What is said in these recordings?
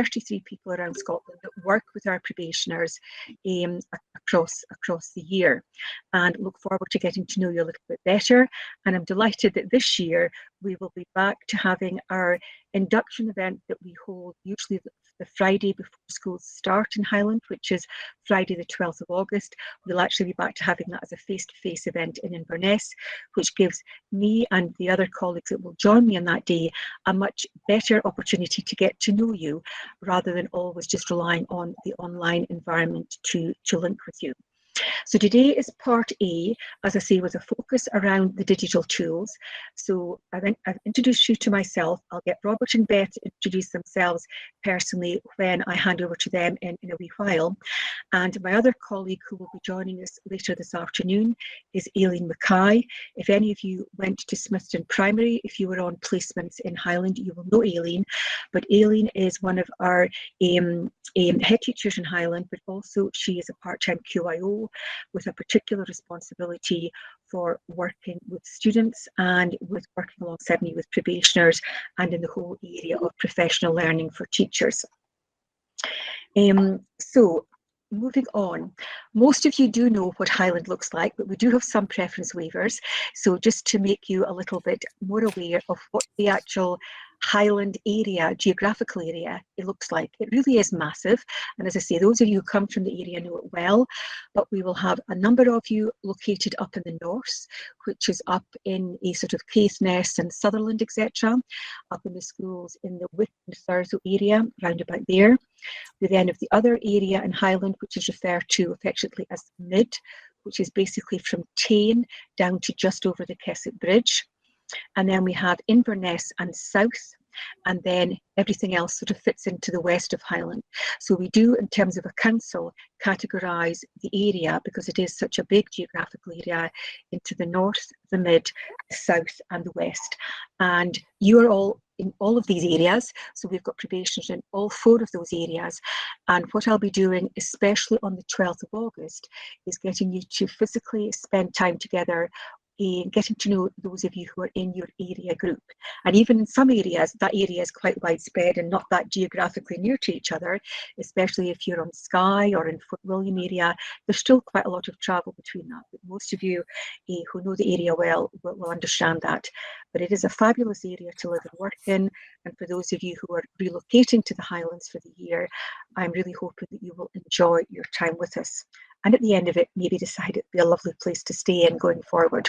33 people around Scotland that work with our probationers across the year, and look forward to getting to know you a little bit better. And I'm delighted that this year we will be back to having our induction event that we hold usually the Friday before schools start in Highland, which is Friday the 12th of August. We'll actually be back to having that as a face-to-face event in Inverness, which gives me and the other colleagues that will join me on that day a much better opportunity to get to know you, rather than always just relying on the online environment to link with you. So today is part A, as I say, with a focus around the digital tools. So I've introduced you to myself. I'll get Robert and Beth to introduce themselves personally when I hand over to them in a wee while. And my other colleague who will be joining us later this afternoon is Aileen Mackay. If any of you went to Smithton Primary, if you were on placements in Highland, you will know Aileen. But Aileen is one of our head teachers in Highland, but also she is a part-time QIO with a particular responsibility for working with students and with working alongside me with probationers and in the whole area of professional learning for teachers. So moving on, most of you do know what Highland looks like, but we do have some preference waivers. So just to make you a little bit more aware of what the actual Highland area, geographical area, it looks like. It really is massive. And as I say, those of you who come from the area know it well, but we will have a number of you located up in the north, which is up in a sort of Caithness and Sutherland, etc., up in the schools in the Wick and Thurso area, round about there. We then have the other area in Highland, which is referred to affectionately as Mid, which is basically from Tane down to just over the Keswick Bridge. And then we have Inverness and South, and then everything else sort of fits into the west of Highland. So we do, in terms of a council, categorise the area, because it is such a big geographical area, into the north, the mid, the south and the west. And you are all in all of these areas, so we've got probationers in all 4 of those areas. And what I'll be doing, especially on the 12th of August, is getting you to physically spend time together, getting to know those of you who are in your area group. And even in some areas, that area is quite widespread and not that geographically near to each other, especially if you're on Skye or in Fort William area. There's still quite a lot of travel between that, but most of you who know the area well will understand that. But it is a fabulous area to live and work in, and for those of you who are relocating to the Highlands for the year, I'm really hoping that you will enjoy your time with us, and at the end of it maybe decide it'd be a lovely place to stay in going forward.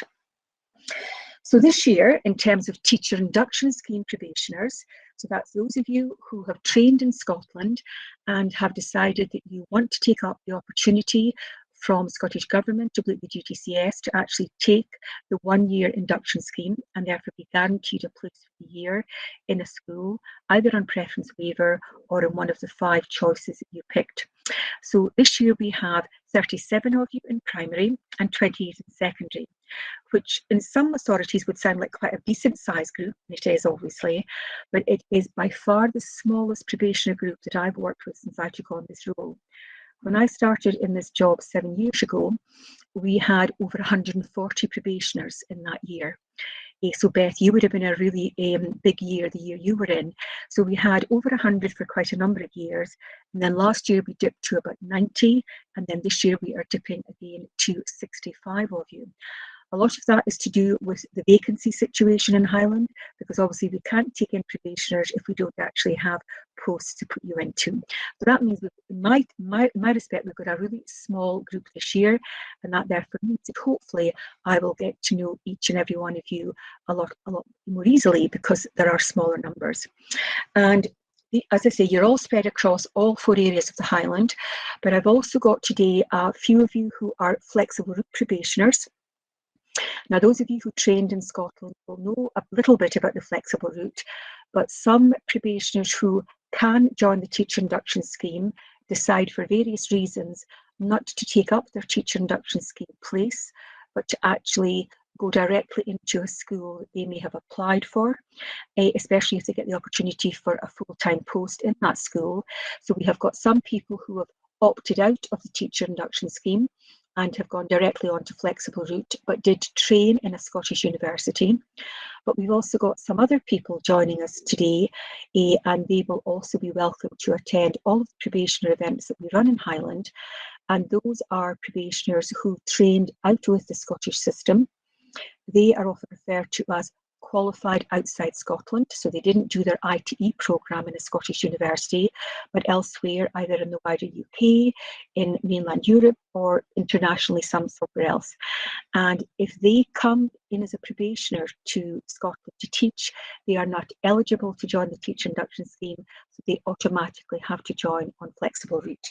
So this year, in terms of teacher induction scheme probationers, so that's those of you who have trained in Scotland and have decided that you want to take up the opportunity from Scottish Government to the GTCS to actually take the 1-year induction scheme and therefore be guaranteed a place for the year in a school, either on preference waiver or in one of the 5 choices that you picked. So this year we have 37 of you in primary and 28 in secondary, which in some authorities would sound like quite a decent sized group, and it is obviously, but it is by far the smallest probationer group that I've worked with since I took on this role. When I started in this job 7 years ago, we had over 140 probationers in that year. So Beth, you would have been a really big year, the year you were in. So we had over 100 for quite a number of years. And then last year we dipped to about 90. And then this year we are dipping again to 65 of you. A lot of that is to do with the vacancy situation in Highland, because obviously we can't take in probationers if we don't actually have posts to put you into. So that means, in my respect, we've got a really small group this year, and that therefore means that hopefully I will get to know each and every one of you a lot more easily, because there are smaller numbers. And as I say, you're all spread across all 4 areas of the Highland, but I've also got today a few of you who are flexible route probationers. Now, those of you who trained in Scotland will know a little bit about the flexible route, but some probationers who can join the teacher induction scheme decide for various reasons not to take up their teacher induction scheme place, but to actually go directly into a school that they may have applied for, especially if they get the opportunity for a full-time post in that school. So we have got some people who have opted out of the teacher induction scheme, and have gone directly onto flexible route, but did train in a Scottish university. But we've also got some other people joining us today, and they will also be welcome to attend all of the probationary events that we run in Highland. And those are probationers who trained out with the Scottish system. They are often referred to as qualified outside Scotland, so they didn't do their ITE programme in a Scottish university, but elsewhere, either in the wider UK, in mainland Europe, or internationally somewhere else. And if they come in as a probationer to Scotland to teach, they are not eligible to join the teacher induction scheme, so they automatically have to join on flexible route.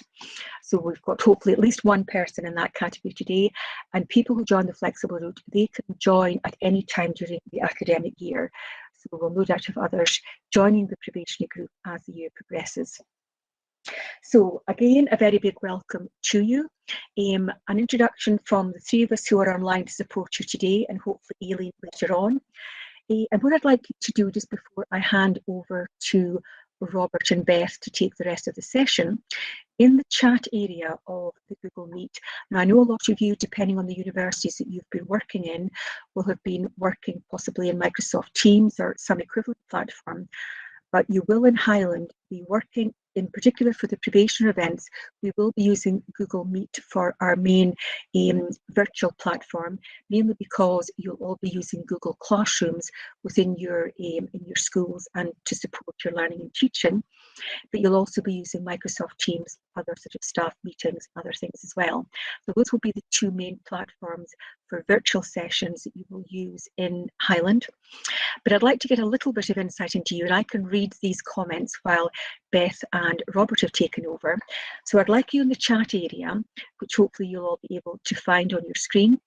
So we've got hopefully at least one person in that category today, and people who join the flexible route, they can join at any time during the academic year. So we'll no doubt have others joining the probationary group as the year progresses. So again, a very big welcome to you. An introduction from the three of us who are online to support you today, and hopefully Aileen later on. And what I'd like you to do just before I hand over to Robert and Beth to take the rest of the session, in the chat area of the Google Meet. Now, I know a lot of you, depending on the universities that you've been working in, will have been working possibly in Microsoft Teams or some equivalent platform, but you will in Highland be working, in particular for the probation events, we will be using Google Meet for our main virtual platform, mainly because you'll all be using Google Classrooms within your schools and to support your learning and teaching. But you'll also be using Microsoft Teams, other sort of staff meetings, other things as well. So those will be the two main platforms for virtual sessions that you will use in Highland. But I'd like to get a little bit of insight into you, and I can read these comments while Beth and Robert have taken over. So I'd like you in the chat area, which hopefully you'll all be able to find on your screen.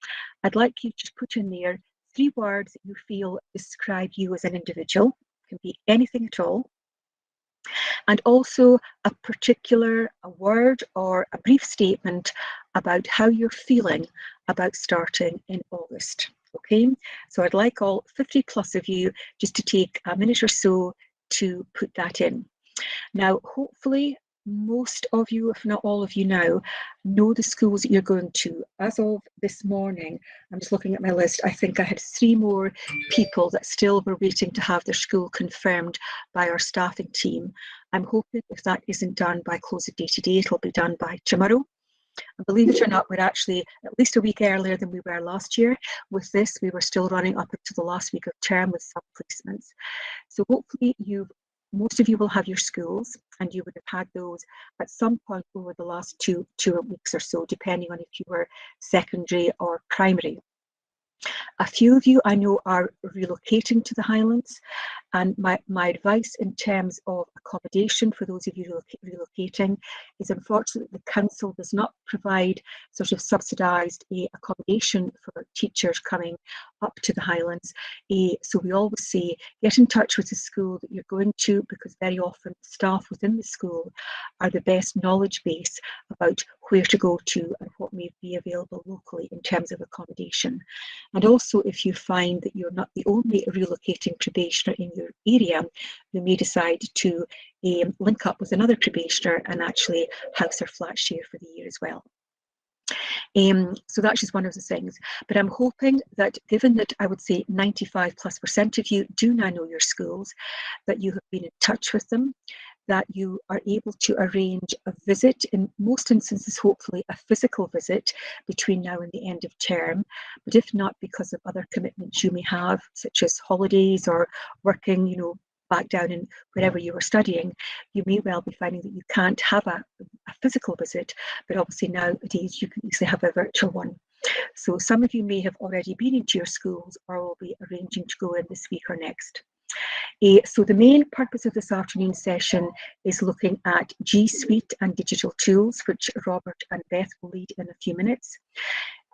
I'd like you to put in there 3 words that you feel describe you as an individual. It can be anything at all. And also a word or a brief statement about how you're feeling about starting in August. Okay, so I'd like all 50 plus of you just to take a minute or so to put that in. Now, hopefully, most of you, if not all of you now, know the schools that you're going to. As of this morning, I'm just looking at my list, I think I had 3 more people that still were waiting to have their school confirmed by our staffing team. I'm hoping if that isn't done by close of day today, it'll be done by tomorrow. And believe it or not, we're actually at least a week earlier than we were last year. With this, we were still running up until the last week of term with some placements. So hopefully most of you will have your schools, and you would have had those at some point over the last two weeks or so, depending on if you were secondary or primary. A few of you I know are relocating to the Highlands, and my advice in terms of accommodation for those of you relocating is, unfortunately, the council does not provide sort of subsidised accommodation for teachers coming up to the Highlands. So we always say, get in touch with the school that you're going to, because very often staff within the school are the best knowledge base about where to go to and what may be available locally in terms of accommodation. And also, if you find that you're not the only relocating probationer in your area, you may decide to link up with another probationer and actually house or flat share for the year as well. So that's just one of the things. But I'm hoping that, given that I would say 95+% of you do now know your schools, that you have been in touch with them, that you are able to arrange a visit, in most instances hopefully a physical visit, between now and the end of term. But if not, because of other commitments you may have, such as holidays or working, back down in wherever you were studying, you may well be finding that you can't have a physical visit, but obviously nowadays you can easily have a virtual one. So some of you may have already been into your schools or will be arranging to go in this week or next. So the main purpose of this afternoon session is looking at G Suite and digital tools, which Robert and Beth will lead in a few minutes.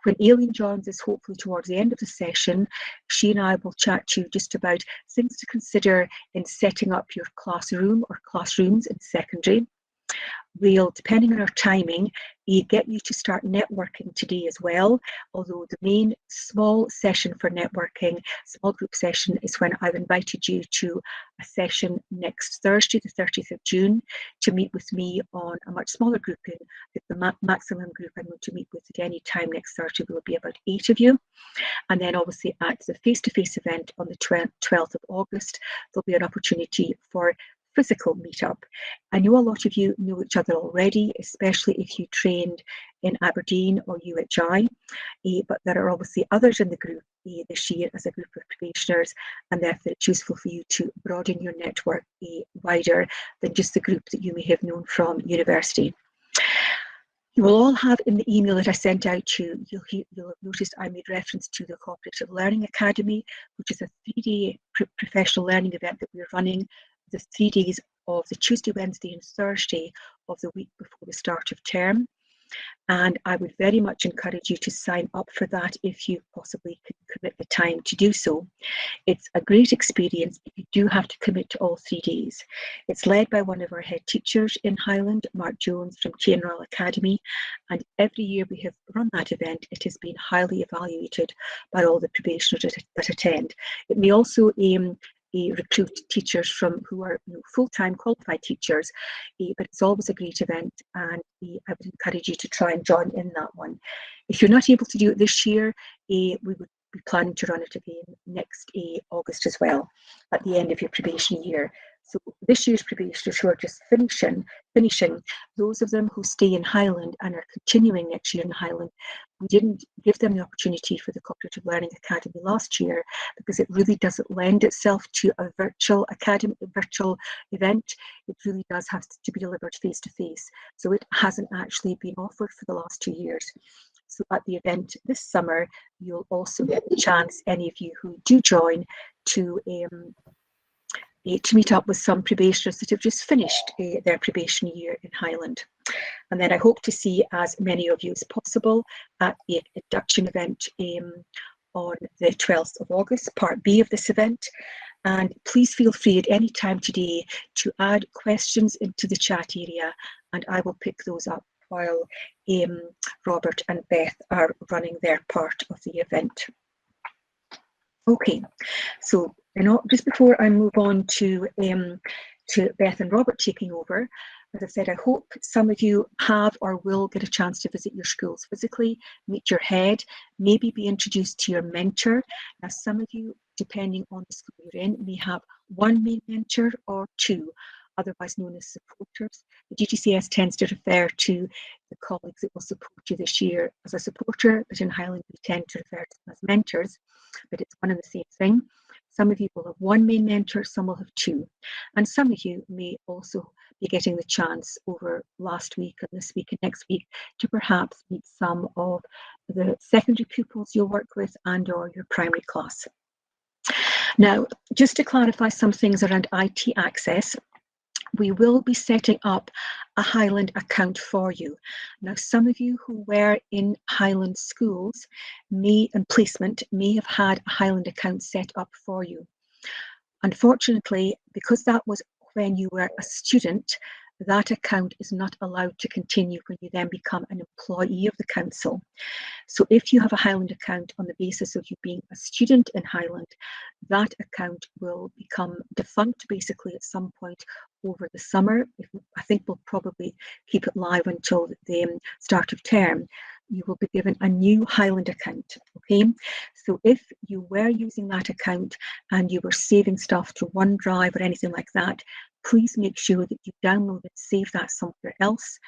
When Aileen joins us, hopefully towards the end of the session, she and I will chat to you just about things to consider in setting up your classroom or classrooms in secondary. We'll, depending on our timing, get you to start networking today as well, although the main small session for networking, small group session, is when I've invited you to a session next Thursday, the 30th of June, to meet with me on a much smaller grouping. The maximum group I'm going to meet with at any time next Thursday will be about 8 of you. And then obviously at the face-to-face event on the 12th of August, there'll be an opportunity for physical meetup. I know a lot of you know each other already, especially if you trained in Aberdeen or UHI, but there are obviously others in the group this year as a group of probationers, and therefore it's useful for you to broaden your network wider than just the group that you may have known from university. You will all have in the email that I sent out to you, you'll have noticed I made reference to the Cooperative Learning Academy, which is a 3-day professional learning event that we're running the 3 days of the Tuesday, Wednesday and Thursday of the week before the start of term. And I would very much encourage you to sign up for that if you possibly can commit the time to do so. It's a great experience, but you do have to commit to all 3 days. It's led by one of our head teachers in Highland, Mark Jones from Royal Academy, and every year we have run that event, it has been highly evaluated by all the probationers that attend. It may also recruit teachers from who are full-time qualified teachers, but it's always a great event, and I would encourage you to try and join in that one. If you're not able to do it this year, we would be planning to run it again next August as well, at the end of your probation year. So this year's probationers who are just finishing, those of them who stay in Highland and are continuing next year in Highland, we didn't give them the opportunity for the Cooperative Learning Academy last year because it really doesn't lend itself to a virtual event. It really does have to be delivered face to face. So it hasn't actually been offered for the last 2 years. So at the event this summer, you'll also get the chance, any of you who do join, to meet up with some probationers that have just finished their probation year in Highland. And then I hope to see as many of you as possible at the induction event on the 12th of August, part B of this event. And please feel free at any time today to add questions into the chat area, and I will pick those up while Robert and Beth are running their part of the event. Okay, so just before I move on to Beth and Robert taking over, as I said, I hope some of you have or will get a chance to visit your schools physically, meet your head, maybe be introduced to your mentor. Now, some of you, depending on the school you're in, may have one main mentor or two, otherwise known as supporters. The GTCS tends to refer to the colleagues that will support you this year as a supporter, but in Highland we tend to refer to them as mentors, but it's one and the same thing. Some of you will have one main mentor, some will have two. And some of you may also be getting the chance over last week and this week and next week to perhaps meet some of the secondary pupils you'll work with and or your primary class. Now, just to clarify some things around IT access, we will be setting up a Highland account for you. Now, some of you who were in Highland schools and placement may have had a Highland account set up for you. Unfortunately, because that was when you were a student, that account is not allowed to continue when you then become an employee of the council. So if you have a Highland account on the basis of you being a student in Highland, that account will become defunct basically at some point over the summer. I think we'll probably keep it live until the start of term. You will be given a new Highland account, okay? So if you were using that account and you were saving stuff to OneDrive or anything like that, please make sure that you download and save that somewhere else,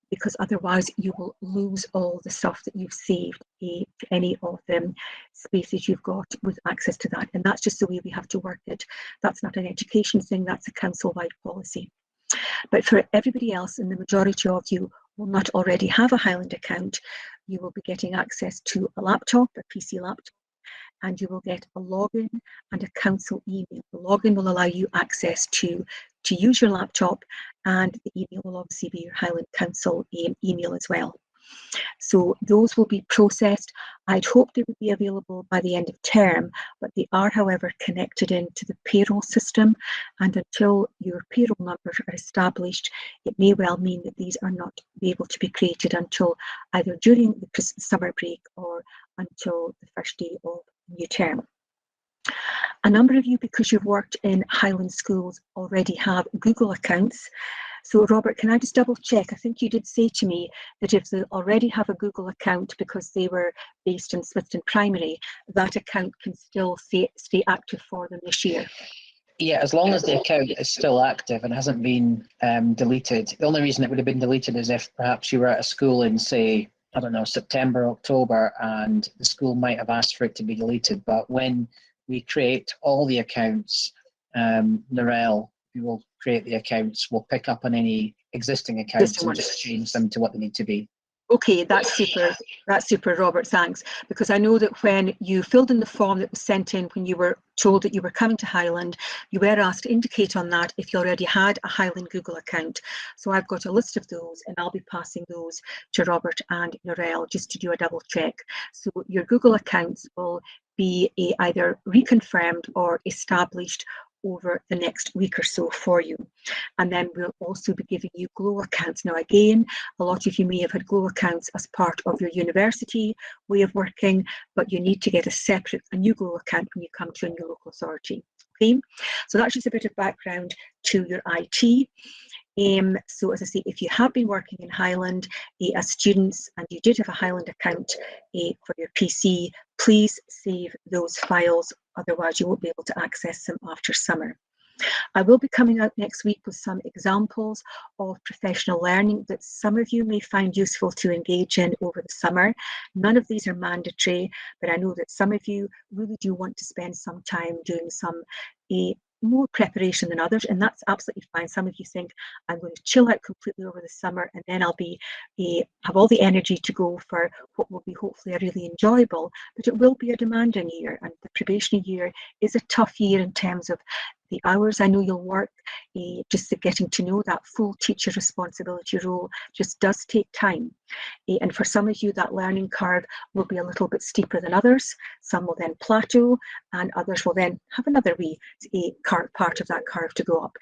because otherwise you will lose all the stuff that you've saved to any of the spaces you've got with access to that. And that's just the way we have to work it. That's not an education thing, that's a council-wide policy. But for everybody else, and the majority of you will not already have a Highland account, you will be getting access to a laptop, a PC laptop, and you will get a login and a council email. The login will allow you access to use your laptop, and the email will obviously be your Highland Council email as well. So those will be processed. I'd hope they would be available by the end of term, but they are, however, connected into the payroll system. And until your payroll numbers are established, it may well mean that these are not able to be created until either during the Christmas summer break or until the first day of new term. A number of you, because you've worked in Highland schools, already have Google accounts. So Robert, can I just double check? I think you did say to me that if they already have a Google account because they were based in Smithton Primary, that account can still stay active for them this year. Yeah, as long as the account is still active and hasn't been deleted. The only reason it would have been deleted is if perhaps you were at a school in, say, I don't know, September, October, and the school might have asked for it to be deleted. But when we create all the accounts, Narelle, who will create the accounts, will pick up on any existing accounts and just change them to what they need to be. Okay, that's super. That's super, Robert, thanks. Because I know that when you filled in the form that was sent in when you were told that you were coming to Highland, you were asked to indicate on that if you already had a Highland Google account. So I've got a list of those and I'll be passing those to Robert and Narelle just to do a double check. So your Google accounts will be either reconfirmed or established over the next week or so for you. And then we'll also be giving you Glow accounts. Now again, a lot of you may have had Glow accounts as part of your university way of working, but you need to get a new Glow account when you come to a new local authority. Okay, so that's just a bit of background to your IT. So as I say, if you have been working in Highland as students and you did have a Highland account for your PC, please save those files, otherwise you won't be able to access them after summer. I will be coming out next week with some examples of professional learning that some of you may find useful to engage in over the summer. None of these are mandatory, but I know that some of you really do want to spend some time doing some more preparation than others, and that's absolutely fine. Some of you think I'm going to chill out completely over the summer and then I'll be have all the energy to go for what will be hopefully a really enjoyable, but it will be a demanding year, and the probationary year is a tough year in terms of the hours I know you'll work. Just getting to know that full teacher responsibility role just does take time. And for some of you, that learning curve will be a little bit steeper than others. Some will then plateau and others will then have another wee part of that curve to go up.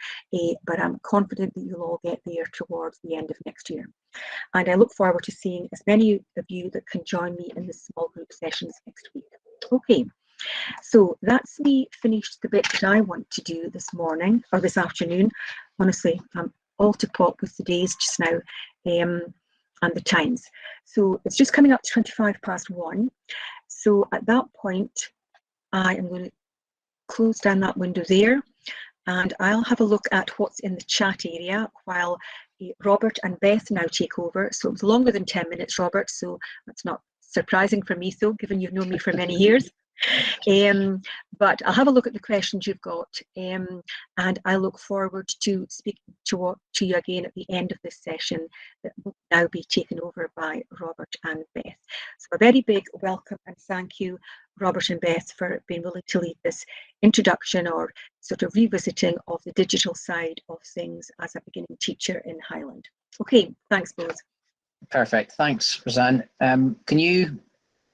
But I'm confident that you'll all get there towards the end of next year. And I look forward to seeing as many of you that can join me in the small group sessions next week. Okay. So that's me finished the bit that I want to do this morning or this afternoon. Honestly, I'm all to pop with the days just now and the times. So it's just coming up to 1:25. So at that point, I am going to close down that window there and I'll have a look at what's in the chat area while Robert and Beth now take over. So it was longer than 10 minutes, Robert, so that's not surprising for me, so given you've known me for many years. But I'll have a look at the questions you've got and I look forward to speaking to you again at the end of this session that will now be taken over by Robert and Beth. So a very big welcome and thank you, Robert and Beth, for being willing to lead this introduction or sort of revisiting of the digital side of things as a beginning teacher in Highland. Okay, thanks both. Perfect, thanks Roseanne. Can you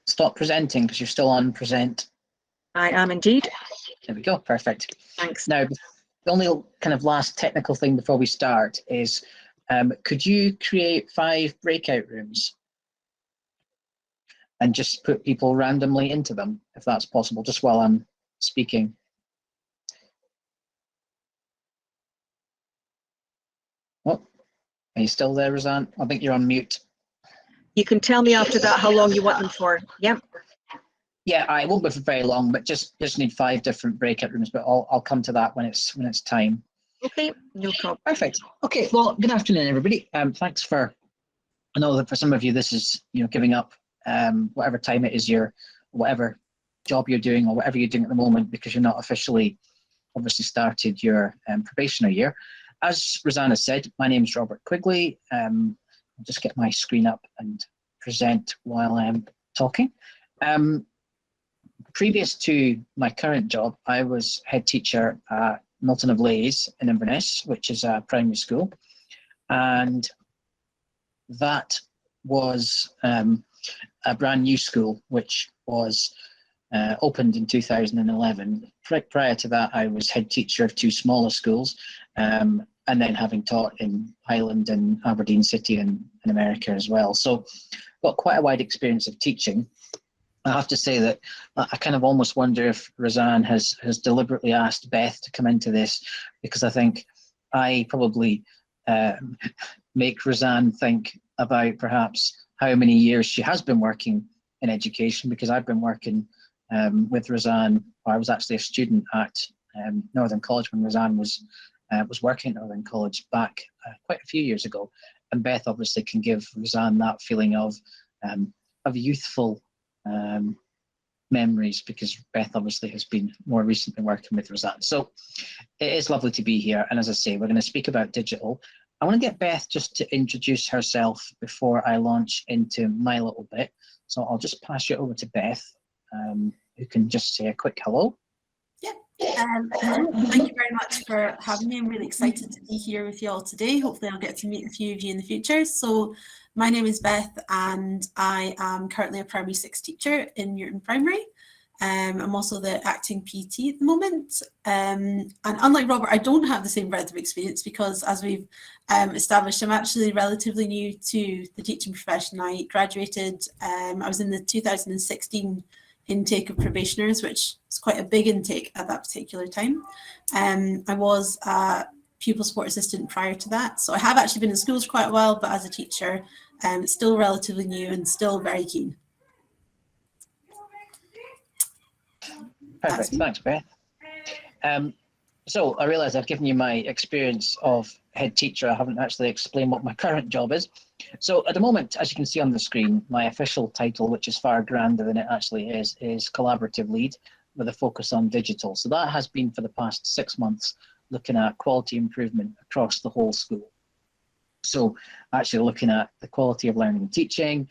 stop presenting because you're still on present? I am indeed. There we go, perfect. Thanks. Now, the only kind of last technical thing before we start is, could you create 5 breakout rooms and just put people randomly into them, if that's possible, just while I'm speaking? Oh, are you still there, Roseanne? I think you're on mute. You can tell me after that how long you want them for. Yeah. Yeah, I won't be for very long, but just need 5 different breakout rooms. But I'll come to that when it's time. Okay, no problem. Perfect. Okay. Well, good afternoon, everybody. Thanks for. I know that for some of you, this is giving up whatever time it is whatever job you're doing or whatever you're doing at the moment because you're not officially obviously started your probationary year. As Rosanna said, my name is Robert Quigley. I'll just get my screen up and present while I'm talking. Previous to my current job, I was head teacher at Milton of Leys in Inverness, which is a primary school. And that was a brand new school, which was opened in 2011. Prior to that, I was head teacher of two smaller schools, and then having taught in Highland and Aberdeen City in America as well. So got quite a wide experience of teaching. I have to say that I kind of almost wonder if Roseanne has deliberately asked Beth to come into this, because I think I probably make Roseanne think about perhaps how many years she has been working in education, because I've been working with Roseanne. I was actually a student at Northern College when Roseanne was working at Northern College back quite a few years ago, and Beth obviously can give Roseanne that feeling of youthful memories, because Beth obviously has been more recently working with Roseanne. So it is lovely to be here, and as I say, we're going to speak about digital. I want to get Beth just to introduce herself before I launch into my little bit. So I'll just pass you over to Beth, who can just say a quick hello. Yeah, hello. Thank you very much for having me. I'm really excited to be here with you all today. Hopefully I'll get to meet a few of you in the future. So my name is Beth, and I am currently a primary 6 teacher in Newton Primary. I'm also the acting PT at the moment. And unlike Robert, I don't have the same breadth of experience, because as we've established, I'm actually relatively new to the teaching profession. I graduated, I was in the 2016 intake of probationers, which is quite a big intake at that particular time. I was a pupil support assistant prior to that. So I have actually been in schools for quite a while, but as a teacher, still relatively new and still very keen. Perfect, thanks Beth. So I realise I've given you my experience of head teacher. I haven't actually explained what my current job is. So at the moment, as you can see on the screen, my official title, which is far grander than it actually is collaborative lead with a focus on digital. So that has been for the past 6 months, looking at quality improvement across the whole school. So actually looking at the quality of learning and teaching,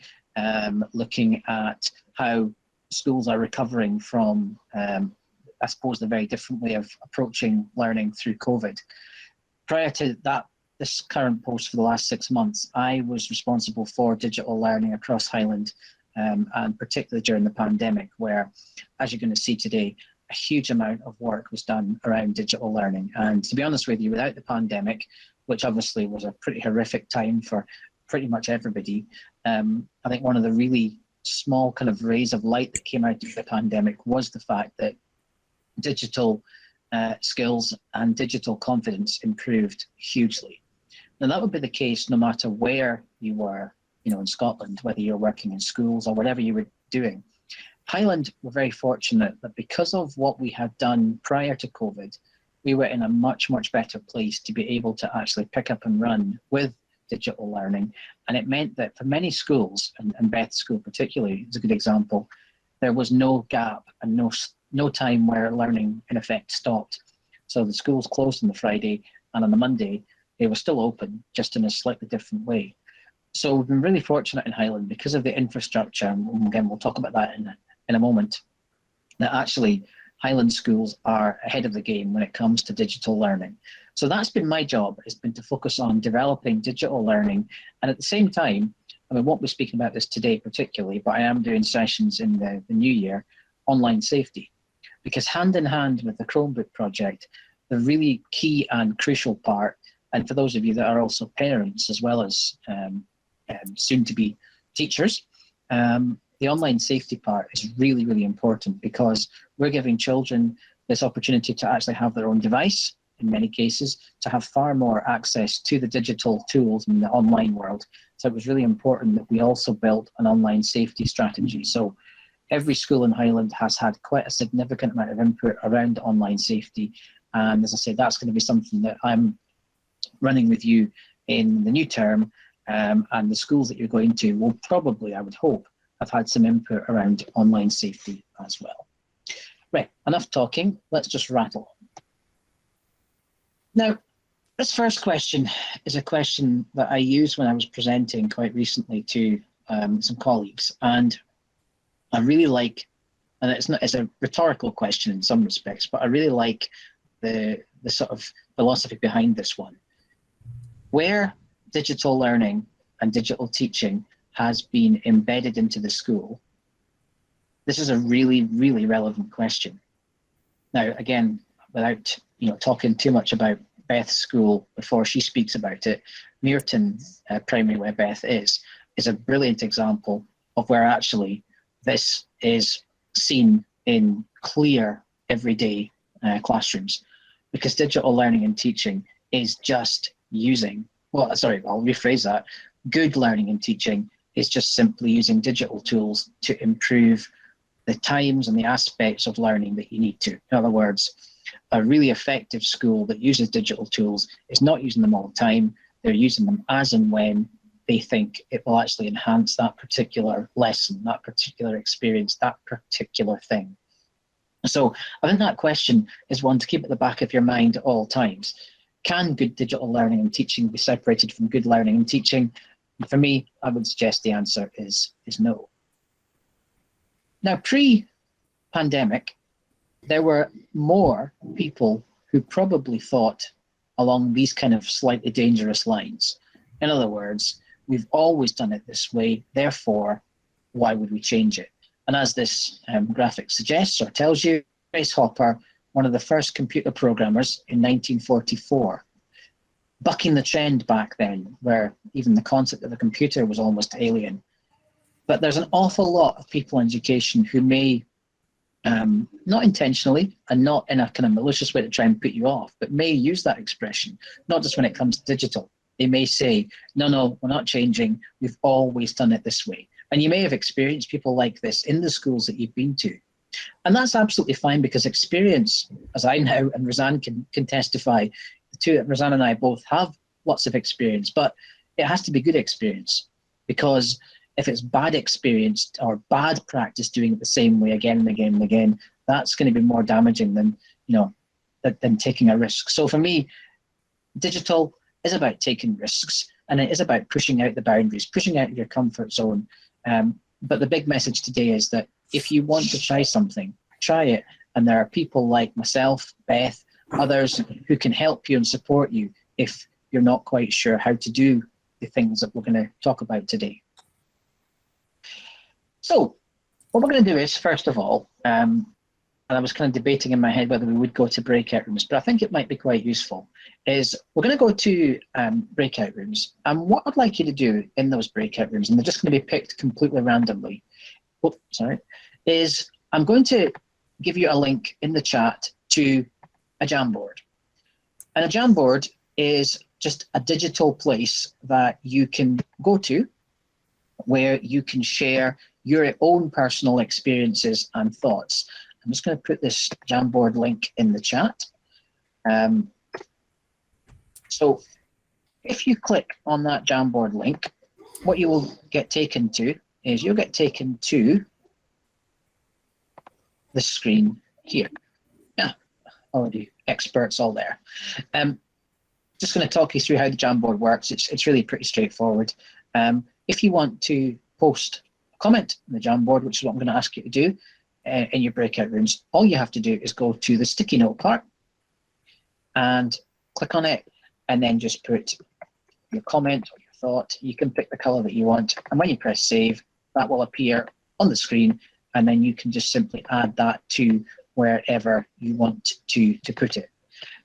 looking at how schools are recovering from, I suppose, the very different way of approaching learning through COVID. Prior to that, this current post for the last 6 months, I was responsible for digital learning across Highland, and particularly during the pandemic, where, as you're going to see today, a huge amount of work was done around digital learning. And to be honest with you, without the pandemic, which obviously was a pretty horrific time for pretty much everybody, I think one of the really small kind of rays of light that came out of the pandemic was the fact that digital skills and digital confidence improved hugely. Now that would be the case no matter where you were, in Scotland, whether you're working in schools or whatever you were doing. Highland were very fortunate that because of what we had done prior to COVID, we were in a much, much better place to be able to actually pick up and run with digital learning. And it meant that for many schools, and Beth's school particularly is a good example, there was no gap and no time where learning in effect stopped. So the schools closed on the Friday, and on the Monday, they were still open, just in a slightly different way. So we've been really fortunate in Highland because of the infrastructure, and again, we'll talk about that in a moment, that actually Highland schools are ahead of the game when it comes to digital learning. So that's been my job, has been to focus on developing digital learning. And at the same time, I won't be speaking about this today particularly, but I am doing sessions in the new year, online safety. Because hand in hand with the Chromebook project, the really key and crucial part, and for those of you that are also parents as well as soon to be teachers, the online safety part is really, really important, because we're giving children this opportunity to actually have their own device, in many cases, to have far more access to the digital tools in the online world. So it was really important that we also built an online safety strategy. So every school in Highland has had quite a significant amount of input around online safety. And as I say, that's going to be something that I'm running with you in the new term. And the schools that you're going to will probably, I would hope, have had some input around online safety as well. Right, enough talking, let's just rattle on. Now, this first question is a question that I used when I was presenting quite recently to some colleagues, and I really like, and it's a rhetorical question in some respects, but I really like the sort of philosophy behind this one. Where digital learning and digital teaching has been embedded into the school? This is a really, really relevant question. Now, again, without talking too much about Beth's school before she speaks about it, Muirton Primary, where Beth is a brilliant example of where actually this is seen in clear, everyday classrooms, because digital learning and teaching is just using, I'll rephrase that. Good learning and teaching is just simply using digital tools to improve the times and the aspects of learning that you need to. In other words, a really effective school that uses digital tools is not using them all the time. They're using them as and when they think it will actually enhance that particular lesson, that particular experience, that particular thing. So I think that question is one to keep at the back of your mind at all times. Can good digital learning and teaching be separated from good learning and teaching? And for me, I would suggest the answer is no. Now, pre-pandemic, there were more people who probably thought along these kind of slightly dangerous lines. In other words, we've always done it this way, therefore, why would we change it? And as this graphic suggests or tells you, Grace Hopper, one of the first computer programmers in 1944, bucking the trend back then, where even the concept of a computer was almost alien. But there's an awful lot of people in education who may, not intentionally and not in a kind of malicious way to try and put you off, but may use that expression, not just when it comes to digital. They may say, no, we're not changing. We've always done it this way. And you may have experienced people like this in the schools that you've been to. And that's absolutely fine, because experience, as I know, and Roseanne can testify, Roseanne and I both have lots of experience, but it has to be good experience, because if it's bad experience or bad practice doing it the same way again and again and again, that's going to be more damaging than taking a risk. So for me, digital is about taking risks, and it is about pushing out the boundaries, pushing out your comfort zone. But the big message today is that if you want to try something, try it. And there are people like myself, Beth, others who can help you and support you if you're not quite sure how to do the things that we're going to talk about today. So what we're going to do is, first of all, and I was kind of debating in my head whether we would go to breakout rooms, but I think it might be quite useful, is we're going to go to breakout rooms. And what I'd like you to do in those breakout rooms, and they're just going to be picked completely randomly, is I'm going to give you a link in the chat to a Jamboard. And a Jamboard is just a digital place that you can go to where you can share your own personal experiences and thoughts. I'm just going to put this Jamboard link in the chat. So if you click on that Jamboard link, what you will get taken to is you'll get taken to the screen here. Yeah, already experts all there. Just going to talk you through how the Jamboard works. It's really pretty straightforward. If you want to post a comment on the Jamboard, which is what I'm going to ask you to do in your breakout rooms, all you have to do is go to the sticky note part and click on it, and then just put your comment or your thought. You can pick the color that you want, and when you press save, that will appear on the screen, and then you can just simply add that to wherever you want to put it.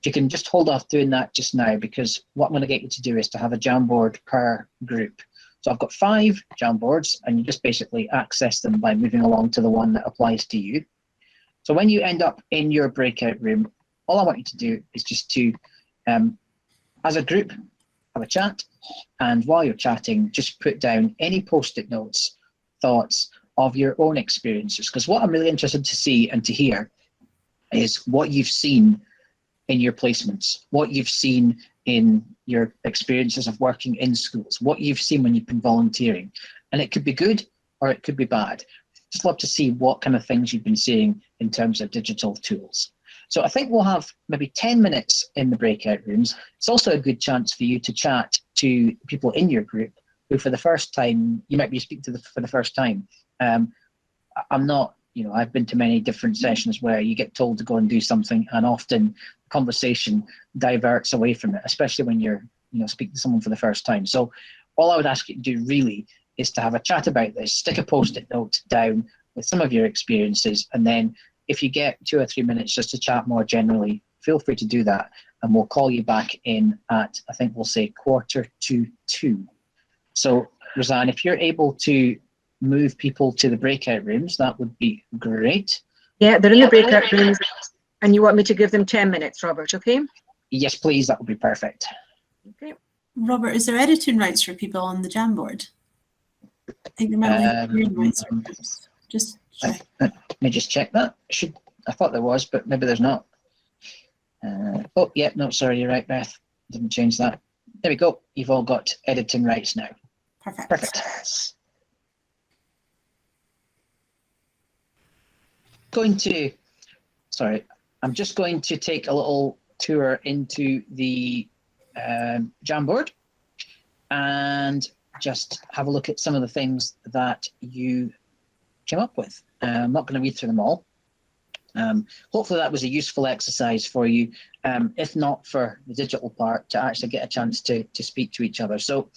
You can just hold off doing that just now, because what I'm going to get you to do is to have a Jamboard per group. So I've got 5 Jamboards, and you just basically access them by moving along to the one that applies to you. So when you end up in your breakout room, all I want you to do is just to, as a group, have a chat, and while you're chatting, just put down any post-it notes, thoughts of your own experiences. Because what I'm really interested to see and to hear is what you've seen in your placements, what you've seen in your experiences of working in schools, what you've seen when you've been volunteering. And it could be good or it could be bad. Just love to see what kind of things you've been seeing in terms of digital tools. So I think we'll have maybe 10 minutes in the breakout rooms. It's also a good chance for you to chat to people in your group who for the first time, you might be speaking to for the first time. I'm not, I've been to many different sessions where you get told to go and do something, and often conversation diverts away from it, especially when you're, speaking to someone for the first time. So all I would ask you to do really is to have a chat about this, stick a post-it note down with some of your experiences, and then if you get 2 or 3 minutes just to chat more generally, feel free to do that, and we'll call you back in at, I think we'll say 1:45. So Roseanne, if you're able to move people to the breakout rooms, that would be great. Yeah, they're in the breakout rooms, and you want me to give them 10 minutes, Robert, okay? Yes, please, that would be perfect. Okay. Robert, is there editing rights for people on the Jamboard? I think there might be hearing rights. Just check. Let me just check that. I thought there was, but maybe there's not. Oh, yeah, no, sorry, you're right, Beth. Didn't change that. There we go. You've all got editing rights now. Perfect. Perfect. I'm just going to take a little tour into the Jamboard and just have a look at some of the things that you came up with. I'm not going to read through them all. Hopefully that was a useful exercise for you, if not for the digital part, to actually get a chance to speak to each other. So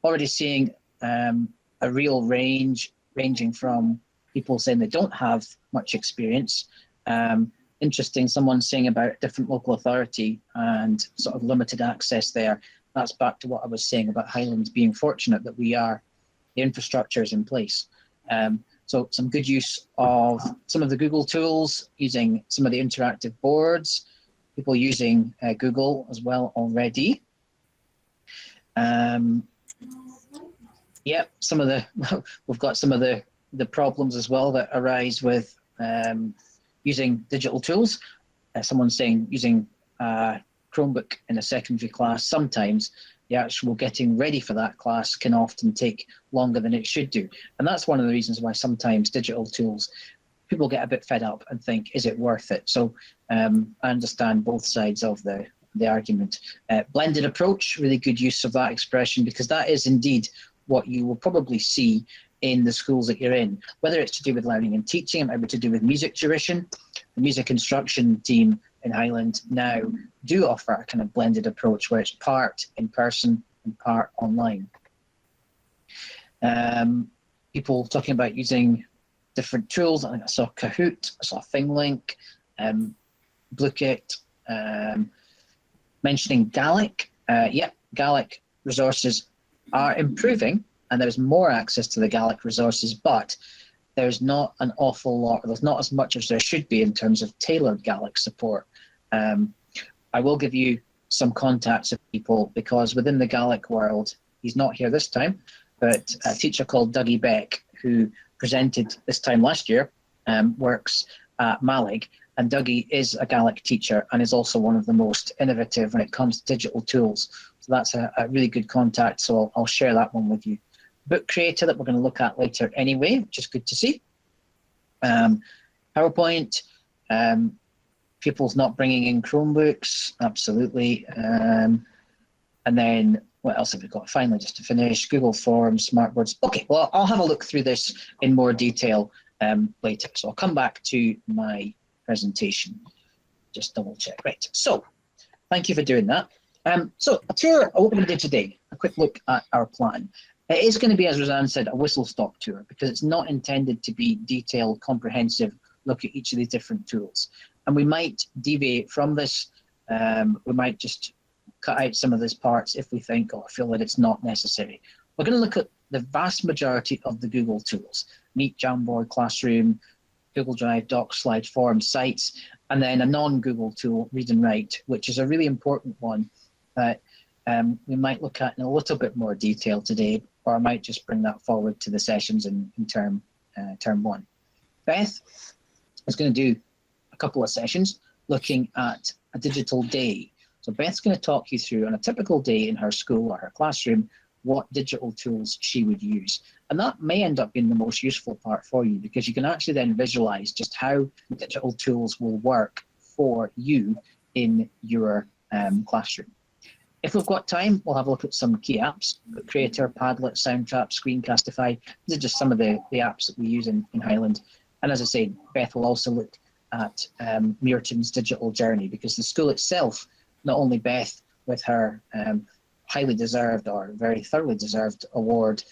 already seeing a real ranging from people saying they don't have much experience. Interesting, someone saying about a different local authority and sort of limited access there. That's back to what I was saying about Highland being fortunate that the infrastructure is in place. So some good use of some of the Google tools, using some of the interactive boards, people using Google as well already. Yeah, we've got some of the problems as well that arise with using digital tools. Someone's saying using Chromebook in a secondary class, sometimes the actual getting ready for that class can often take longer than it should do. And that's one of the reasons why sometimes digital tools, people get a bit fed up and think, is it worth it? So I understand both sides of the argument. Blended approach, really good use of that expression, because that is indeed what you will probably see in the schools that you're in, whether it's to do with learning and teaching, it might be to do with music tuition. The music instruction team in Highland now do offer a kind of blended approach where it's part in person and part online. People talking about using different tools. I think I saw Kahoot, I saw ThingLink, Bluekit, mentioning Gallic. Gallic resources are improving, and there's more access to the Gallic resources, but there's not an awful lot, there's not as much as there should be in terms of tailored Gallic support. I will give you some contacts of people, because within the Gallic world, he's not here this time, but a teacher called Dougie Beck, who presented this time last year, works at Malig, and Dougie is a Gallic teacher and is also one of the most innovative when it comes to digital tools. So that's a really good contact, so I'll share that one with you. Book Creator that we're going to look at later anyway, which is good to see. PowerPoint, people's not bringing in Chromebooks, absolutely. And then what else have we got? Finally, just to finish, Google Forms, Smartboards. Okay, well, I'll have a look through this in more detail later. So I'll come back to my presentation, just double check. Right, so thank you for doing that. So a tour of what we're going to do today, a quick look at our plan. It is going to be, as Roseanne said, a whistle-stop tour, because it's not intended to be detailed, comprehensive look at each of these different tools. And we might deviate from this. We might just cut out some of these parts if we think or feel that it's not necessary. We're going to look at the vast majority of the Google tools: Meet, Jamboard, Classroom, Google Drive, Docs, Slide, Forms, Sites, and then a non-Google tool, Read and Write, which is a really important one that we might look at in a little bit more detail today, or I might just bring that forward to the sessions in term one. Beth is going to do a couple of sessions looking at a digital day. So Beth's going to talk you through, on a typical day in her school or her classroom, what digital tools she would use. And that may end up being the most useful part for you, because you can actually then visualize just how digital tools will work for you in your classroom. If we've got time, we'll have a look at some key apps: Creator, Padlet, Soundtrap, Screencastify. These are just some of the apps that we use in Highland. And as I say, Beth will also look at Muirton's digital journey, because the school itself, not only Beth with her highly deserved or very thoroughly deserved award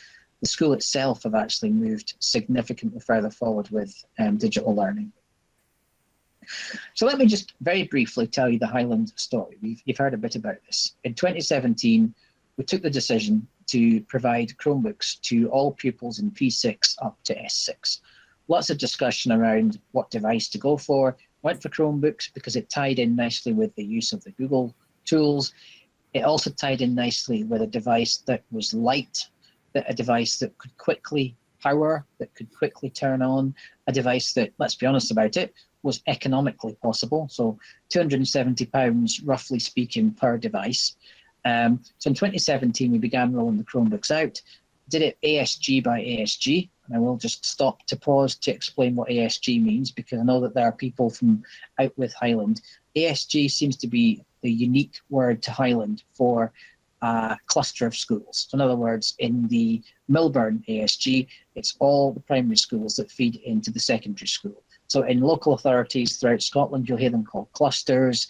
the school itself have actually moved significantly further forward with digital learning. So let me just very briefly tell you the Highland story. You've heard a bit about this. In 2017, we took the decision to provide Chromebooks to all pupils in P6 up to S6. Lots of discussion around what device to go for. Went for Chromebooks because it tied in nicely with the use of the Google tools. It also tied in nicely with a device that was light, a device that could quickly power, that could quickly turn on, a device that, let's be honest about it, was economically possible. So £270, roughly speaking, per device. So in 2017, we began rolling the Chromebooks out, did it ASG by ASG, and I will just stop to pause to explain what ASG means, because I know that there are people from out with Highland. ASG seems to be the unique word to Highland for a cluster of schools. So in other words, in the Milburn ASG, it's all the primary schools that feed into the secondary school. So in local authorities throughout Scotland, you'll hear them called clusters,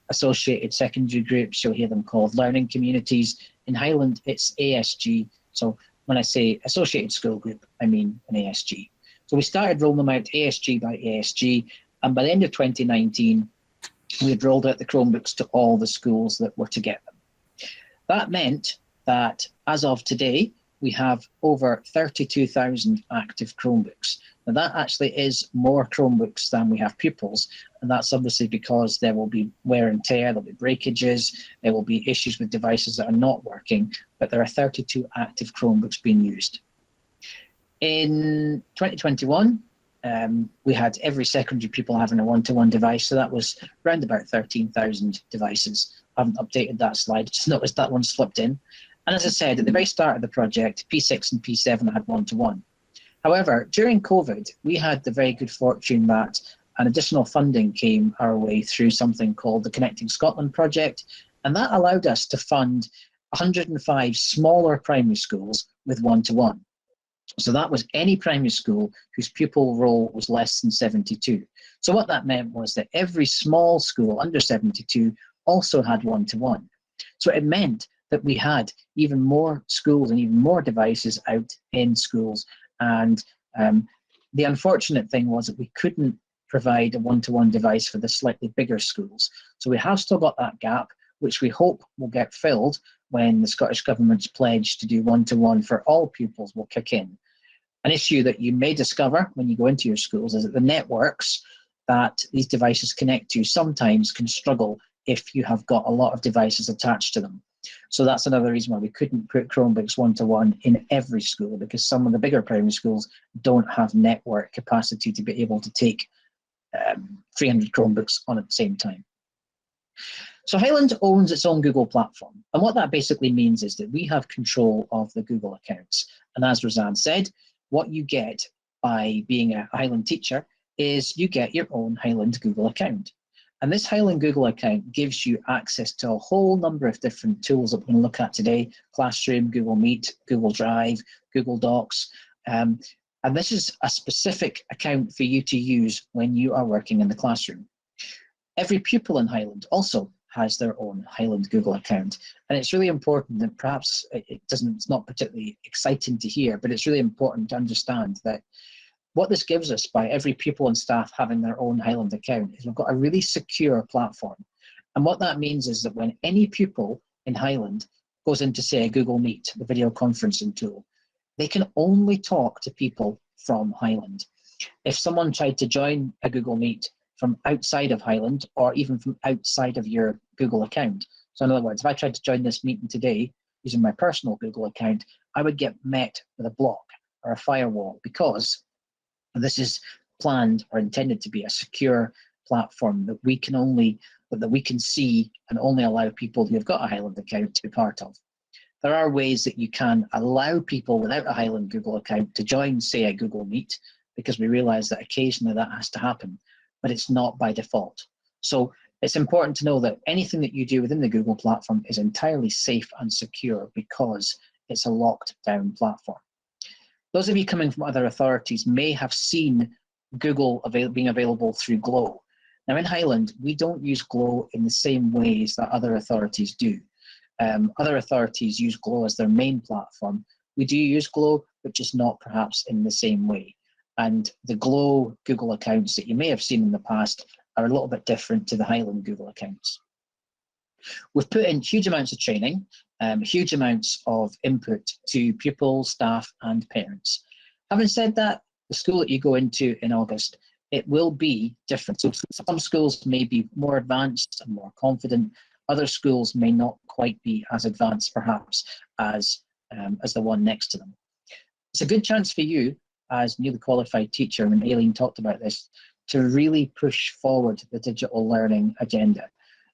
associated secondary groups, you'll hear them called learning communities. In Highland, it's ASG. So when I say associated school group, I mean an ASG. So we started rolling them out ASG by ASG, and by the end of 2019, we had rolled out the Chromebooks to all the schools that were to get them. That meant that as of today, we have over 32,000 active Chromebooks. Now that actually is more Chromebooks than we have pupils, and that's obviously because there will be wear and tear, there'll be breakages, there will be issues with devices that are not working, but there are 32 active Chromebooks being used. In 2021, we had every secondary pupil having a one-to-one device, so that was around about 13,000 devices. I haven't updated that slide, just noticed that one slipped in. And as I said, at the very start of the project, P6 and P7 had one-to-one. However, during COVID, we had the very good fortune that an additional funding came our way through something called the Connecting Scotland project, and that allowed us to fund 105 smaller primary schools with one-to-one. So that was any primary school whose pupil roll was less than 72. So what that meant was that every small school under 72 also had one-to-one. So it meant that we had even more schools and even more devices out in schools. And the unfortunate thing was that we couldn't provide a one-to-one device for the slightly bigger schools. So we have still got that gap, which we hope will get filled when the Scottish Government's pledge to do one-to-one for all pupils will kick in. An issue that you may discover when you go into your schools is that the networks that these devices connect to sometimes can struggle if you have got a lot of devices attached to them. So that's another reason why we couldn't put Chromebooks one-to-one in every school, because some of the bigger primary schools don't have network capacity to be able to take 300 Chromebooks on at the same time. So Highland owns its own Google platform. And what that basically means is that we have control of the Google accounts. And as Roseanne said, what you get by being a Highland teacher is you get your own Highland Google account. And this Highland Google account gives you access to a whole number of different tools that we're going to look at today: Classroom, Google Meet, Google Drive, Google Docs. And this is a specific account for you to use when you are working in the classroom. Every pupil in Highland also has their own Highland Google account. And it's really important that perhaps it's not particularly exciting to hear, but it's really important to understand that what this gives us by every pupil and staff having their own Highland account is we've got a really secure platform. And what that means is that when any pupil in Highland goes into, say, a Google Meet, the video conferencing tool, they can only talk to people from Highland. If someone tried to join a Google Meet from outside of Highland, or even from outside of your Google account, so in other words, if I tried to join this meeting today using my personal Google account, I would get met with a block or a firewall, because this is planned or intended to be a secure platform that we can see and only allow people who have got a Highland account to be part of. There are ways that you can allow people without a Highland Google account to join, say, a Google Meet, because we realize that occasionally that has to happen, but it's not by default. So it's important to know that anything that you do within the Google platform is entirely safe and secure because it's a locked down platform. Those of you coming from other authorities may have seen Google being available through Glow. Now in Highland, we don't use Glow in the same ways that other authorities do. Other authorities use Glow as their main platform. We do use Glow, but just not perhaps in the same way. And the Glow Google accounts that you may have seen in the past are a little bit different to the Highland Google accounts. We've put in huge amounts of training, huge amounts of input to pupils, staff, and parents. Having said that, the school that you go into in August, it will be different. So some schools may be more advanced and more confident. Other schools may not quite be as advanced, perhaps, as the one next to them. It's a good chance for you, as newly qualified teacher, and Aileen talked about this, to really push forward the digital learning agenda.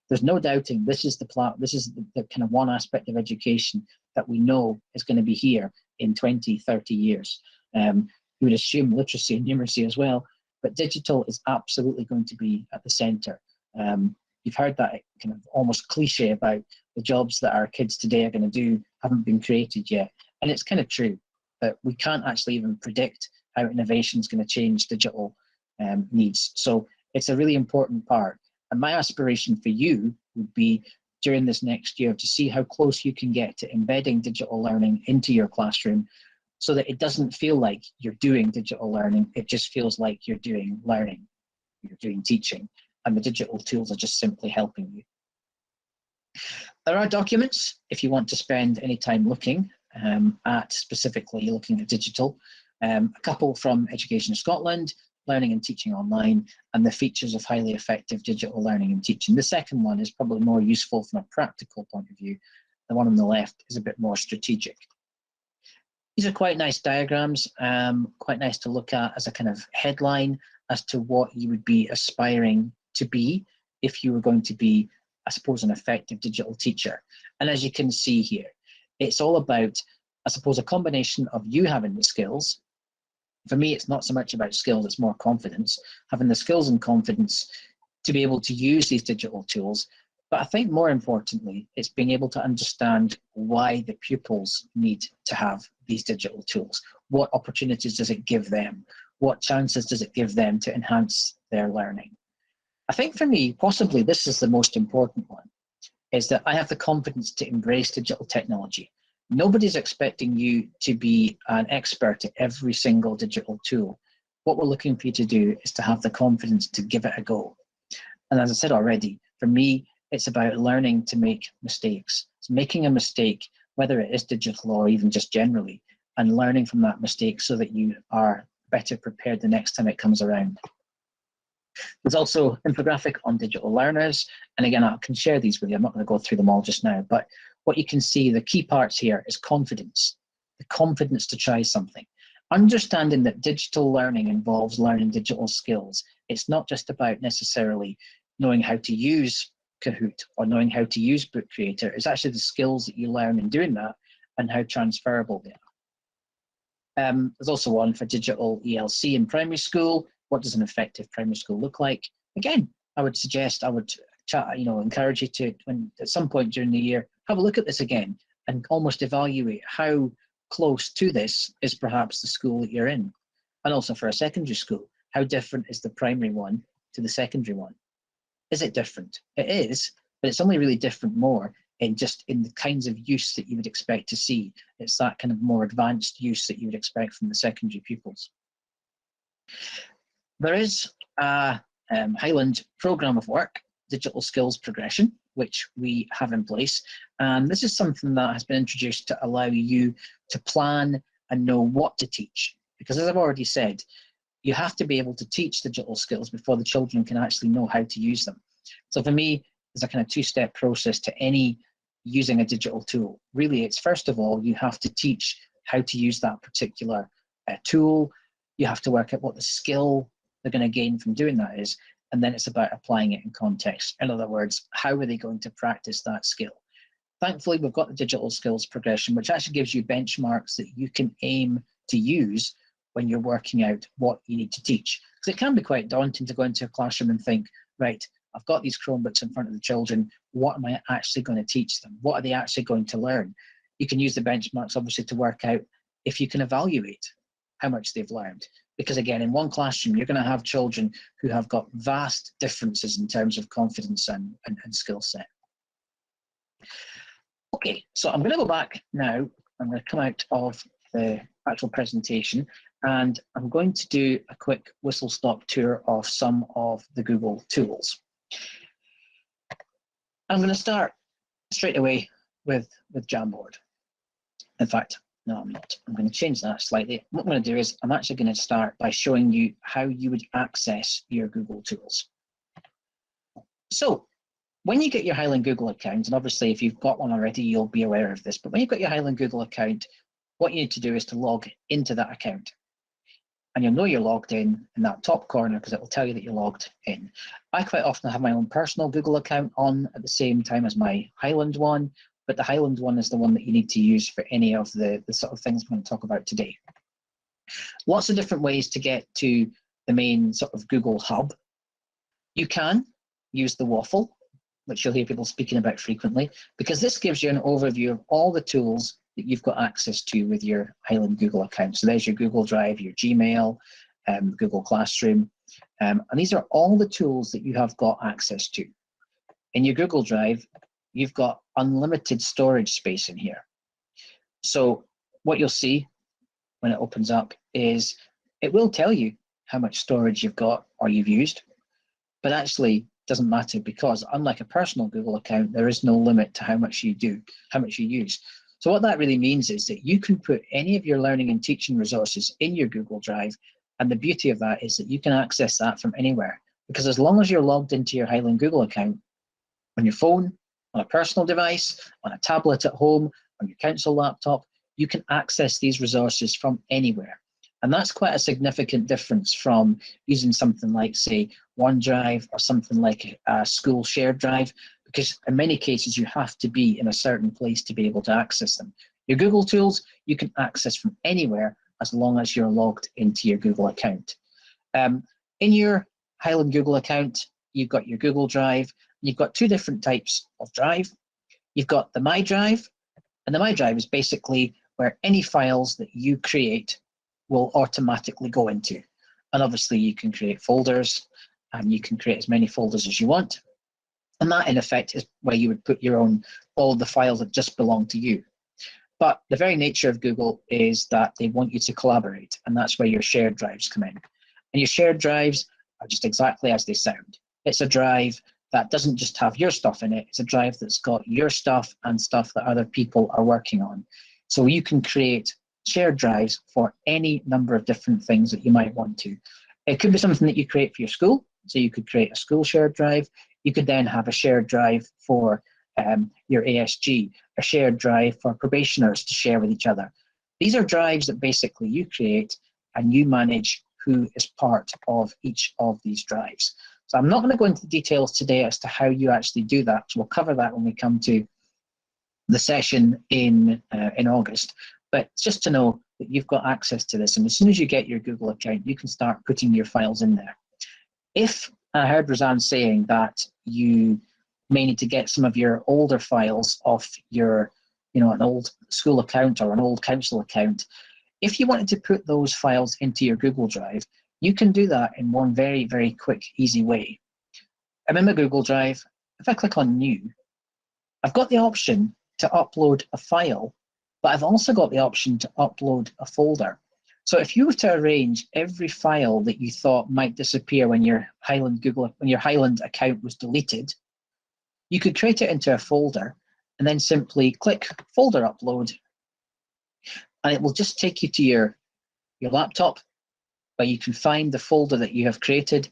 There's no doubting this is the kind of one aspect of education that we know is going to be here in 20, 30 years. You would assume literacy and numeracy as well, but digital is absolutely going to be at the centre. You've heard that kind of almost cliche about the jobs that our kids today are going to do haven't been created yet, and it's kind of true, but we can't actually even predict how innovation is going to change digital needs. So it's a really important part. And my aspiration for you would be during this next year to see how close you can get to embedding digital learning into your classroom so that it doesn't feel like you're doing digital learning, it just feels like you're doing learning, you're doing teaching, and the digital tools are just simply helping you. There are documents if you want to spend any time looking at specifically looking at digital. A couple from Education Scotland, Learning and Teaching Online, and the features of highly effective digital learning and teaching. The second one is probably more useful from a practical point of view. The one on the left is a bit more strategic. These are quite nice diagrams, quite nice to look at as a kind of headline as to what you would be aspiring to be if you were going to be, I suppose, an effective digital teacher. And as you can see here, it's all about, I suppose, a combination of you having the skills. For me, it's not so much about skills, it's more confidence, having the skills and confidence to be able to use these digital tools. But I think more importantly, it's being able to understand why the pupils need to have these digital tools. What opportunities does it give them? What chances does it give them to enhance their learning? I think for me, possibly this is the most important one, is that I have the confidence to embrace digital technology. Nobody's expecting you to be an expert at every single digital tool. What we're looking for you to do is to have the confidence to give it a go. And as I said already, for me, it's about learning to make mistakes. It's making a mistake, whether it is digital or even just generally, and learning from that mistake so that you are better prepared the next time it comes around. There's also infographic on digital learners. And again, I can share these with you. I'm not going to go through them all just now, but what you can see, the key parts here is confidence, the confidence to try something. Understanding that digital learning involves learning digital skills. It's not just about necessarily knowing how to use Kahoot or knowing how to use Book Creator. It's actually the skills that you learn in doing that and how transferable they are. There's also one for digital ELC in primary school. What does an effective primary school look like? Again, I would encourage you to, when at some point during the year, have a look at this again and almost evaluate how close to this is perhaps the school that you're in. And also for a secondary school, how different is the primary one to the secondary one? Is it different? It is, but it's only really different more in the kinds of use that you would expect to see. It's that kind of more advanced use that you would expect from the secondary pupils. There is a Highland programme of work, digital skills progression, which we have in place. And this is something that has been introduced to allow you to plan and know what to teach. Because as I've already said, you have to be able to teach digital skills before the children can actually know how to use them. So for me, there's a kind of two-step process to any using a digital tool. Really, it's first of all, you have to teach how to use that particular tool. You have to work out what the skill they're going to gain from doing that is, and then it's about applying it in context. In other words, how are they going to practice that skill? Thankfully, we've got the digital skills progression, which actually gives you benchmarks that you can aim to use when you're working out what you need to teach. Because it can be quite daunting to go into a classroom and think, right, I've got these Chromebooks in front of the children, what am I actually going to teach them? What are they actually going to learn? You can use the benchmarks, obviously, to work out if you can evaluate how much they've learned. Because again, in one classroom, you're going to have children who have got vast differences in terms of confidence and skill set. Okay, so I'm going to go back now I'm going to come out of the actual presentation, and I'm going to do a quick whistle-stop tour of some of the Google tools. I'm going to start straight away with Jamboard. In fact, no, I'm not. I'm going to change that slightly. What I'm going to do is I'm actually going to start by showing you how you would access your Google tools. So when you get your Highland Google account, and obviously if you've got one already, you'll be aware of this, but when you've got your Highland Google account, what you need to do is to log into that account. And you'll know you're logged in that top corner because it will tell you that you're logged in. I quite often have my own personal Google account on at the same time as my Highland one, but the Highland one is the one that you need to use for any of the sort of things I'm going to talk about today. Lots of different ways to get to the main sort of Google hub. You can use the waffle, which you'll hear people speaking about frequently, because this gives you an overview of all the tools that you've got access to with your Highland Google account. So there's your Google Drive, your Gmail, Google Classroom, and these are all the tools that you have got access to. In your Google Drive, you've got unlimited storage space in here. So what you'll see when it opens up is it will tell you how much storage you've got or you've used, but actually doesn't matter because unlike a personal Google account, there is no limit to how much you use. So what that really means is that you can put any of your learning and teaching resources in your Google Drive, and the beauty of that is that you can access that from anywhere, because as long as you're logged into your Highland Google account, on your phone, on a personal device, on a tablet at home, on your council laptop, you can access these resources from anywhere. And that's quite a significant difference from using something like, say, OneDrive or something like a school shared drive, because in many cases you have to be in a certain place to be able to access them. Your Google tools, you can access from anywhere as long as you're logged into your Google account. In your Highland Google account, you've got your Google Drive. You've got two different types of drive. You've got the My Drive, and the My Drive is basically where any files that you create will automatically go into. And obviously you can create folders, and you can create as many folders as you want. And that in effect is where you would put your own, all the files that just belong to you. But the very nature of Google is that they want you to collaborate, and that's where your shared drives come in. And your shared drives are just exactly as they sound. It's a drive that doesn't just have your stuff in it, it's a drive that's got your stuff and stuff that other people are working on. So you can create shared drives for any number of different things that you might want to. It could be something that you create for your school, so you could create a school shared drive. You could then have a shared drive for your ASG, a shared drive for probationers to share with each other. These are drives that basically you create and you manage who is part of each of these drives. So I'm not going to go into details today as to how you actually do that. So we'll cover that when we come to the session in August. But just to know that you've got access to this, and as soon as you get your Google account, you can start putting your files in there. If I heard Roseanne saying that you may need to get some of your older files off your, an old school account or an old council account, if you wanted to put those files into your Google Drive, you can do that in one very, very quick, easy way. I'm in my Google Drive. If I click on New, I've got the option to upload a file, but I've also got the option to upload a folder. So if you were to arrange every file that you thought might disappear when your Highland account was deleted, you could create it into a folder and then simply click Folder Upload, and it will just take you to your laptop, where you can find the folder that you have created,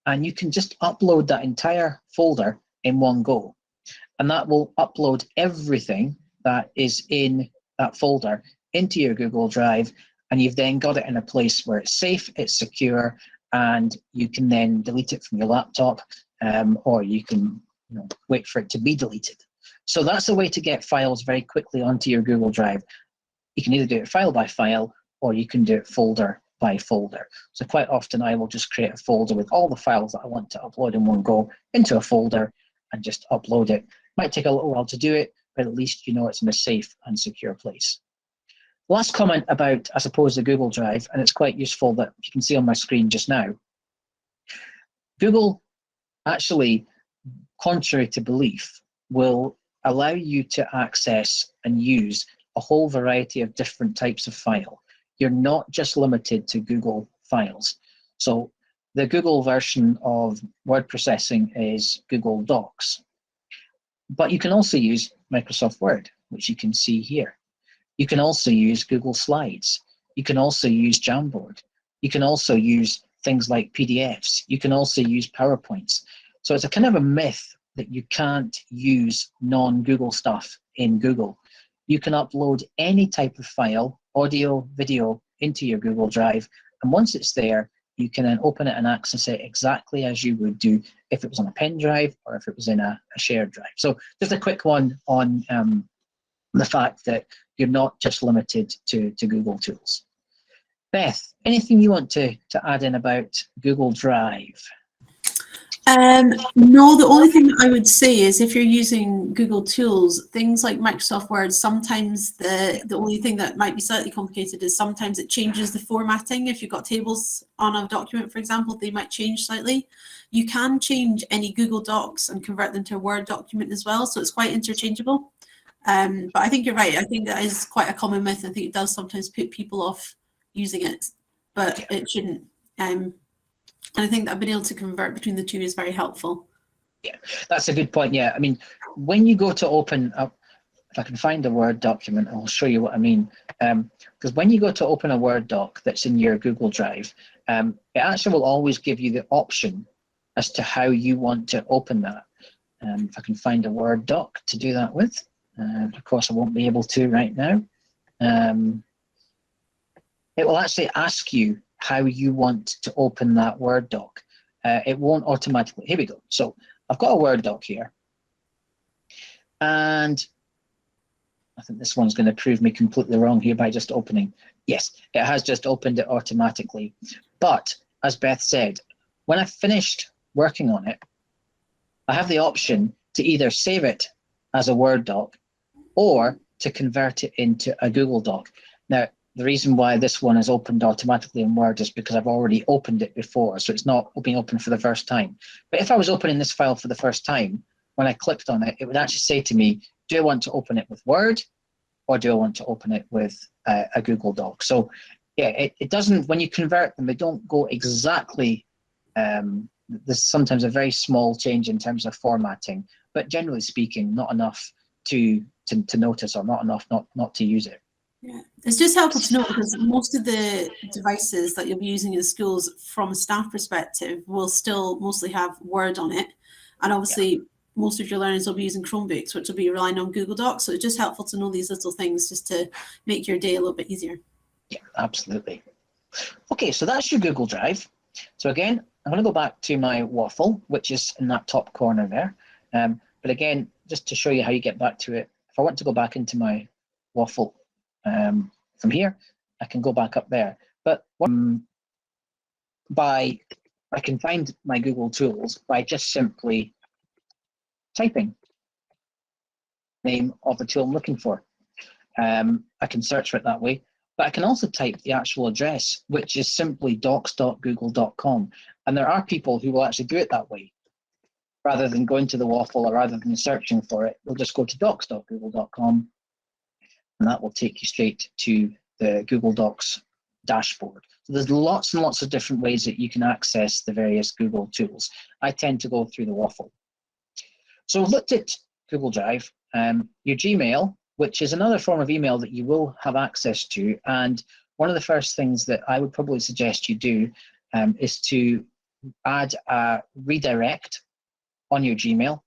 and you can just upload that entire folder in one go. And that will upload everything that is in that folder into your Google Drive, and you've then got it in a place where it's safe, it's secure, and you can then delete it from your laptop, or you can wait for it to be deleted. So that's a way to get files very quickly onto your Google Drive. You can either do it file by file, or you can do it folder by folder. So quite often I will just create a folder with all the files that I want to upload in one go into a folder and just upload it. Might take a little while to do it, but at least you know it's in a safe and secure place. Last comment about, I suppose, the Google Drive, and it's quite useful that you can see on my screen just now. Google actually, contrary to belief, will allow you to access and use a whole variety of different types of file. You're not just limited to Google files. So the Google version of word processing is Google Docs. But you can also use Microsoft Word, which you can see here. You can also use Google Slides. You can also use Jamboard. You can also use things like PDFs. You can also use PowerPoints. So it's a kind of a myth that you can't use non-Google stuff in Google. You can upload any type of file, audio, video, into your Google Drive. And once it's there, you can then open it and access it exactly as you would do if it was on a pen drive or if it was in a shared drive. So just a quick one on the fact that you're not just limited to Google tools. Beth, anything you want to add in about Google Drive? No, the only thing that I would say is if you're using Google tools, things like Microsoft Word, sometimes the only thing that might be slightly complicated is sometimes it changes the formatting. If you've got tables on a document, for example, they might change slightly. You can change any Google Docs and convert them to a Word document as well, so it's quite interchangeable. But I think you're right. I think that is quite a common myth. I think it does sometimes put people off using it, but it shouldn't. And I think that I've been able to convert between the two is very helpful. Yeah, that's a good point. Yeah, I mean, when you go to open up, if I can find a Word document, I'll show you what I mean. Because when you go to open a Word doc that's in your Google Drive, it actually will always give you the option as to how you want to open that. If I can find a Word doc to do that with. Of course, I won't be able to right now. It will actually ask you how you want to open that Word doc. It won't automatically. Here we go. So I've got a Word doc here. And I think this one's going to prove me completely wrong here by just opening. Yes, it has just opened it automatically. But as Beth said, when I finished working on it, I have the option to either save it as a Word doc or to convert it into a Google Doc. Now, the reason why this one is opened automatically in Word is because I've already opened it before, so it's not being opened for the first time. But if I was opening this file for the first time, when I clicked on it, it would actually say to me, do I want to open it with Word or do I want to open it with a Google Doc? So yeah, it doesn't, when you convert them, they don't go exactly, there's sometimes a very small change in terms of formatting, but generally speaking, not enough to notice or not enough not to use it. Yeah, it's just helpful to know because most of the devices that you'll be using in schools from a staff perspective will still mostly have Word on it. And obviously most of your learners will be using Chromebooks, which will be relying on Google Docs. So it's just helpful to know these little things just to make your day a little bit easier. Yeah, absolutely. Okay, so that's your Google Drive. So again, I'm going to go back to my waffle, which is in that top corner there. But again, just to show you how you get back to it, if I want to go back into my waffle from here, I can go back up there. But I can find my Google tools by just simply typing the name of the tool I'm looking for. I can search for it that way, but I can also type the actual address, which is simply docs.google.com. And there are people who will actually do it that way. Rather than going to the waffle or rather than searching for it, they'll just go to docs.google.com and that will take you straight to the Google Docs dashboard. So there's lots and lots of different ways that you can access the various Google tools. I tend to go through the waffle. So we've looked at Google Drive, your Gmail, which is another form of email that you will have access to. And one of the first things that I would probably suggest you do is to add a redirect on your Gmail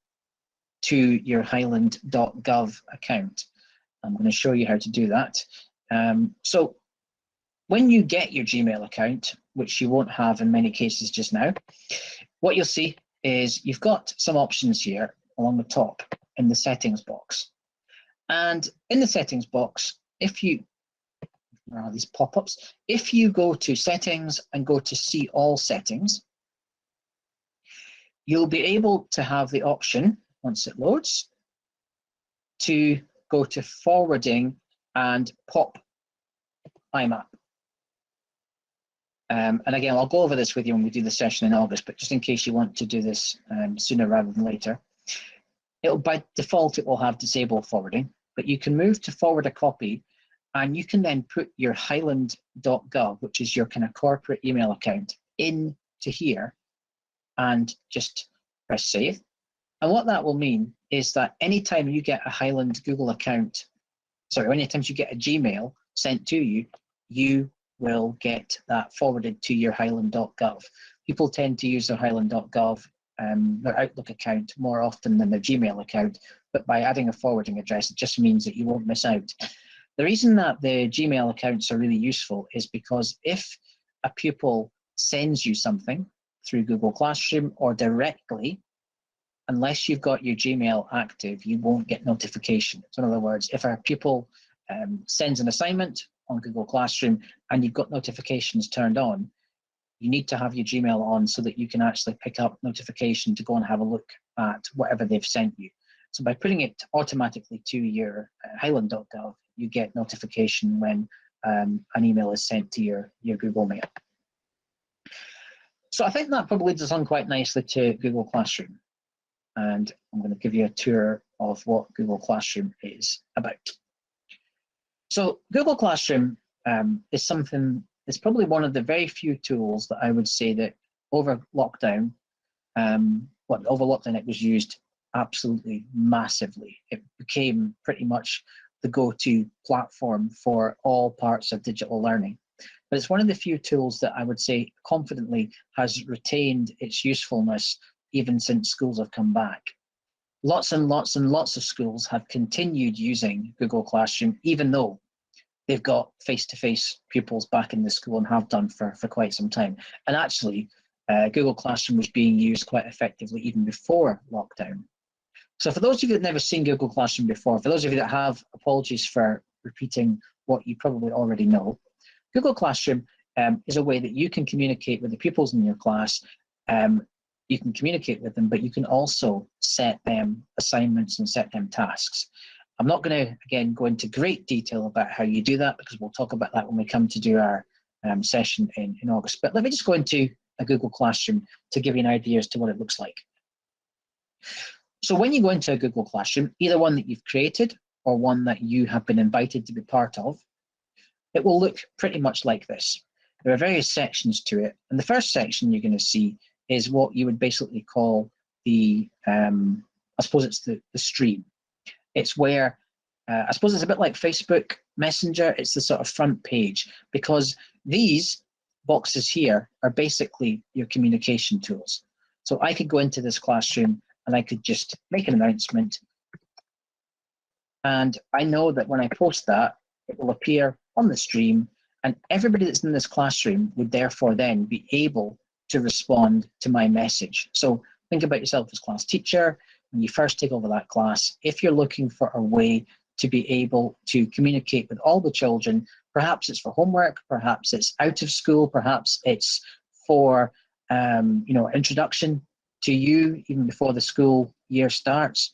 to your highland.gov account. I'm going to show you how to do that. So when you get your Gmail account, which you won't have in many cases just now, what you'll see is you've got some options here along the top in the settings box. And in the settings box, if you, where are these pop-ups? If you go to settings and go to see all settings, you'll be able to have the option, once it loads, to go to forwarding and pop IMAP. And again, I'll go over this with you when we do the session in August, but just in case you want to do this sooner rather than later, by default, it will have disable forwarding. but you can move to forward a copy, and you can then put your highland.gov, which is your kind of corporate email account, into here and just press save. And what that will mean is that anytime you get a Highland Google account, sorry, anytime you get a Gmail sent to you, you will get that forwarded to your highland.gov. People tend to use their highland.gov, their Outlook account, more often than their Gmail account, but by adding a forwarding address, it just means that you won't miss out. The reason that the Gmail accounts are really useful is because if a pupil sends you something through Google Classroom or directly, unless you've got your Gmail active, you won't get notification. So in other words, if a pupil sends an assignment on Google Classroom and you've got notifications turned on, you need to have your Gmail on so that you can actually pick up notification to go and have a look at whatever they've sent you. So by putting it automatically to your highland.gov, you get notification when an email is sent to your Google Mail. So I think that probably leads us on quite nicely to Google Classroom. And I'm going to give you a tour of what Google Classroom is about. So Google Classroom is something, it's probably one of the very few tools that I would say that over lockdown, it was used absolutely massively. It became pretty much the go-to platform for all parts of digital learning. But it's one of the few tools that I would say confidently has retained its usefulness even since schools have come back. Lots and lots and lots of schools have continued using Google Classroom, even though they've got face-to-face pupils back in the school and have done for quite some time. And actually, Google Classroom was being used quite effectively even before lockdown. So for those of you that have never seen Google Classroom before, for those of you that have, apologies for repeating what you probably already know, Google Classroom is a way that you can communicate with the pupils in your class. You can communicate with them, but you can also set them assignments and set them tasks. I'm not going to, again, go into great detail about how you do that because we'll talk about that when we come to do our session in August. But let me just go into a Google Classroom to give you an idea as to what it looks like. So when you go into a Google Classroom, either one that you've created or one that you have been invited to be part of, it will look pretty much like this. There are various sections to it. And the first section you're going to see is what you would basically call the, I suppose it's the stream. It's where, I suppose it's a bit like Facebook Messenger, it's the sort of front page, because these boxes here are basically your communication tools. So I could go into this classroom and I could just make an announcement. And I know that when I post that, it will appear on the stream, and everybody that's in this classroom would therefore then be able to respond to my message. So think about yourself as class teacher. When you first take over that class, if you're looking for a way to be able to communicate with all the children, perhaps it's for homework, perhaps it's out of school, perhaps it's for introduction to you even before the school year starts,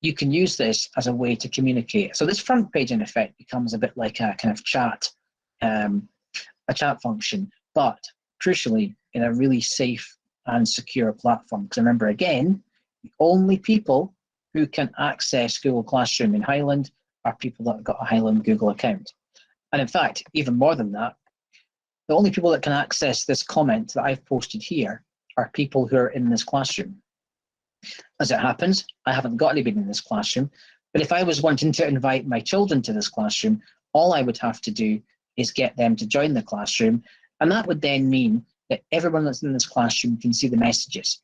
you can use this as a way to communicate. So this front page in effect becomes a bit like a kind of chat, a chat function, but crucially in a really safe and secure platform. Because remember, again, the only people who can access Google Classroom in Highland are people that have got a Highland Google account. And in fact, even more than that, the only people that can access this comment that I've posted here are people who are in this classroom. As it happens, I haven't got anybody in this classroom, but if I was wanting to invite my children to this classroom, all I would have to do is get them to join the classroom, and that would then mean that everyone that's in this classroom can see the messages.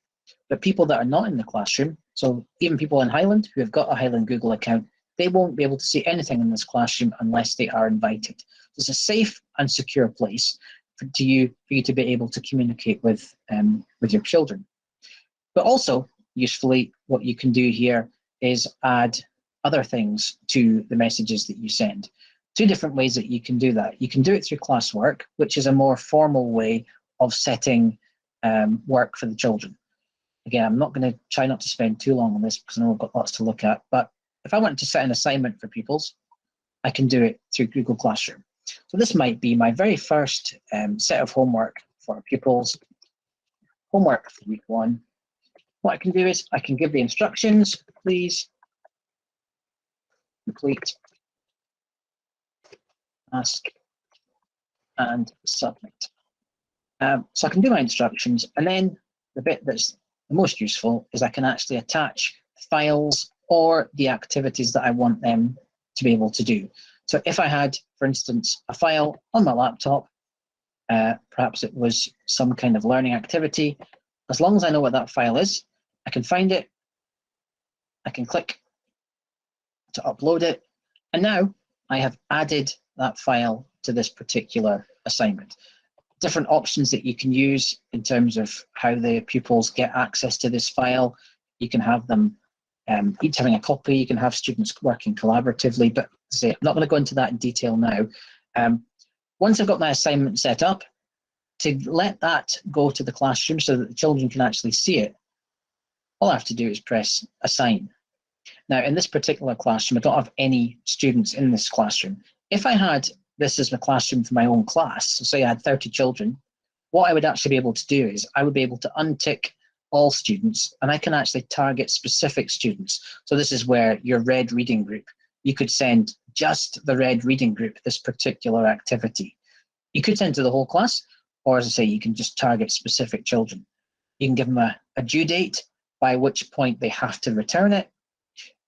But people that are not in the classroom, so even people in Highland who have got a Highland Google account, they won't be able to see anything in this classroom unless they are invited. So it's a safe and secure place for you to be able to communicate with your children. But also, usefully, what you can do here is add other things to the messages that you send. Two different ways that you can do that. You can do it through classwork, which is a more formal way of setting work for the children. Again, I'm not going to try not to spend too long on this because I know I've got lots to look at, but if I want to set an assignment for pupils, I can do it through Google Classroom. So this might be my very first set of homework for pupils, homework for week 1. What I can do is I can give the instructions, please complete, task, and submit. So I can do my instructions, and then the bit that's the most useful is I can actually attach files or the activities that I want them to be able to do. So if I had, for instance, a file on my laptop, perhaps it was some kind of learning activity, as long as I know what that file is, I can find it, I can click to upload it, and now I have added that file to this particular assignment. Different options that you can use in terms of how the pupils get access to this file. You can have them each having a copy, you can have students working collaboratively, but say, I'm not going to go into that in detail now. Once I've got my assignment set up, to let that go to the classroom so that the children can actually see it, all I have to do is press assign. Now, in this particular classroom, I don't have any students in this classroom. If I had this as my classroom for my own class, so say I had 30 children, what I would actually be able to do is I would be able to untick all students, and I can actually target specific students. So this is where your red reading group, you could send just the red reading group this particular activity. You could send to the whole class, or as I say, you can just target specific children. You can give them a due date, by which point they have to return it.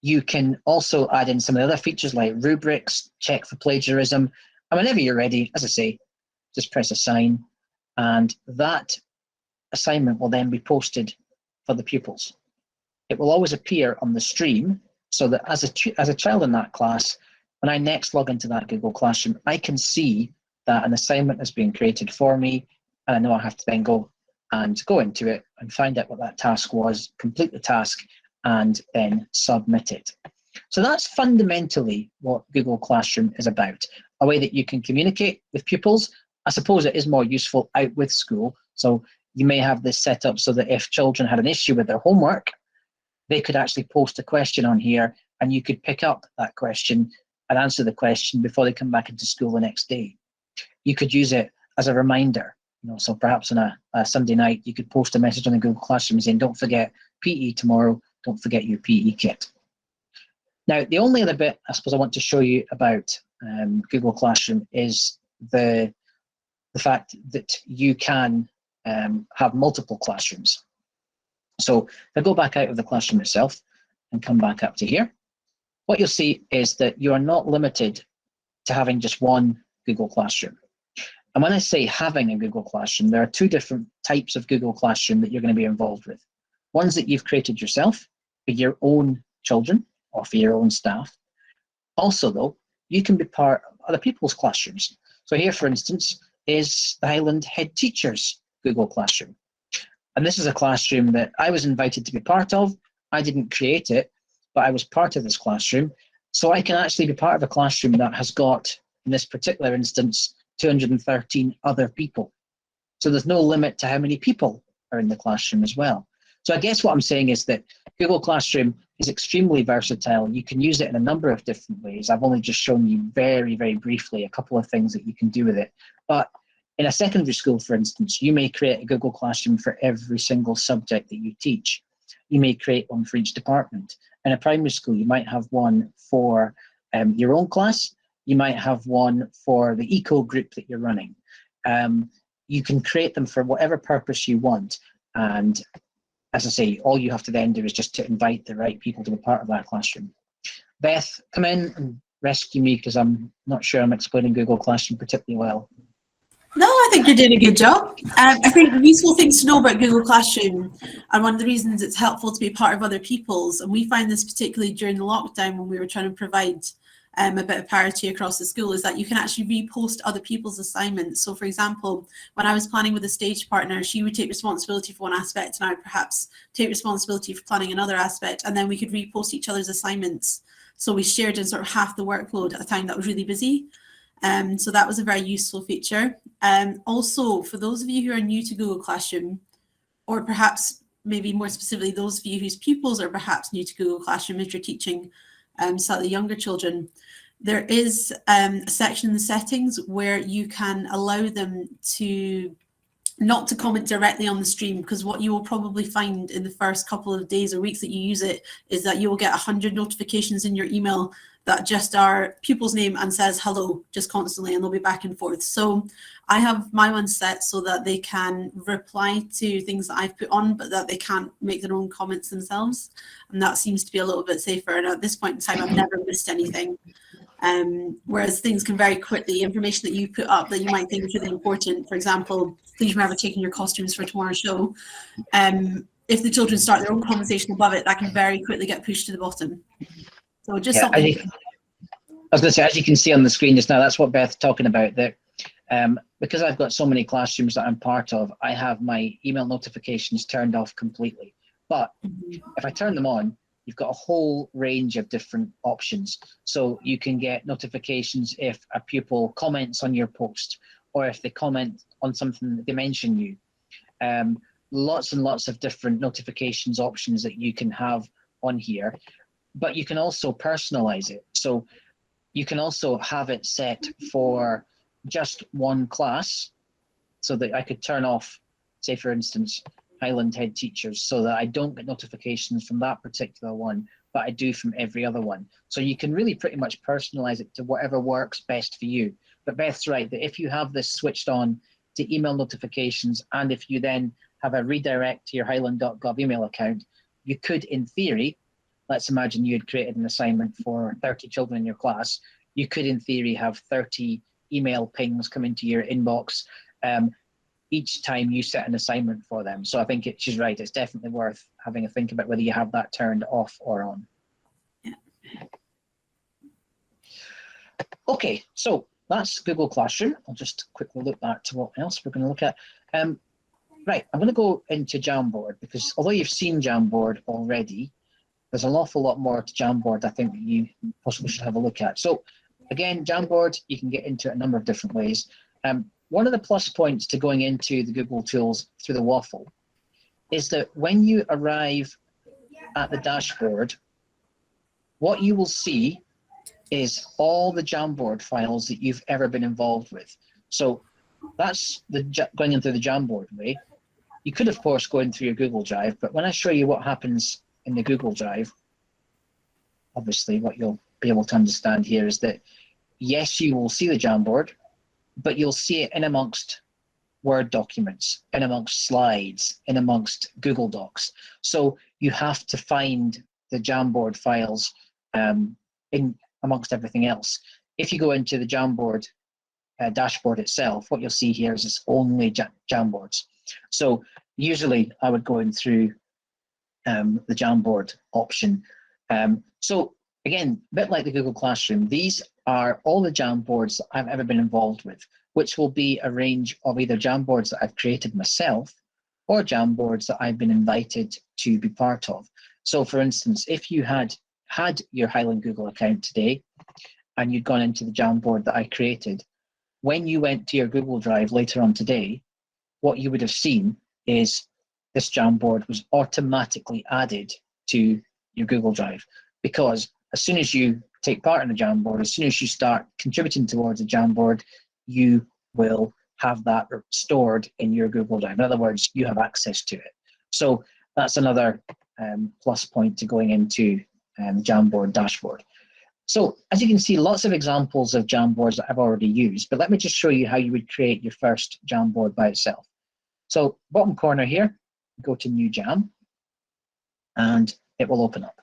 You can also add in some of the other features like rubrics, check for plagiarism, and whenever you're ready, as I say, just press assign, and that assignment will then be posted for the pupils. It will always appear on the stream, so that as a child in that class, when I next log into that Google Classroom, I can see that an assignment has been created for me, and I know I have to then go into it and find out what that task was, complete the task, and then submit it. So that's fundamentally what Google Classroom is about, a way that you can communicate with pupils. I suppose it is more useful out with school. So you may have this set up so that if children had an issue with their homework, they could actually post a question on here, and you could pick up that question and answer the question before they come back into school the next day. You could use it as a reminder. So perhaps on a Sunday night, you could post a message on the Google Classroom saying, don't forget PE tomorrow, don't forget your PE kit. Now, the only other bit I suppose I want to show you about Google Classroom is the fact that you can have multiple classrooms. So if I go back out of the classroom itself and come back up to here, what you'll see is that you are not limited to having just one Google Classroom. And when I say having a Google Classroom, there are two different types of Google Classroom that you're going to be involved with. Ones that you've created yourself for your own children or for your own staff. Also, though, you can be part of other people's classrooms. So here, for instance, is the Highland Head Teachers Google Classroom. And this is a classroom that I was invited to be part of. I didn't create it, but I was part of this classroom. So I can actually be part of a classroom that has got, in this particular instance, 213 other people. So there's no limit to how many people are in the classroom as well. So I guess what I'm saying is that Google Classroom is extremely versatile. You can use it in a number of different ways. I've only just shown you very, very briefly a couple of things that you can do with it. But in a secondary school, for instance, you may create a Google Classroom for every single subject that you teach. You may create one for each department. In a primary school, you might have one for your own class. You might have one for the eco group that you're running. You can create them for whatever purpose you want. And as I say, all you have to then do is just to invite the right people to be part of that classroom. Beth, come in and rescue me, because I'm not sure I'm explaining Google Classroom particularly well. No, I think you're doing a good job. I think useful things to know about Google Classroom, and one of the reasons it's helpful to be part of other people's, and we find this particularly during the lockdown when we were trying to provide a bit of parity across the school, is that you can actually repost other people's assignments. So for example, when I was planning with a stage partner, she would take responsibility for one aspect and I would perhaps take responsibility for planning another aspect, and then we could repost each other's assignments. So we shared in sort of half the workload at a time that was really busy. So that was a very useful feature. Also, for those of you who are new to Google Classroom, or perhaps maybe more specifically those of you whose pupils are perhaps new to Google Classroom if you're teaching slightly younger children, there is a section in the settings where you can allow them to not to comment directly on the stream, because what you will probably find in the first couple of days or weeks that you use it is that you will get 100 notifications in your email that just are pupil's name and says hello just constantly, and they'll be back and forth. So I have my one set so that they can reply to things that I've put on, but that they can't make their own comments themselves. And that seems to be a little bit safer. And at this point in time, I've never missed anything. Whereas things can very quickly, information that you put up that you might think is really important, for example, please remember taking your costumes for tomorrow's show. If the children start their own conversation above it, that can very quickly get pushed to the bottom. So just something. I was going to say, as you can see on the screen just now, that's what Beth's talking about. That because I've got so many classrooms that I'm part of, I have my email notifications turned off completely. But if I turn them on, you've got a whole range of different options. So you can get notifications if a pupil comments on your post, or if they comment on something that they mention you. Lots and lots of different notifications options that you can have on here. But you can also personalize it. So you can also have it set for just one class, so that I could turn off, say for instance, Highland head teachers, so that I don't get notifications from that particular one, but I do from every other one. So you can really pretty much personalize it to whatever works best for you. But Beth's right, that if you have this switched on to email notifications, and if you then have a redirect to your highland.gov email account, you could, in theory, let's imagine you had created an assignment for 30 children in your class, you could in theory have 30 email pings come into your inbox each time you set an assignment for them. So I think she's right, it's definitely worth having a think about whether you have that turned off or on. Yeah. Okay, so that's Google Classroom. I'll just quickly look back to what else we're going to look at. Right, I'm going to go into Jamboard, because although you've seen Jamboard already, there's an awful lot more to Jamboard I think that you possibly should have a look at. So again, Jamboard, you can get into it a number of different ways. One of the plus points to going into the Google tools through the waffle is that when you arrive at the dashboard, what you will see is all the Jamboard files that you've ever been involved with. So that's going into the Jamboard way. You could, of course, go in through your Google Drive, but when I show you what happens in the Google Drive, obviously what you'll be able to understand here is that, yes, you will see the Jamboard, but you'll see it in amongst Word documents, in amongst slides, in amongst Google Docs. So you have to find the Jamboard files in amongst everything else. If you go into the Jamboard dashboard itself, what you'll see here is it's only Jamboards. So usually I would go in through the Jamboard option. So again, a bit like the Google Classroom, these are all the Jamboards that I've ever been involved with, which will be a range of either Jamboards that I've created myself or Jamboards that I've been invited to be part of. So for instance, if you had your Highland Google account today and you'd gone into the Jamboard that I created, when you went to your Google Drive later on today, what you would have seen is this Jamboard was automatically added to your Google Drive, because as soon as you take part in the Jamboard, as soon as you start contributing towards a Jamboard, you will have that stored in your Google Drive. In other words, you have access to it. So that's another plus point to going into Jamboard dashboard. So as you can see, lots of examples of Jamboards that I've already used, but let me just show you how you would create your first Jamboard by itself. So bottom corner here, go to New Jam, and it will open up.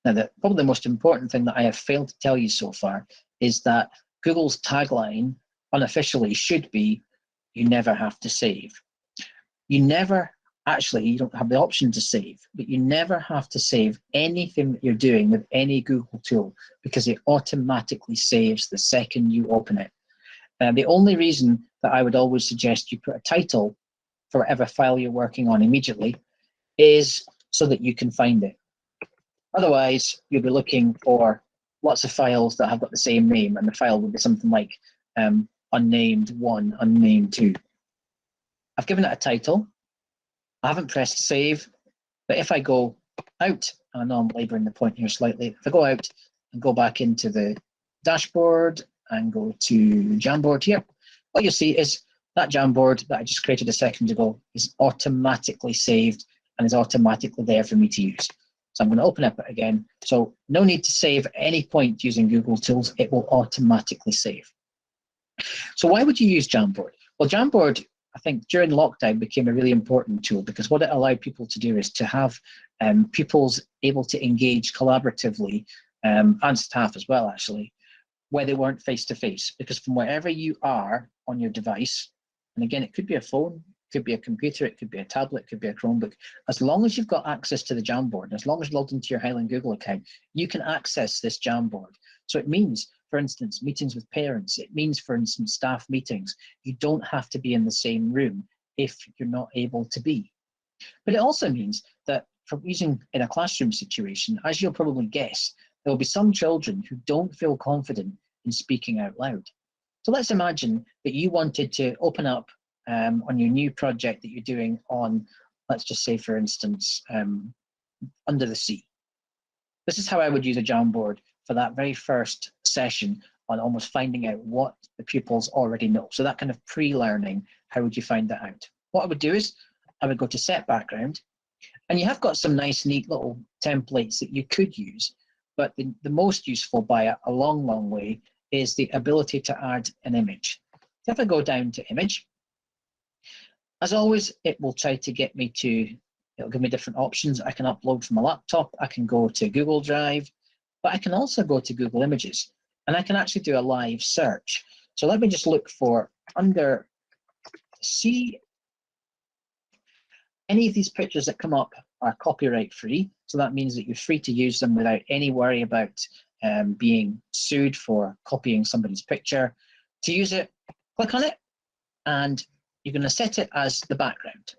Now, probably the most important thing that I have failed to tell you so far is that Google's tagline unofficially should be, you never have to save. You never, actually, you don't have the option to save, but you never have to save anything that you're doing with any Google tool, because it automatically saves the second you open it. The only reason that I would always suggest you put a title for whatever file you're working on immediately is so that you can find it. Otherwise, you'll be looking for lots of files that have got the same name, and the file would be something like unnamed 1, unnamed 2. I've given it a title. I haven't pressed save, but if I go out, and I know I'm laboring the point here slightly, if I go out and go back into the dashboard and go to Jamboard here, what you'll see is that Jamboard that I just created a second ago is automatically saved and is automatically there for me to use. So I'm going to open up it again. So no need to save at any point using Google Tools. It will automatically save. So why would you use Jamboard? Well, Jamboard, I think during lockdown became a really important tool because what it allowed people to do is to have pupils able to engage collaboratively, and staff as well, actually, where they weren't face-to-face. Because from wherever you are on your device, and again, it could be a phone, it could be a computer, it could be a tablet, it could be a Chromebook, as long as you've got access to the Jamboard, as long as you're logged into your Highland Google account, you can access this Jamboard. So it means, for instance, meetings with parents, it means, for instance, staff meetings. You don't have to be in the same room if you're not able to be. But it also means that from using in a classroom situation, as you'll probably guess, there will be some children who don't feel confident in speaking out loud. So let's imagine that you wanted to open up on your new project that you're doing on, let's just say, for instance, under the sea. This is how I would use a Jamboard for that very first session on almost finding out what the pupils already know. So that kind of pre-learning, how would you find that out? What I would do is I would go to set background, and you have got some nice, neat little templates that you could use, but the most useful by a long, long way is the ability to add an image. So if I go down to image, as always, it will try to get me to, it'll give me different options. I can upload from a laptop, I can go to Google Drive, but I can also go to Google Images, and I can actually do a live search. So let me just look for under sea. Any of these pictures that come up are copyright free, so that means that you're free to use them without any worry about being sued for copying somebody's picture. To use it, click on it, and you're going to set it as the background.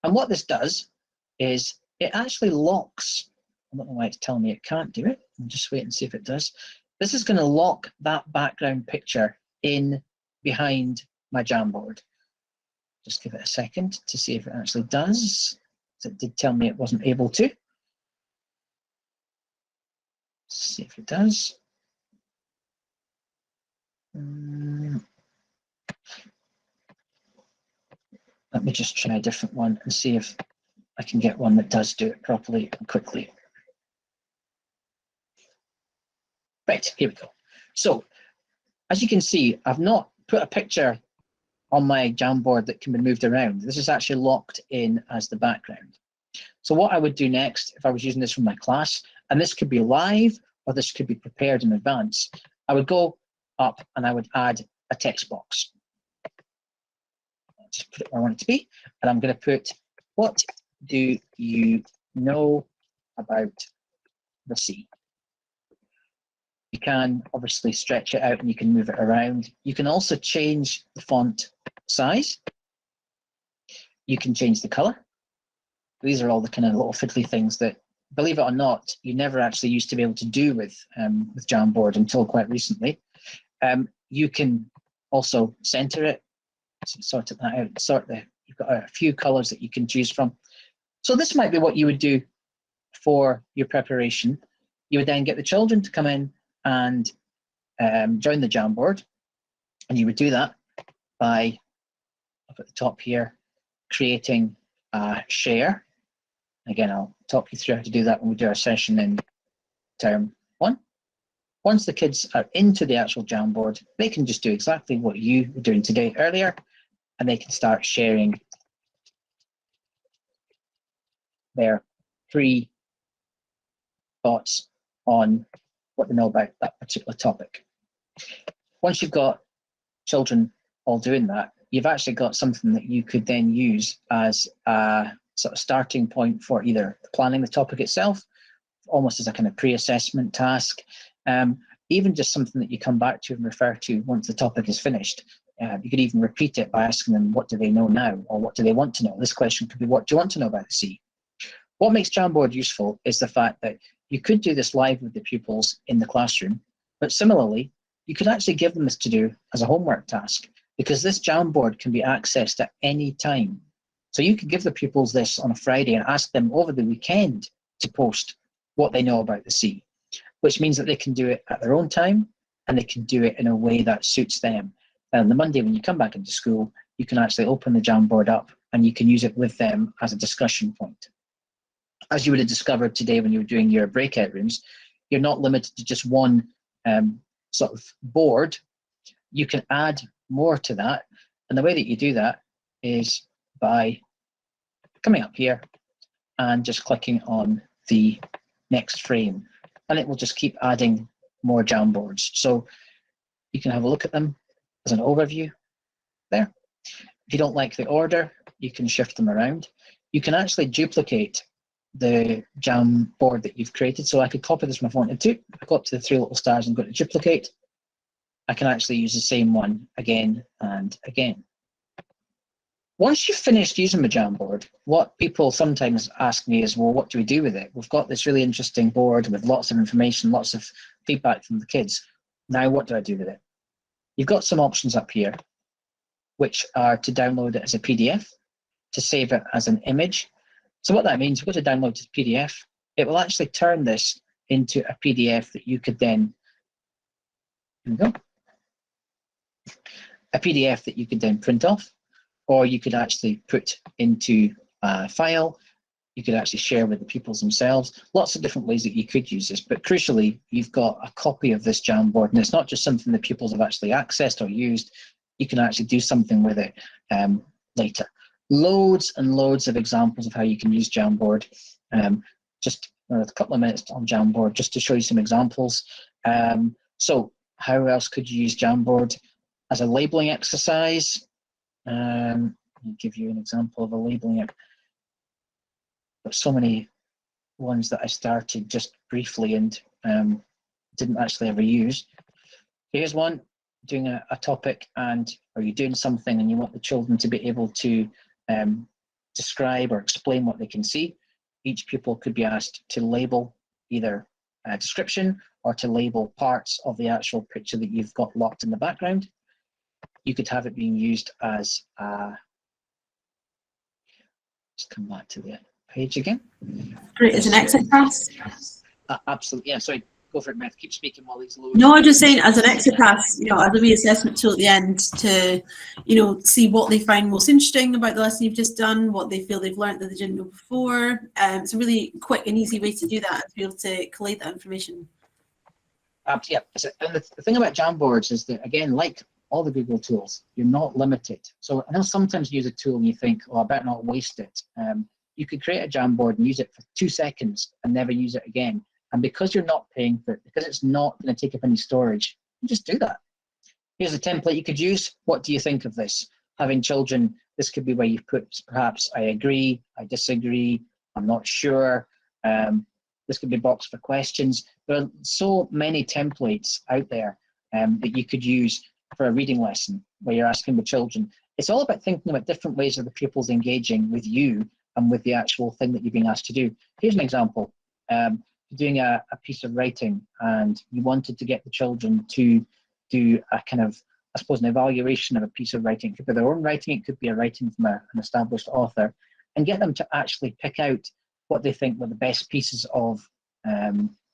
And what this does is it actually locks. I don't know why it's telling me it can't do it. I'll just wait and see if it does. This is going to lock that background picture in behind my Jamboard. Just give it a second to see if it actually does. It did tell me it wasn't able to. See if it does. Let me just try a different one and see if I can get one that does do it properly and quickly. Right, here we go. So, as you can see, I've not put a picture on my Jamboard that can be moved around. This is actually locked in as the background. So what I would do next, if I was using this from my class, and this could be live or this could be prepared in advance, I would go up and I would add a text box. Just put it where I want it to be, and I'm going to put, what do you know about the sea? You can obviously stretch it out and you can move it around. You can also change the font size. You can change the color. These are all the kind of little fiddly things that, believe it or not, you never actually used to be able to do with Jamboard until quite recently. You can also center it, sort that out, you've got a few colors that you can choose from. So this might be what you would do for your preparation. You would then get the children to come in and join the Jamboard, and you would do that by, up at the top here, creating a share. Again, I'll talk you through how to do that when we do our session in term 1. Once the kids are into the actual Jamboard, they can just do exactly what you were doing today earlier, and they can start sharing their thoughts on what they know about that particular topic. Once you've got children all doing that, you've actually got something that you could then use as a sort of starting point for either planning the topic itself, almost as a kind of pre-assessment task, even just something that you come back to and refer to once the topic is finished. You could even repeat it by asking them, what do they know now, or what do they want to know? This question could be, what do you want to know about the sea? What makes Jamboard useful is the fact that you could do this live with the pupils in the classroom, but similarly, you could actually give them this to do as a homework task, because this Jamboard can be accessed at any time. So you could give the pupils this on a Friday and ask them over the weekend to post what they know about the sea, which means that they can do it at their own time and they can do it in a way that suits them. And on the Monday when you come back into school, you can actually open the Jamboard up and you can use it with them as a discussion point. as you would have discovered today when you were doing your breakout rooms, you're not limited to just one sort of board. You can add more to that. And the way that you do that is by coming up here and just clicking on the next frame. And it will just keep adding more Jamboards. So you can have a look at them as an overview there. If you don't like the order, you can shift them around. You can actually duplicate the Jamboard that you've created. So I could copy this if I wanted to. I go up to the three little stars and go to duplicate. I can actually use the same one again and again. Once you've finished using the Jamboard, what people sometimes ask me is, well, what do we do with it? We've got this really interesting board with lots of information, lots of feedback from the kids. Now, what do I do with it? You've got some options up here, which are to download it as a PDF, to save it as an image. So what that means, if you go to download as PDF, it will actually turn this into a PDF that you could then, here we go, a PDF that you could then print off, or you could actually put into a file. You could actually share with the pupils themselves. Lots of different ways that you could use this, but crucially, you've got a copy of this Jamboard, and it's not just something that pupils have actually accessed or used. You can actually do something with it later. Loads and loads of examples of how you can use Jamboard. Just a couple of minutes on Jamboard just to show you some examples. So how else could you use Jamboard? As a labeling exercise, I'll give you an example of a labeling. But so many ones that I started just briefly and didn't actually ever use. Here's one, doing a topic, and or you're doing something and you want the children to be able to describe or explain what they can see. Each pupil could be asked to label either a description or to label parts of the actual picture that you've got locked in the background. You could have it being used as just come back to the page again. Great, as an exit pass? Absolutely, yeah, sorry, go for it, Beth. Keep speaking while these load. No, I'm just saying as an exit pass, you know, as a reassessment tool at the end to, you know, see what they find most interesting about the lesson you've just done, what they feel they've learned that they didn't know before. It's a really quick and easy way to do that, to be able to collate that information. Yeah, and the thing about Jamboards is that, again, like all the Google tools, you're not limited. So I know sometimes you use a tool and you think, oh, I better not waste it. You could create a Jamboard and use it for 2 seconds and never use it again. And because you're not paying for it, because it's not going to take up any storage, you just do that. Here's a template you could use. What do you think of this? Having children, this could be where you put perhaps I agree, I disagree, I'm not sure. This could be a box for questions. There are so many templates out there that you could use for a reading lesson where you're asking the children. It's all about thinking about different ways of the pupils engaging with you and with the actual thing that you're being asked to do. Here's an example. Doing a piece of writing and you wanted to get the children to do a kind of, I suppose, an evaluation of a piece of writing. It could be their own writing, it could be a writing from an established author, and get them to actually pick out what they think were the best pieces of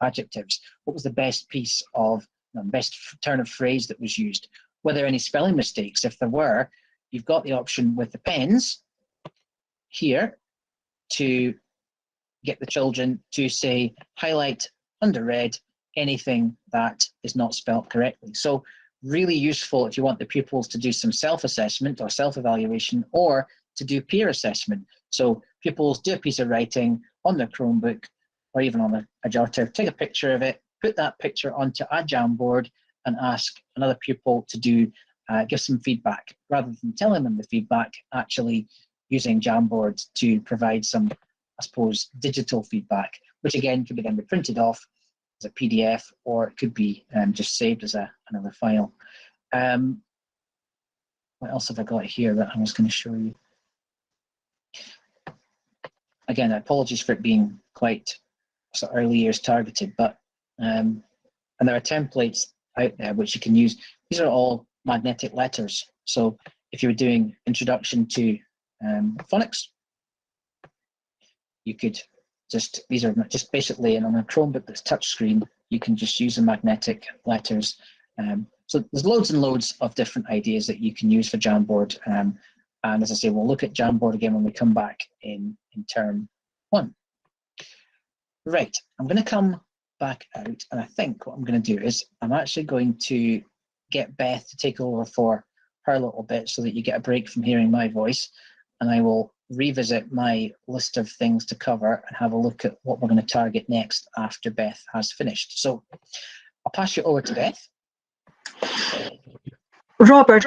adjectives. What was the best piece of, best turn of phrase that was used? Were there any spelling mistakes? If there were, you've got the option with the pens here to get the children to say, highlight under red anything that is not spelt correctly. So really useful if you want the pupils to do some self-assessment or self-evaluation, or to do peer assessment. So pupils do a piece of writing on their Chromebook or even on a Jarter, take a picture of it, put that picture onto a Jamboard and ask another pupil to do give some feedback, rather than telling them the feedback, actually using Jamboard to provide some, I suppose, digital feedback, which again could be then printed off as a PDF, or it could be just saved as another file. What else have I got here that I was going to show you? Again, apologies for it being quite sort of early years targeted, but and there are templates out there which you can use. These are all magnetic letters. So if you were doing introduction to phonics, you could just, these are just basically, and on a Chromebook that's touchscreen, you can just use the magnetic letters. So there's loads and loads of different ideas that you can use for Jamboard. And as I say, we'll look at Jamboard again when we come back in term 1. Right, I'm going to come back out, and I think what I'm going to do is I'm actually going to get Beth to take over for her little bit so that you get a break from hearing my voice, and I will revisit my list of things to cover and have a look at what we're going to target next after Beth has finished. So I'll pass you over to Beth. Robert,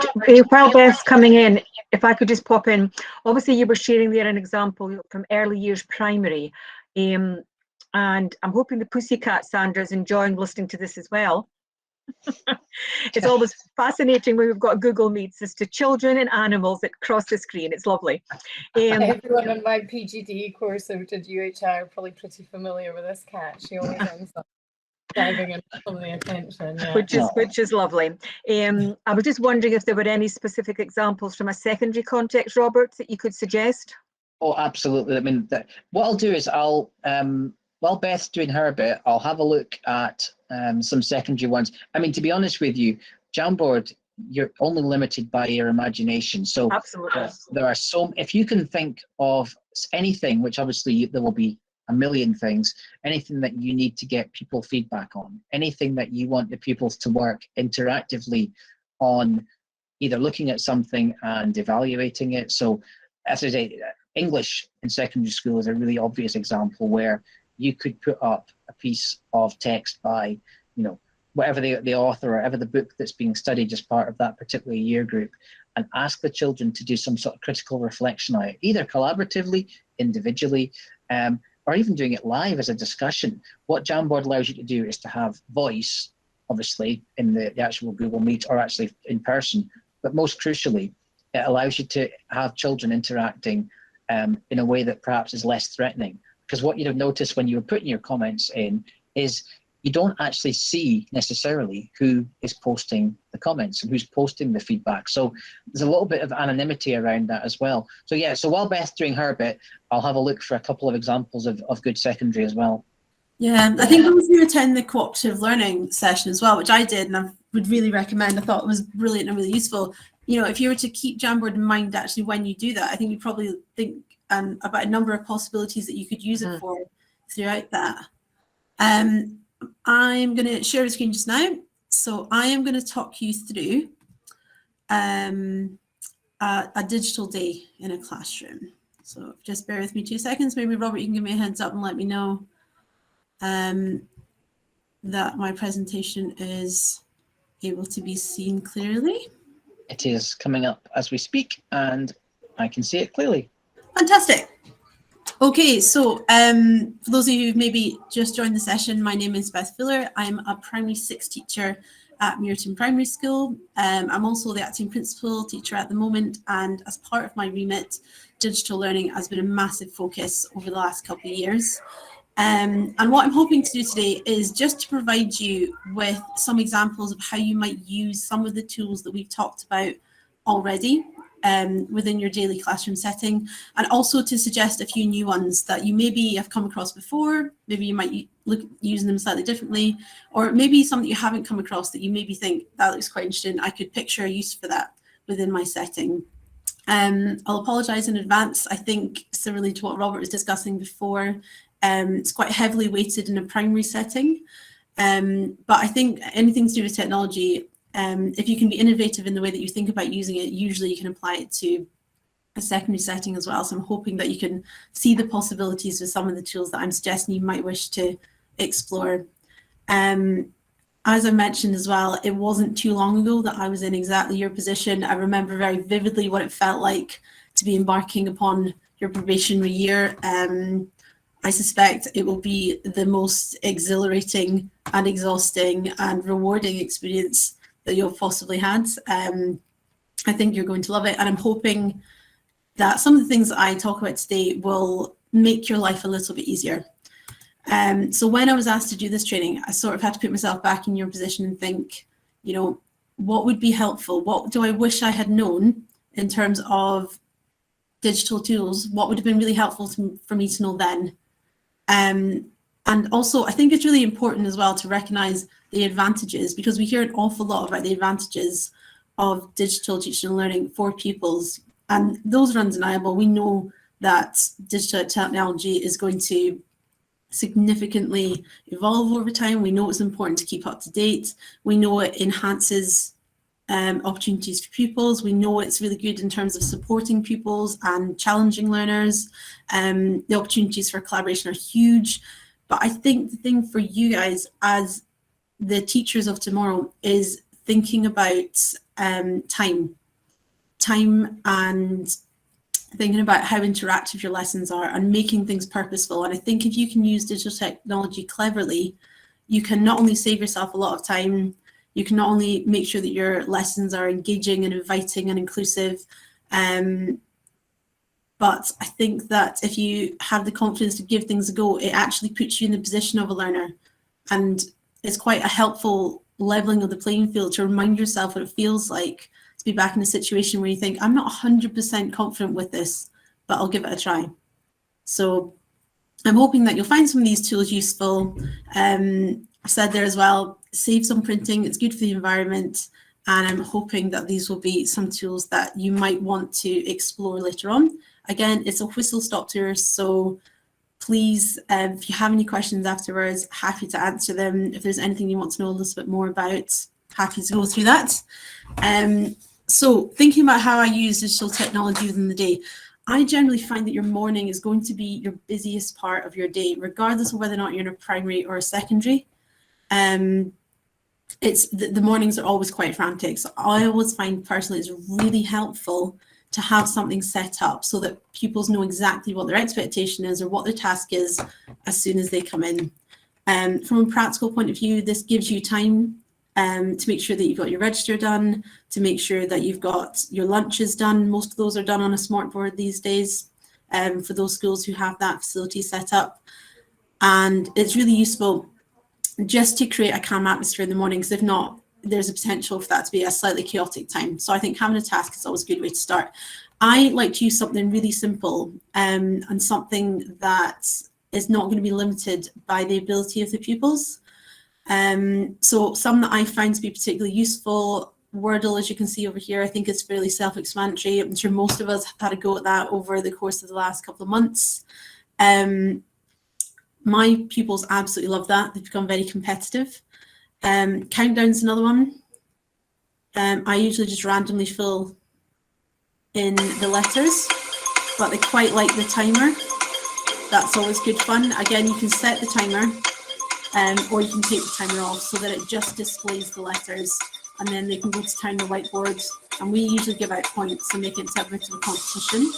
while Beth's coming in, if I could just pop in, obviously you were sharing there an example from early years primary, and I'm hoping the pussycat Sandra is enjoying listening to this as well. It's always fascinating when we've got Google Meets as to children and animals that cross the screen. It's lovely. Everyone in my PGDE course who did UHI are probably pretty familiar with this cat. She always ends up diving into some of the attention, yeah. Which is lovely. I was just wondering if there were any specific examples from a secondary context, Robert, that you could suggest. Oh, absolutely. I mean, what I'll do is I'll while Beth's doing her bit, I'll have a look at some secondary ones. I mean, to be honest with you, Jamboard, you're only limited by your imagination. So absolutely, there are if you can think of anything, which obviously there will be a million things, anything that you need to get people feedback on, anything that you want the pupils to work interactively on, either looking at something and evaluating it. So as I say, English in secondary school is a really obvious example where you could put up a piece of text by, you know, whatever the author or whatever the book that's being studied as part of that particular year group, and ask the children to do some sort of critical reflection on it, either collaboratively, individually, or even doing it live as a discussion. What Jamboard allows you to do is to have voice, obviously, in the actual Google Meet or actually in person, but most crucially, it allows you to have children interacting in a way that perhaps is less threatening. Because what you'd have noticed when you were putting your comments in is you don't actually see necessarily who is posting the comments and who's posting the feedback. So there's a little bit of anonymity around that as well. So yeah, so while Beth's doing her bit, I'll have a look for a couple of examples of good secondary as well. Yeah, I think those who attend the cooperative learning session as well, which I did and I would really recommend, I thought it was brilliant and really useful. You know, if you were to keep Jamboard in mind actually when you do that, I think you probably think about a number of possibilities that you could use it for throughout that. I'm going to share the screen just now. So I am going to talk you through a digital day in a classroom. So just bear with me 2 seconds. Maybe Robert, you can give me a heads up and let me know that my presentation is able to be seen clearly. It is coming up as we speak and I can see it clearly. Fantastic. Okay, so for those of you who've maybe just joined the session, my name is Beth Fuller. I'm a primary 6 teacher at Muirton Primary School. I'm also the acting principal teacher at the moment, and as part of my remit, digital learning has been a massive focus over the last couple of years. And what I'm hoping to do today is just to provide you with some examples of how you might use some of the tools that we've talked about already within your daily classroom setting, and also to suggest a few new ones that you maybe have come across before, maybe you might look using them slightly differently, or maybe something you haven't come across that you maybe think that looks quite interesting, I could picture a use for that within my setting. I'll apologise in advance. I think similarly to what Robert was discussing before, it's quite heavily weighted in a primary setting, but I think anything to do with technology, if you can be innovative in the way that you think about using it, usually you can apply it to a secondary setting as well. So I'm hoping that you can see the possibilities with some of the tools that I'm suggesting you might wish to explore. As I mentioned as well, it wasn't too long ago that I was in exactly your position. I remember very vividly what it felt like to be embarking upon your probationary year. I suspect it will be the most exhilarating and exhausting and rewarding experience that you've possibly had. I think you're going to love it, and I'm hoping that some of the things that I talk about today will make your life a little bit easier. So when I was asked to do this training, I sort of had to put myself back in your position and think, you know, what would be helpful? What do I wish I had known in terms of digital tools? What would have been really helpful for me to know then? And also, I think it's really important as well to recognize the advantages, because we hear an awful lot about the advantages of digital teaching and learning for pupils, and those are undeniable. We know that digital technology is going to significantly evolve over time. We know it's important to keep up to date. We know it enhances opportunities for pupils. We know it's really good in terms of supporting pupils and challenging learners. The opportunities for collaboration are huge. But I think the thing for you guys as the teachers of tomorrow is thinking about time and thinking about how interactive your lessons are and making things purposeful. And I think if you can use digital technology cleverly, you can not only save yourself a lot of time, you can not only make sure that your lessons are engaging and inviting and inclusive, but I think that if you have the confidence to give things a go, it actually puts you in the position of a learner. And it's quite a helpful leveling of the playing field to remind yourself what it feels like to be back in a situation where you think, I'm not 100% confident with this, but I'll give it a try. So I'm hoping that you'll find some of these tools useful. I said there as well, save some printing, it's good for the environment. And I'm hoping that these will be some tools that you might want to explore later on. Again, it's a whistle-stop tour, so please, if you have any questions afterwards, happy to answer them. If there's anything you want to know a little bit more about, happy to go through that. So thinking about how I use digital technology within the day, I generally find that your morning is going to be your busiest part of your day, regardless of whether or not you're in a primary or a secondary. It's the mornings are always quite frantic. So I always find personally it's really helpful to have something set up so that pupils know exactly what their expectation is or what their task is as soon as they come in. From a practical point of view, this gives you time to make sure that you've got your register done, to make sure that you've got your lunches done. Most of those are done on a smart board these days for those schools who have that facility set up. And it's really useful just to create a calm atmosphere in the morning, because if not, there's a potential for that to be a slightly chaotic time. So I think having a task is always a good way to start. I like to use something really simple and something that is not going to be limited by the ability of the pupils. So some that I find to be particularly useful, Wordle, as you can see over here, I think is fairly self-explanatory. I'm sure most of us have had a go at that over the course of the last couple of months. My pupils absolutely love that. They've become very competitive. Countdown's another one. I usually just randomly fill in the letters, but they quite like the timer. That's always good fun. Again, you can set the timer or you can take the timer off so that it just displays the letters, and then they can go to town the whiteboard, and we usually give out points and make it a bit of a competition.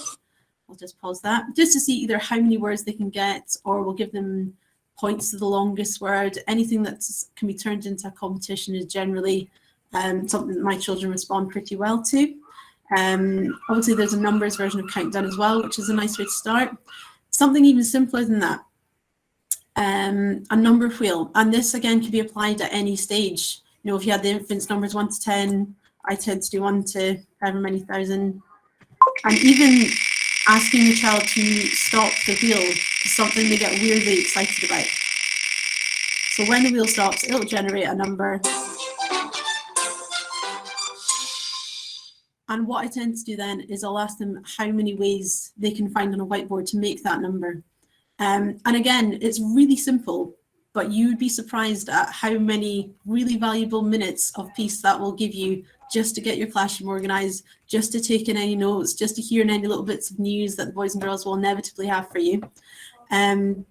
I'll just pause that just to see either how many words they can get, or we'll give them points to the longest word. Anything that can be turned into a competition is generally something that my children respond pretty well to. Obviously there's a numbers version of Countdown as well, which is a nice way to start. Something even simpler than that, a number wheel, and this again can be applied at any stage. You know, if you had the infants numbers 1 to 10, I tend to do 1 to however many thousand, and even asking the child to stop the wheel is something they get weirdly excited about. So when the wheel stops, it'll generate a number. And what I tend to do then is I'll ask them how many ways they can find on a whiteboard to make that number. And again, it's really simple, but you'd be surprised at how many really valuable minutes of peace that will give you just to get your classroom organised, just to take in any notes, just to hear in any little bits of news that the boys and girls will inevitably have for you. The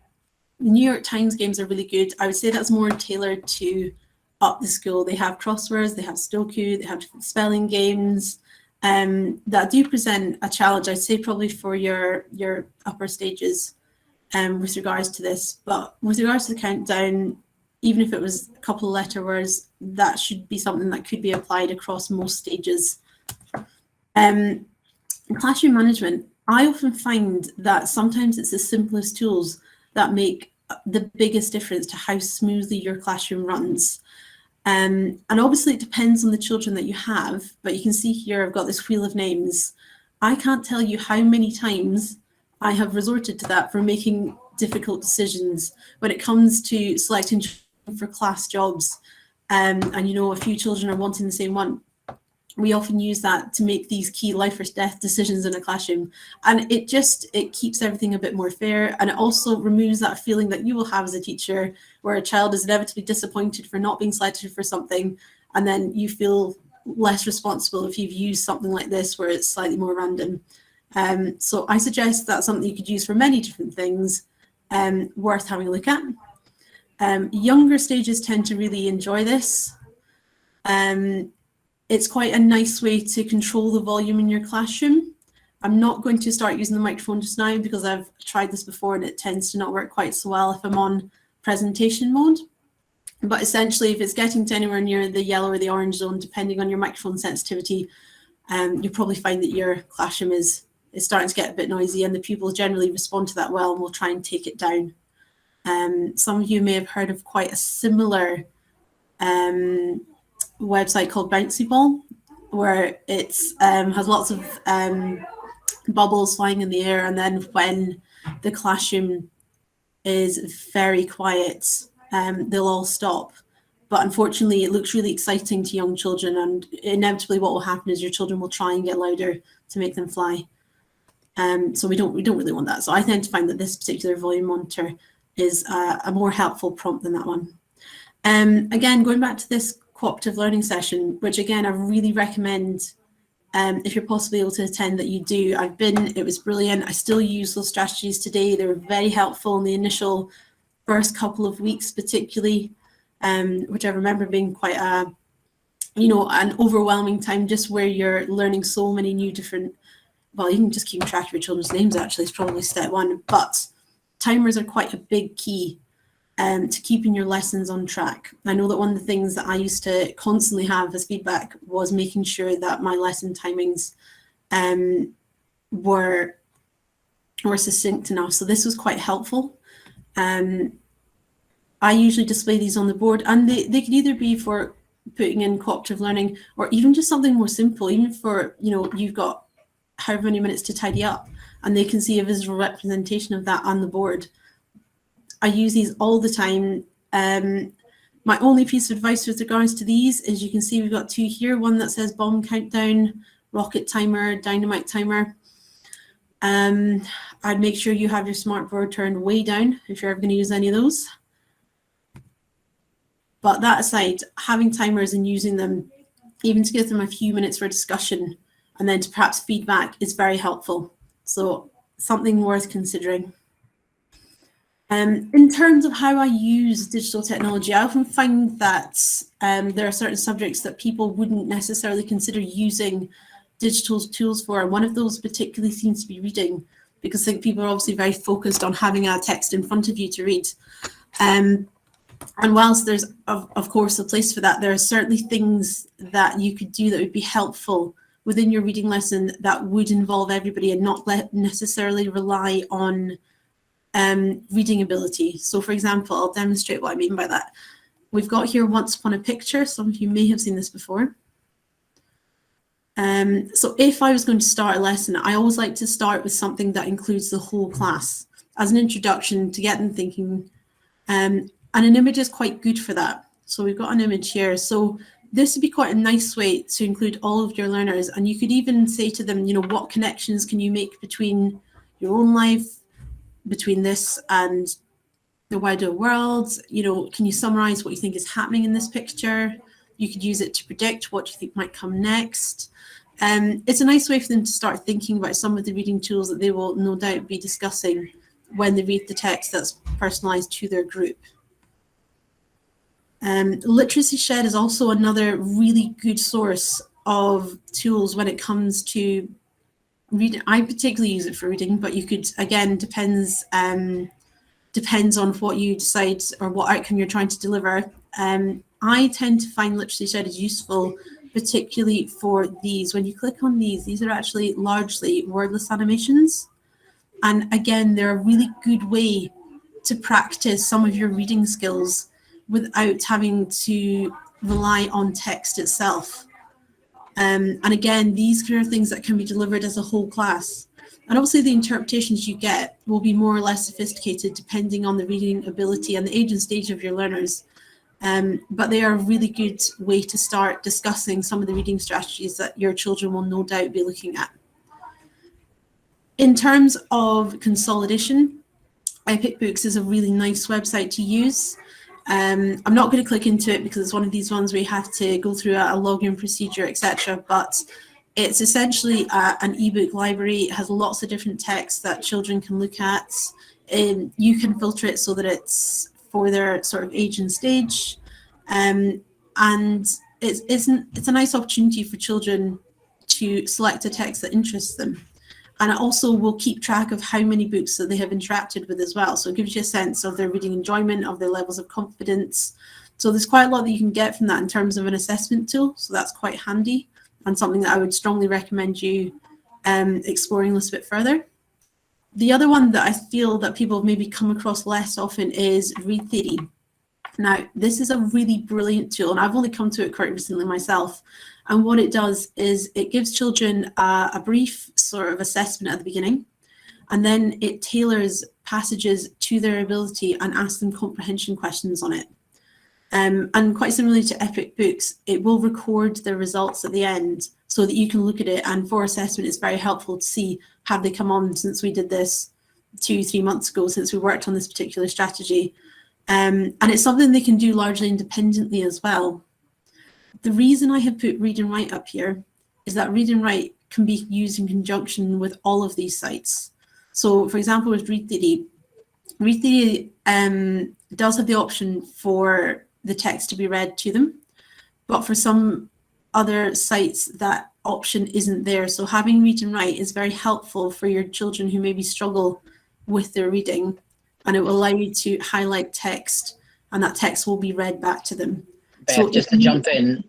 New York Times games are really good. I would say that's more tailored to up the school. They have crosswords, they have Sudoku, they have different spelling games that do present a challenge, I'd say probably for your upper stages with regards to this. But with regards to the countdown, even if it was a couple of letter words, that should be something that could be applied across most stages. In classroom management, I often find that sometimes it's the simplest tools that make the biggest difference to how smoothly your classroom runs. And obviously it depends on the children that you have, but you can see here I've got this wheel of names. I can't tell you how many times I have resorted to that for making difficult decisions when it comes to selecting for class jobs, and you know, a few children are wanting the same one. we often use that to make these key life or death decisions in a classroom. And it keeps everything a bit more fair. And it also removes that feeling that you will have as a teacher where a child is inevitably disappointed for not being selected for something. And then you feel less responsible if you've used something like this where it's slightly more random. So I suggest that's something you could use for many different things, worth having a look at. Younger stages tend to really enjoy this. It's quite a nice way to control the volume in your classroom. I'm not going to start using the microphone just now because I've tried this before and it tends to not work quite so well if I'm on presentation mode. But essentially, if it's getting to anywhere near the yellow or the orange zone, depending on your microphone sensitivity, you'll probably find that your classroom is starting to get a bit noisy, and the pupils generally respond to that well and will try and take it down. Some of you may have heard of quite a similar website called Bouncy Ball, where it has lots of bubbles flying in the air, and then when the classroom is very quiet, they'll all stop. But unfortunately, it looks really exciting to young children, and inevitably what will happen is your children will try and get louder to make them fly. So we don't really want that. So I tend to find that this particular volume monitor is a more helpful prompt than that one. Again, going back to this cooperative learning session, which again I really recommend if you're possibly able to attend, that you do. It was brilliant. I still use those strategies today. They were very helpful in the initial first couple of weeks, particularly, which I remember being quite an overwhelming time, just where you're learning so many new different, well, even just keeping track of your children's names actually is probably step one, but timers are quite a big key to keeping your lessons on track. I know that one of the things that I used to constantly have as feedback was making sure that my lesson timings were succinct enough. So this was quite helpful. I usually display these on the board, and they could either be for putting in cooperative learning or even just something more simple, even for, you've got however many minutes to tidy up, and they can see a visual representation of that on the board. I use these all the time. My only piece of advice with regards to these is you can see we've got two here, one that says bomb countdown, rocket timer, dynamite timer. I'd make sure you have your smartboard turned way down if you're ever going to use any of those. But that aside, having timers and using them, even to give them a few minutes for discussion and then to perhaps feedback, is very helpful. So something worth considering. In terms of how I use digital technology, I often find that there are certain subjects that people wouldn't necessarily consider using digital tools for. And one of those particularly seems to be reading, because I think people are obviously very focused on having a text in front of you to read. And whilst there's, of course, a place for that, there are certainly things that you could do that would be helpful within your reading lesson that would involve everybody and not necessarily rely on reading ability. So for example, I'll demonstrate what I mean by that. We've got here Once Upon a Picture. Some of you may have seen this before. So if I was going to start a lesson, I always like to start with something that includes the whole class as an introduction to get them thinking. And an image is quite good for that. So we've got an image here. So this would be quite a nice way to include all of your learners. And you could even say to them, what connections can you make between your own life, between this and the wider world? Can you summarize what you think is happening in this picture? You could use it to predict what you think might come next. It's a nice way for them to start thinking about some of the reading tools that they will no doubt be discussing when they read the text that's personalized to their group. Literacy Shed is also another really good source of tools when it comes to reading. I particularly use it for reading, but you could, again, depends on what you decide or what outcome you're trying to deliver. I tend to find Literacy Shed is useful, particularly for these. When you click on these are actually largely wordless animations. And again, they're a really good way to practice some of your reading skills without having to rely on text itself. And again, these kind of things that can be delivered as a whole class. And obviously the interpretations you get will be more or less sophisticated depending on the reading ability and the age and stage of your learners. but they are a really good way to start discussing some of the reading strategies that your children will no doubt be looking at. In terms of consolidation, Epic Books is a really nice website to use. I'm not going to click into it because it's one of these ones where you have to go through a login procedure, etc. But it's essentially an ebook library. It has lots of different texts that children can look at. You can filter it so that it's for their sort of age and stage. And it's a nice opportunity for children to select a text that interests them. And it also will keep track of how many books that they have interacted with as well. So it gives you a sense of their reading enjoyment, of their levels of confidence. So there's quite a lot that you can get from that in terms of an assessment tool. So that's quite handy and something that I would strongly recommend you exploring a little bit further. The other one that I feel that people maybe come across less often is Read Theory. Now, this is a really brilliant tool, and I've only come to it quite recently myself. And what it does is it gives children a brief sort of assessment at the beginning, and then it tailors passages to their ability and asks them comprehension questions on it. And quite similarly to Epic Books, it will record the results at the end so that you can look at it. And for assessment, it's very helpful to see, have they come on since we did this 2-3 months ago, since we worked on this particular strategy. And it's something they can do largely independently as well. The reason I have put Read and Write up here is that Read and Write can be used in conjunction with all of these sites. So for example, with Read Theory does have the option for the text to be read to them, but for some other sites that option isn't there. So having Read and Write is very helpful for your children who maybe struggle with their reading, and it will allow you to highlight text, and that text will be read back to them. Beth, So just to jump in,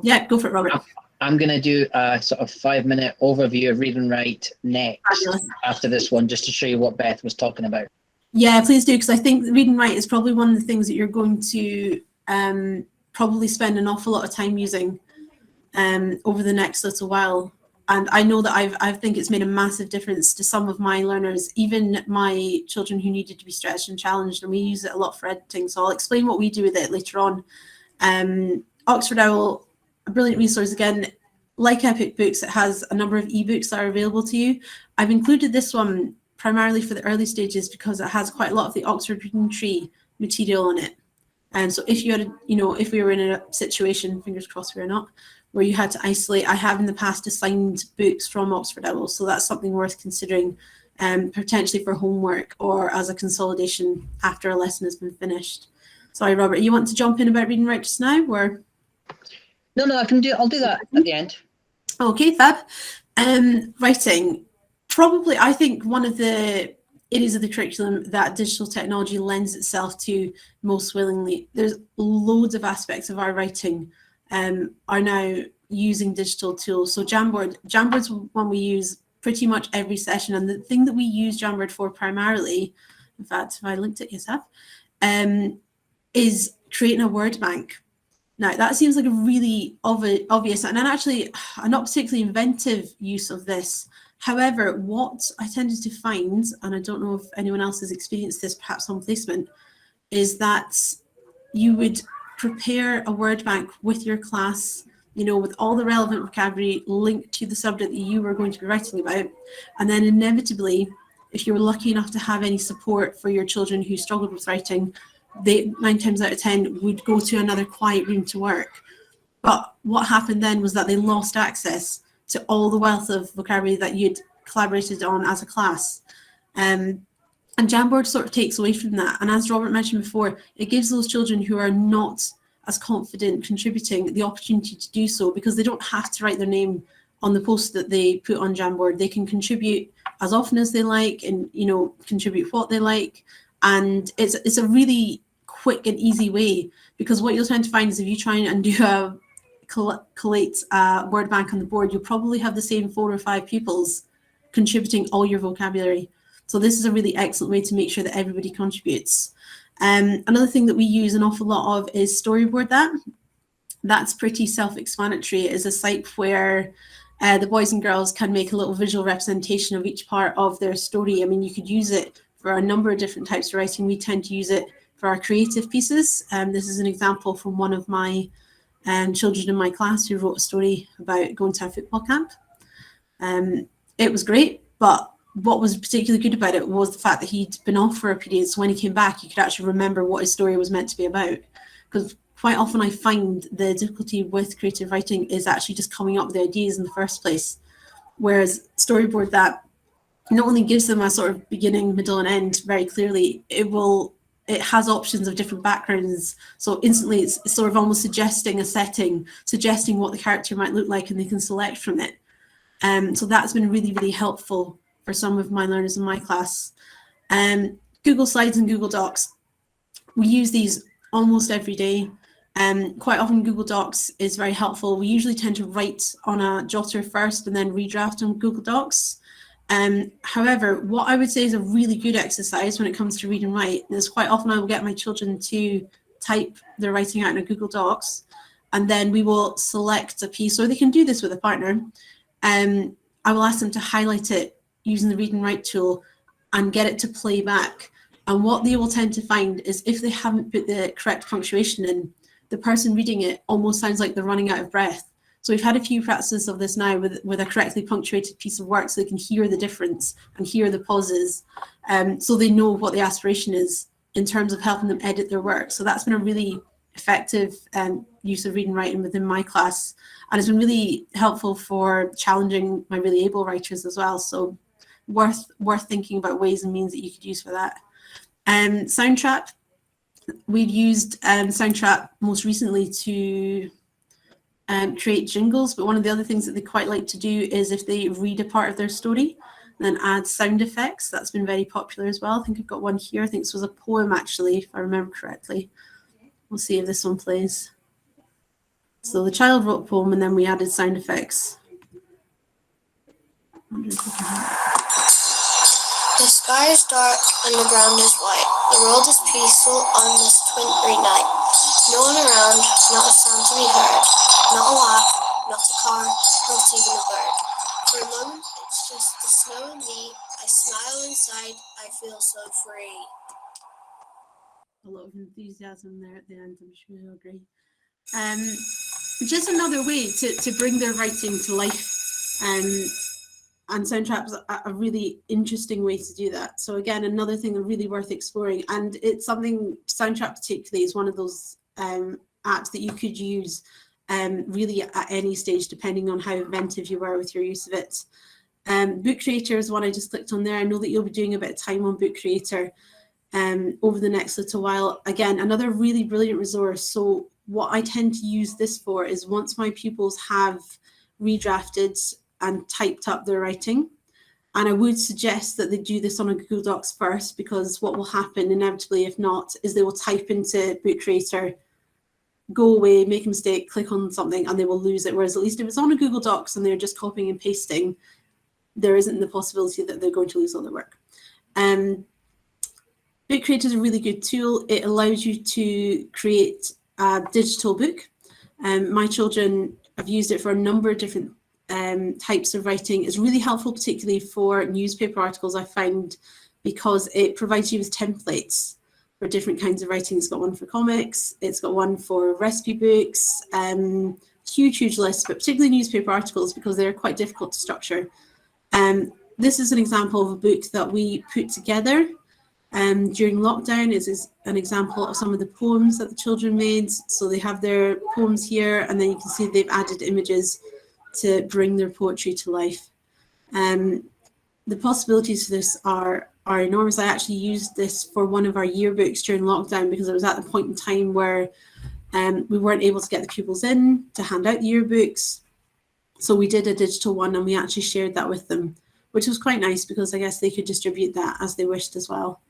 yeah, go for it, Robert. I'm going to do a sort of 5-minute overview of Read and Write next. Fabulous. After this one, just to show you what Beth was talking about. Yeah, please do, because I think Read and Write is probably one of the things that you're going to probably spend an awful lot of time using over the next little while. And I know that I think it's made a massive difference to some of my learners, even my children who needed to be stretched and challenged, and we use it a lot for editing. So I'll explain what we do with it later on. Oxford Owl, a brilliant resource. Again, like Epic Books, it has a number of ebooks that are available to you. I've included this one primarily for the early stages because it has quite a lot of the Oxford Reading Tree material on it. And so if you had, if we were in a situation, fingers crossed we're not, where you had to isolate, I have in the past assigned books from Oxford Owl, so that's something worth considering, potentially for homework or as a consolidation after a lesson has been finished. Sorry, Robert, you want to jump in about Read and Write just now, or? No, I'll do that at the end. Okay, fab. Writing, probably I think one of the areas of the curriculum that digital technology lends itself to most willingly. There's loads of aspects of our writing are now using digital tools. So Jamboard's one we use pretty much every session, and the thing that we use Jamboard for primarily, in fact, if I linked it, yes, I have, is creating a word bank. Now, that seems like a really obvious and actually a not particularly inventive use of this. However, what I tended to find, and I don't know if anyone else has experienced this perhaps on placement, is that you would prepare a word bank with your class, with all the relevant vocabulary linked to the subject that you were going to be writing about. And then inevitably, if you were lucky enough to have any support for your children who struggled with writing, they 9 times out of 10 would go to another quiet room to work. But what happened then was that they lost access to all the wealth of vocabulary that you'd collaborated on as a class. And Jamboard sort of takes away from that. And as Robert mentioned before, it gives those children who are not as confident contributing the opportunity to do so, because they don't have to write their name on the post that they put on Jamboard. They can contribute as often as they like and, contribute what they like. And it's a really quick and easy way, because what you'll tend to find is if you try and do collate a word bank on the board, you'll probably have the same 4 or 5 pupils contributing all your vocabulary. So this is a really excellent way to make sure that everybody contributes. Another thing that we use an awful lot of is Storyboard That. That's pretty self-explanatory. It is a site where the boys and girls can make a little visual representation of each part of their story. I mean, you could use it for a number of different types of writing. We tend to use it for our creative pieces. This is an example from one of my children in my class who wrote a story about going to a football camp. It was great, but what was particularly good about it was the fact that he'd been off for a period, so when he came back he could actually remember what his story was meant to be about. Because quite often I find the difficulty with creative writing is actually just coming up with the ideas in the first place, whereas storyboard that not only gives them a sort of beginning, middle and end very clearly, it has options of different backgrounds, so instantly it's sort of almost suggesting a setting, suggesting what the character might look like, and they can select from it. So that's been really, really helpful for some of my learners in my class. Google Slides and Google Docs, we use these almost every day. Quite often Google Docs is very helpful. We usually tend to write on a jotter first and then redraft on Google Docs. However, what I would say is a really good exercise when it comes to read and write is quite often I will get my children to type their writing out in a Google Docs, and then we will select a piece, or they can do this with a partner. I will ask them to highlight it using the read and write tool and get it to play back. And what they will tend to find is if they haven't put the correct punctuation in, the person reading it almost sounds like they're running out of breath. So we've had a few practices of this now with a correctly punctuated piece of work, so they can hear the difference and hear the pauses, so they know what the aspiration is in terms of helping them edit their work. So that's been a really effective use of reading and writing within my class, and it's been really helpful for challenging my really able writers as well. So worth thinking about ways and means that you could use for that. Soundtrap, we've used Soundtrap most recently to create jingles, but one of the other things that they quite like to do is if they read a part of their story, then add sound effects. That's been very popular as well. I think I've got one here. I think this was a poem actually, if I remember correctly. We'll see if this one plays. So the child wrote a poem and then we added sound effects. The sky is dark and the ground is white. The world is peaceful on this wintry night. No one around, not a sound to be heard. Not a laugh, not a car, not even a bird. For a moment, it's just the snow and me. I smile inside, I feel so free. A lot of enthusiasm there at the end, I'm sure you'll agree. Just another way to bring their writing to life. And Soundtrap is a really interesting way to do that. So again, another thing really worth exploring. And it's something, Soundtrap particularly is one of those apps that you could use really at any stage, depending on how inventive you were with your use of it. Book Creator is one I just clicked on there. I know that you'll be doing a bit of time on Book Creator over the next little while. Again, another really brilliant resource. So what I tend to use this for is once my pupils have redrafted and typed up their writing, and I would suggest that they do this on a Google Docs first, because what will happen inevitably, if not, is they will type into Book Creator, go away, make a mistake, click on something, and they will lose it. Whereas at least if it's on a Google Docs and they're just copying and pasting, there isn't the possibility that they're going to lose all their work. Book Creator is a really good tool. It allows you to create a digital book. My children have used it for a number of different types of writing. It's really helpful, particularly for newspaper articles, I find, because it provides you with templates for different kinds of writing. It's got one for comics, it's got one for recipe books, huge list, but particularly newspaper articles because they're quite difficult to structure. This is an example of a book that we put together during lockdown. It is an example of some of the poems that the children made. So they have their poems here, and then you can see they've added images to bring their poetry to life. The possibilities for this are enormous. I actually used this for one of our yearbooks during lockdown because it was at the point in time where we weren't able to get the pupils in to hand out the yearbooks. So we did a digital one and we actually shared that with them, which was quite nice because I guess they could distribute that as they wished as well.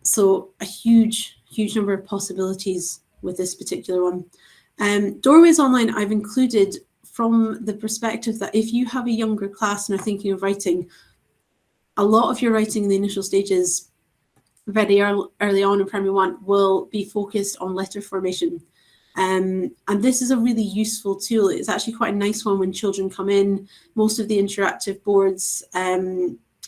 So a huge number of possibilities with this particular one. Doorways Online I've included from the perspective that if you have a younger class and are thinking of writing, a lot of your writing in the initial stages very early on in primary one will be focused on letter formation. And this is a really useful tool. It's actually quite a nice one when children come in. Most of the interactive boards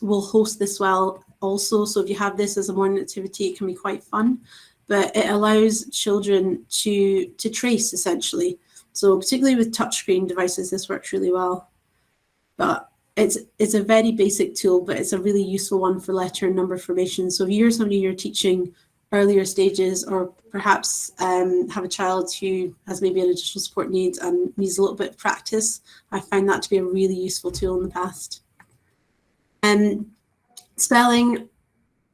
will host this well also. So if you have this as a morning activity, it can be quite fun, but it allows children to trace essentially. So particularly with touchscreen devices, this works really well. But it's a very basic tool, but it's a really useful one for letter and number formation. So if you're somebody you're teaching earlier stages, or perhaps have a child who has maybe an additional support needs and needs a little bit of practice, I find that to be a really useful tool in the past. Spelling,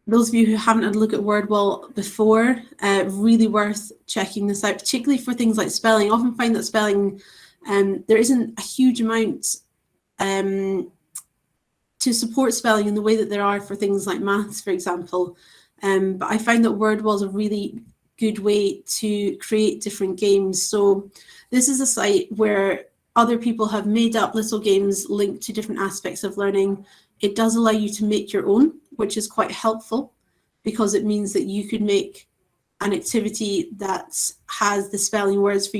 those of you who haven't had a look at WordWall before, really worth checking this out, particularly for things like spelling. I often find that spelling, there isn't a huge amount to support spelling in the way that there are for things like maths, for example. But I find that WordWall is a really good way to create different games. So this is a site where other people have made up little games linked to different aspects of learning. It does allow you to make your own, which is quite helpful, because it means that you could make an activity that has the spelling words for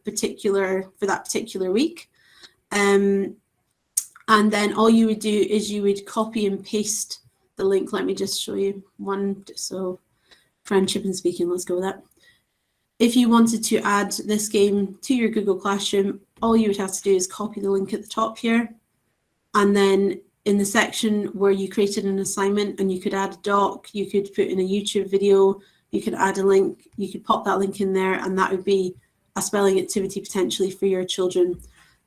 that particular week. And then all you would do is you would copy and paste the link. Let me just show you one. So friendship and speaking, let's go with that. If you wanted to add this game to your Google Classroom, all you would have to do is copy the link at the top here. And then in the section where you created an assignment and you could add a doc, you could put in a YouTube video, you could add a link, you could pop that link in there, and that would be a spelling activity potentially for your children.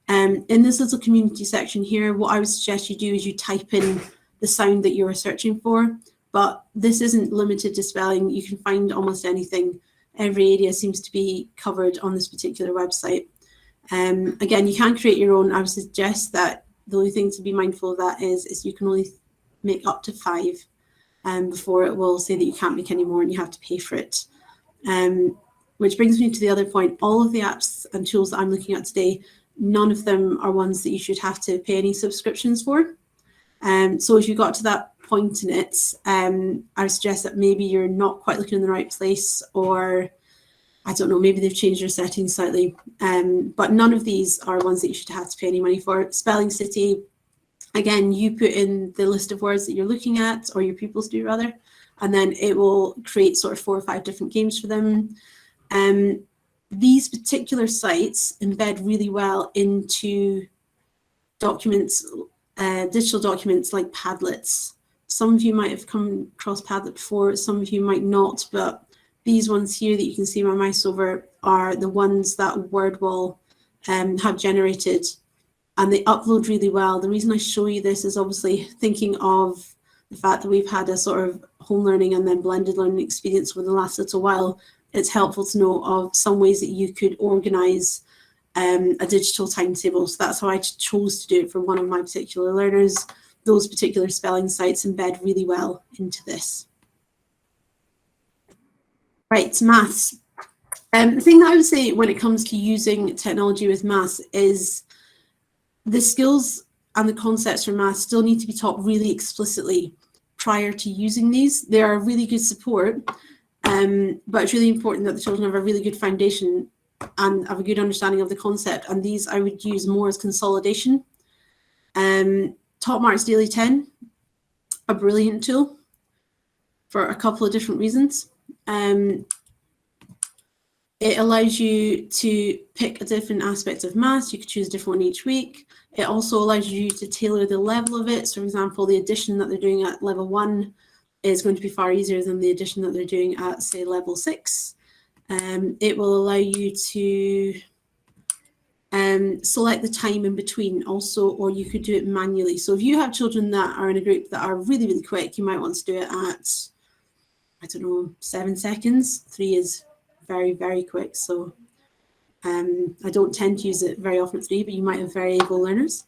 In this little community section here, what I would suggest you do is you type in the sound that you're searching for, but this isn't limited to spelling. You can find almost anything. Every area seems to be covered on this particular website. Again, you can create your own. I would suggest that the only thing to be mindful of that is you can only make up to 5 before it will say that you can't make any more and you have to pay for it. Which brings me to the other point. All of the apps and tools that I'm looking at today, none of them are ones that you should have to pay any subscriptions for. So if you got to that point in it, I would suggest that maybe you're not quite looking in the right place, or I don't know, maybe they've changed their settings slightly. But none of these are ones that you should have to pay any money for. Spelling City, again, you put in the list of words that you're looking at, or your pupils do rather, and then it will create sort of 4 or 5 different games for them. These particular sites embed really well into documents, digital documents like Padlets. Some of you might have come across Padlet before, some of you might not, but these ones here that you can see my mouse over are the ones that WordWall have generated, and they upload really well. The reason I show you this is obviously thinking of the fact that we've had a sort of home learning and then blended learning experience over the last little while. It's helpful to know of some ways that you could organise a digital timetable. So that's how I chose to do it for one of my particular learners. Those particular spelling sites embed really well into this. Right, maths. The thing that I would say when it comes to using technology with maths is the skills and the concepts for maths still need to be taught really explicitly prior to using these. They are really good support, but it's really important that the children have a really good foundation and have a good understanding of the concept, and these I would use more as consolidation. Top Marks Daily 10, a brilliant tool for a couple of different reasons. It allows you to pick a different aspect of maths. You could choose a different one each week. It also allows you to tailor the level of it. So for example, the addition that they're doing at level 1 is going to be far easier than the addition that they're doing at, say, level 6. It will allow you to select the time in between also, or you could do it manually. So if you have children that are in a group that are really, really quick, you might want to do it at, I don't know, 7 seconds. 3 is very, very quick. So I don't tend to use it very often at 3, but you might have very able learners.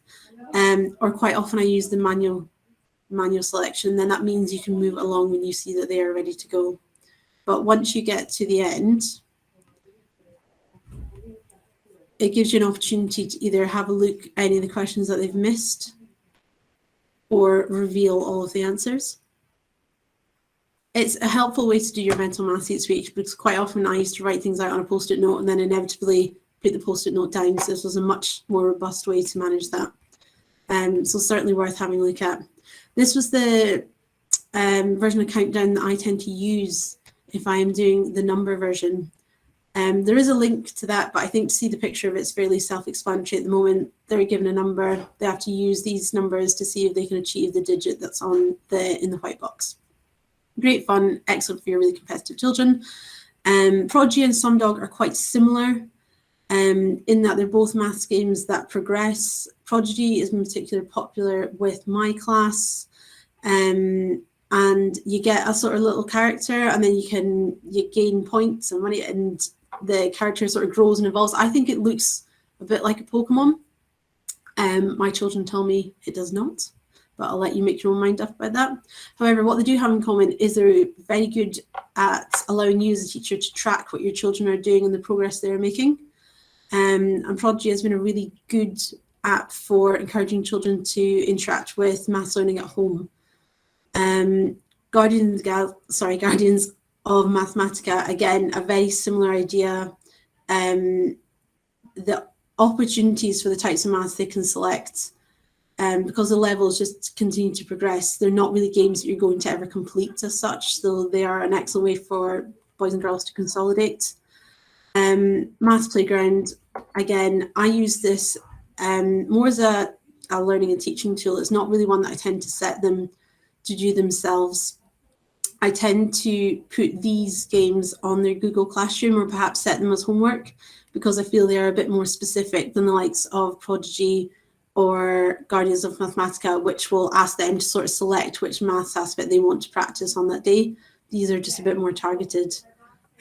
Or quite often I use the manual selection. Then that means you can move along when you see that they are ready to go. But once you get to the end, it gives you an opportunity to either have a look at any of the questions that they've missed or reveal all of the answers. It's a helpful way to do your mental maths each week, because quite often I used to write things out on a post-it note and then inevitably put the post-it note down. So this was a much more robust way to manage that. So certainly worth having a look at. This was the version of Countdown that I tend to use if I am doing the number version. There is a link to that, but I think to see the picture of it's fairly self-explanatory at the moment. They're given a number, they have to use these numbers to see if they can achieve the digit that's in the white box. Great fun, excellent for your really competitive children. Prodigy and Sumdog are quite similar in that they're both maths games that progress. Prodigy is in particular popular with my class, and you get a sort of little character, and then you gain points and money, and the character sort of grows and evolves. I think it looks a bit like a Pokemon. My children tell me it does not, but I'll let you make your own mind up about that. However, what they do have in common is they're very good at allowing you as a teacher to track what your children are doing and the progress they're making. And Prodigy has been a really good app for encouraging children to interact with maths learning at home. Guardians of Mathematica, again, a very similar idea. The opportunities for the types of maths they can select, because the levels just continue to progress. They're not really games that you're going to ever complete as such, so they are an excellent way for boys and girls to consolidate. Maths Playground, again, I use this more as a learning and teaching tool. It's not really one that I tend to set them to do themselves. I tend to put these games on their Google Classroom, or perhaps set them as homework, because I feel they are a bit more specific than the likes of Prodigy or Guardians of Mathematica, which will ask them to sort of select which maths aspect they want to practice on that day. These are just a bit more targeted.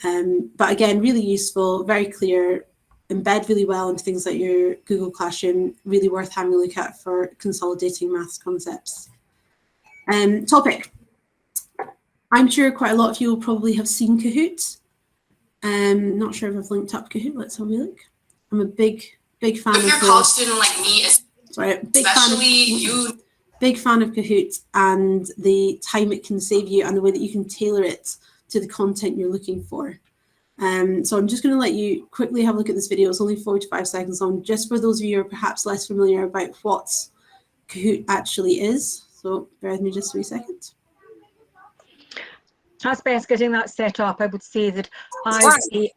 But again, really useful, very clear, embed really well into things like your Google Classroom, really worth having a look at for consolidating maths concepts. Topic. I'm sure quite a lot of you will probably have seen Kahoot. Not sure if I've linked up Kahoot. Let's have a look. I'm a big fan of. If you're a college student like me, big fan of Kahoot and the time it can save you and the way that you can tailor it to the content you're looking for. So I'm just going to let you quickly have a look at this video. It's only 4 to 5 seconds long, just for those of you who are perhaps less familiar about what Kahoot actually is. So bear with me just 3 seconds. As Beth's getting that set up, I would say that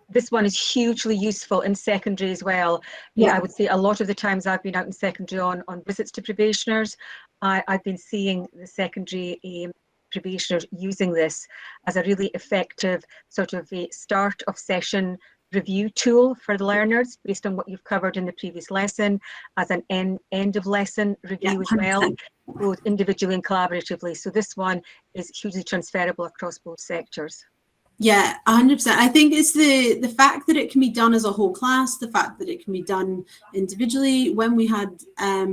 this one is hugely useful in secondary as well. Yeah, I would say a lot of the times I've been out in secondary on visits to probationers, I've been seeing the secondary probationers using this as a really effective sort of a start of session review tool for the learners based on what you've covered in the previous lesson, as an end of lesson review as well, both individually and collaboratively. So this one is hugely transferable across both sectors. Yeah, 100%. I think it's the fact that it can be done as a whole class, the fact that it can be done individually. When we had, I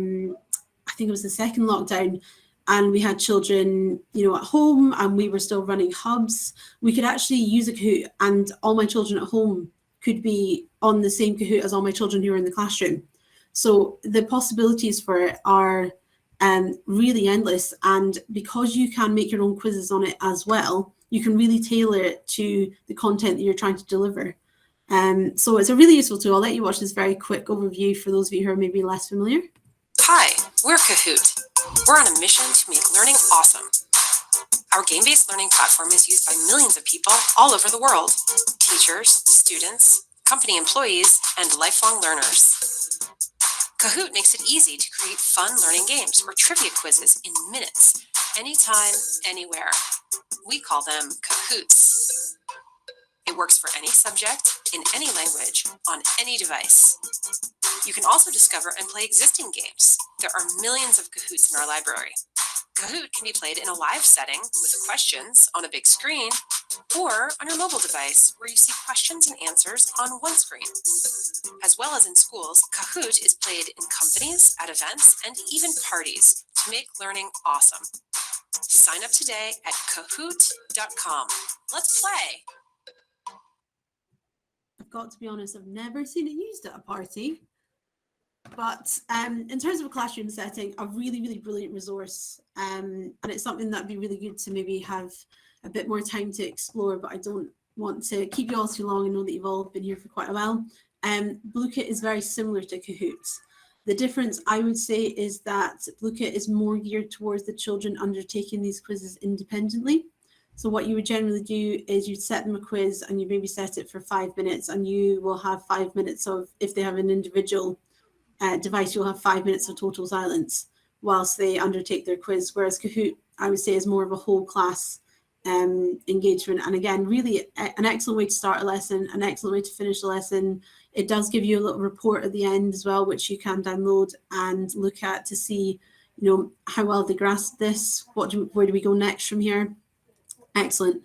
think it was the second lockdown, and we had children, at home, and we were still running hubs, we could actually use a Kahoot, and all my children at home could be on the same Kahoot as all my children who are in the classroom. So the possibilities for it are really endless. And because you can make your own quizzes on it as well, you can really tailor it to the content that you're trying to deliver. So it's a really useful tool. I'll let you watch this very quick overview for those of you who are maybe less familiar. Hi, we're Kahoot. We're on a mission to make learning awesome. Our game-based learning platform is used by millions of people all over the world. Teachers, students, company employees, and lifelong learners. Kahoot makes it easy to create fun learning games or trivia quizzes in minutes, anytime, anywhere. We call them Kahoots. It works for any subject, in any language, on any device. You can also discover and play existing games. There are millions of Kahoots in our library. Kahoot can be played in a live setting with questions on a big screen, or on your mobile device where you see questions and answers on one screen. As well as in schools, Kahoot is played in companies, at events, and even parties to make learning awesome. Sign up today at kahoot.com. Let's play. I've got to be honest, I've never seen it used at a party. But in terms of a classroom setting, a really, really brilliant resource. And it's something that'd be really good to maybe have a bit more time to explore, but I don't want to keep you all too long. I know that you've all been here for quite a while. Bluekit is very similar to Kahoot. The difference, I would say, is that Lookit is more geared towards the children undertaking these quizzes independently. So what you would generally do is you'd set them a quiz and you maybe set it for 5 minutes, and you will have 5 minutes of, if they have an individual device, you'll have 5 minutes of total silence whilst they undertake their quiz. Whereas Kahoot, I would say, is more of a whole class engagement. And again, really an excellent way to start a lesson, an excellent way to finish a lesson. It does give you a little report at the end as well, which you can download and look at to see, you know, how well they grasp this. Where do we go next from here? Excellent.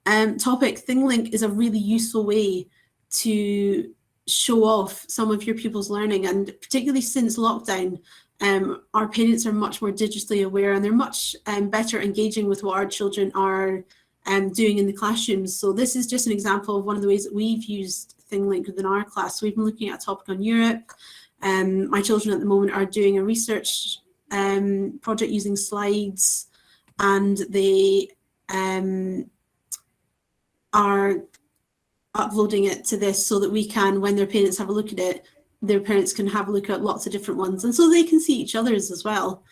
Topic ThingLink is a really useful way to show off some of your pupils' learning, and particularly since lockdown, our parents are much more digitally aware, and they're much better engaging with what our children are doing in the classrooms. So this is just an example of one of the ways that we've used ThingLink within our class. So we've been looking at a topic on Europe. My children at the moment are doing a research project using slides, and they are uploading it to this so that we can, when their parents have a look at it, their parents can have a look at lots of different ones, and so they can see each other's as well.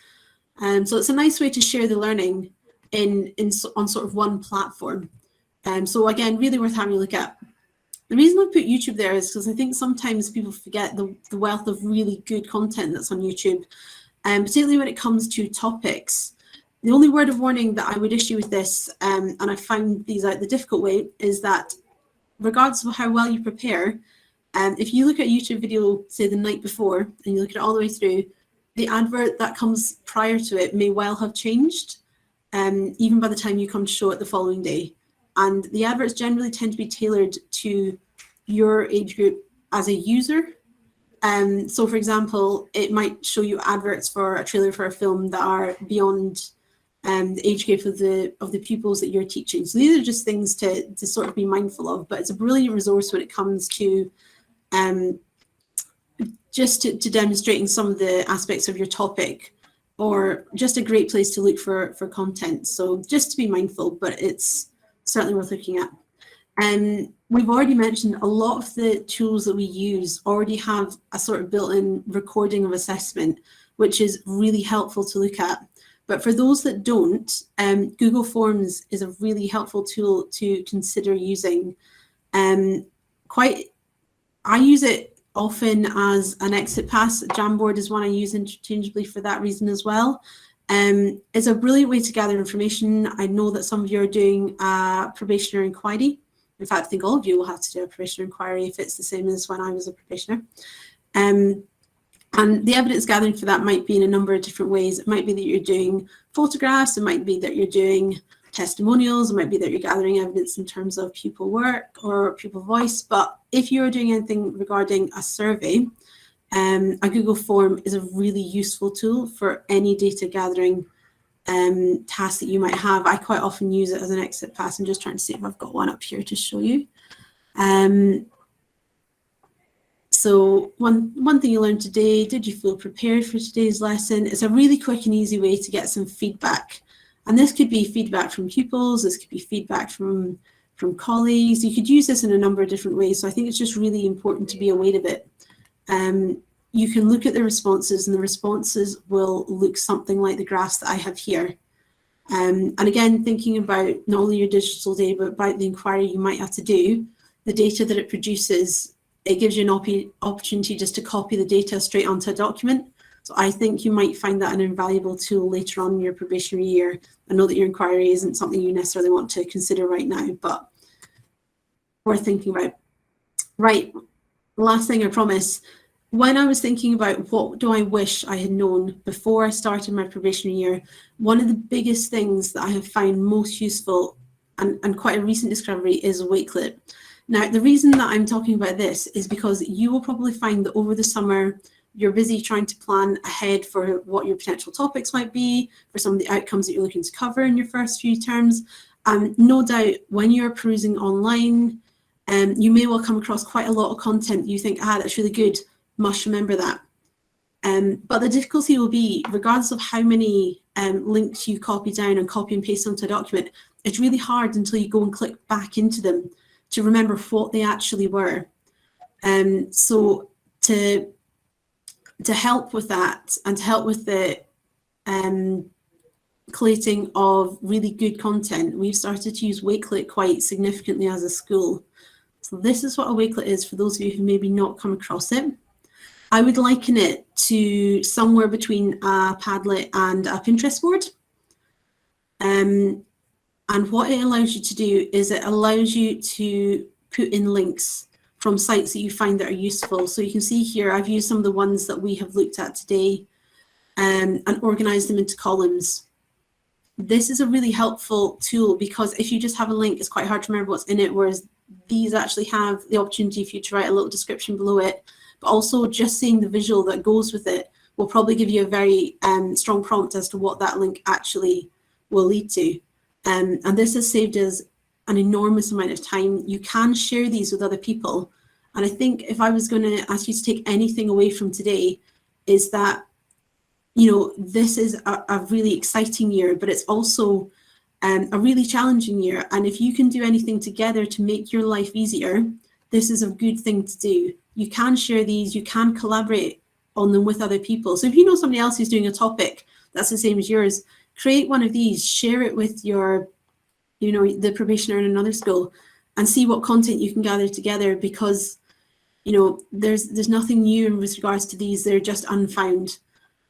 So it's a nice way to share the learning on sort of one platform. So again, really worth having a look at. The reason I put YouTube there is because I think sometimes people forget the wealth of really good content that's on YouTube, particularly when it comes to topics. The only word of warning that I would issue with this, and I found these out the difficult way, is that regardless of how well you prepare, if you look at a YouTube video, say the night before, and you look at it all the way through, the advert that comes prior to it may well have changed, even by the time you come to show it the following day. And the adverts generally tend to be tailored to your age group as a user. So for example, it might show you adverts for a trailer for a film that are beyond the age group of the pupils that you're teaching. So these are just things to sort of be mindful of, but it's a brilliant resource when it comes to just to demonstrating some of the aspects of your topic, or just a great place to look for content. So just to be mindful, but it's certainly worth looking at. We've already mentioned a lot of the tools that we use already have a sort of built-in recording of assessment, which is really helpful to look at. But for those that don't, Google Forms is a really helpful tool to consider using. I use it often as an exit pass. Jamboard is one I use interchangeably for that reason as well. It's a brilliant way to gather information. I know that some of you are doing a probationary inquiry. In fact, I think all of you will have to do a probationary inquiry if it's the same as when I was a probationer. And the evidence gathering for that might be in a number of different ways. It might be that you're doing photographs, it might be that you're doing testimonials, it might be that you're gathering evidence in terms of pupil work or pupil voice. But if you're doing anything regarding a survey, a Google form is a really useful tool for any data gathering task that you might have. I quite often use it as an exit pass. I'm just trying to see if I've got one up here to show you. So one thing you learned today, did you feel prepared for today's lesson? It's a really quick and easy way to get some feedback. And this could be feedback from pupils, this could be feedback from colleagues. You could use this in a number of different ways. So I think it's just really important to be aware of it. You can look at the responses, and the responses will look something like the graphs that I have here. And again, thinking about not only your digital day, but about the inquiry you might have to do, the data that it produces, it gives you an opportunity just to copy the data straight onto a document. So I think you might find that an invaluable tool later on in your probationary year. I know that your inquiry isn't something you necessarily want to consider right now, but worth thinking about. Right, last thing I promise. When I was thinking about what do I wish I had known before I started my probationary year, one of the biggest things that I have found most useful and quite a recent discovery is Wakelet. Now, the reason that I'm talking about this is because you will probably find that over the summer, you're busy trying to plan ahead for what your potential topics might be, for some of the outcomes that you're looking to cover in your first few terms. No doubt when you're perusing online, you may well come across quite a lot of content you think, that's really good, must remember that. But the difficulty will be, regardless of how many links you copy down and copy and paste onto a document, it's really hard until you go and click back into them to remember what they actually were. So to to help with that and to help with the collating of really good content, we've started to use Wakelet quite significantly as a school. So this is what a Wakelet is for those of you who maybe not come across it. I would liken it to somewhere between a Padlet and a Pinterest board. And what it allows you to do is it allows you to put in links from sites that you find that are useful. So you can see here, I've used some of the ones that we have looked at today and organized them into columns. This is a really helpful tool because if you just have a link, it's quite hard to remember what's in it, whereas these actually have the opportunity for you to write a little description below it, but also just seeing the visual that goes with it will probably give you a very strong prompt as to what that link actually will lead to. And this has saved us an enormous amount of time. You can share these with other people. And I think if I was going to ask you to take anything away from today, is that, you know, this is a really exciting year, but it's also a really challenging year. And if you can do anything together to make your life easier, this is a good thing to do. You can share these, you can collaborate on them with other people. So if you know somebody else who's doing a topic that's the same as yours, create one of these, share it with your, you know, the probationer in another school and see what content you can gather together, because, you know, there's nothing new with regards to these. They're just unfound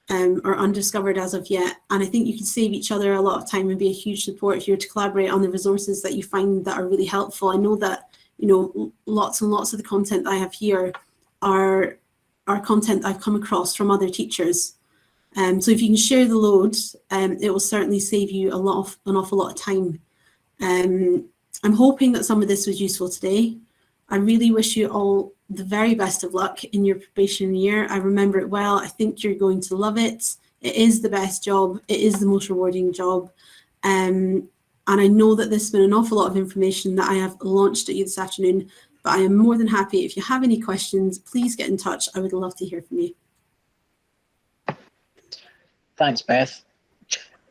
or undiscovered as of yet. And I think you can save each other a lot of time and be a huge support if you're to collaborate on the resources that you find that are really helpful. I know that, you know, lots and lots of the content I have here are content I've come across from other teachers. So if you can share the load, it will certainly save you an awful lot of time. I'm hoping that some of this was useful today. I really wish you all the very best of luck in your probation year. I remember it well. I think you're going to love it. It is the best job. It is the most rewarding job. And I know that this has been an awful lot of information that I have launched at you this afternoon, but I am more than happy. If you have any questions, please get in touch. I would love to hear from you. Thanks, Beth.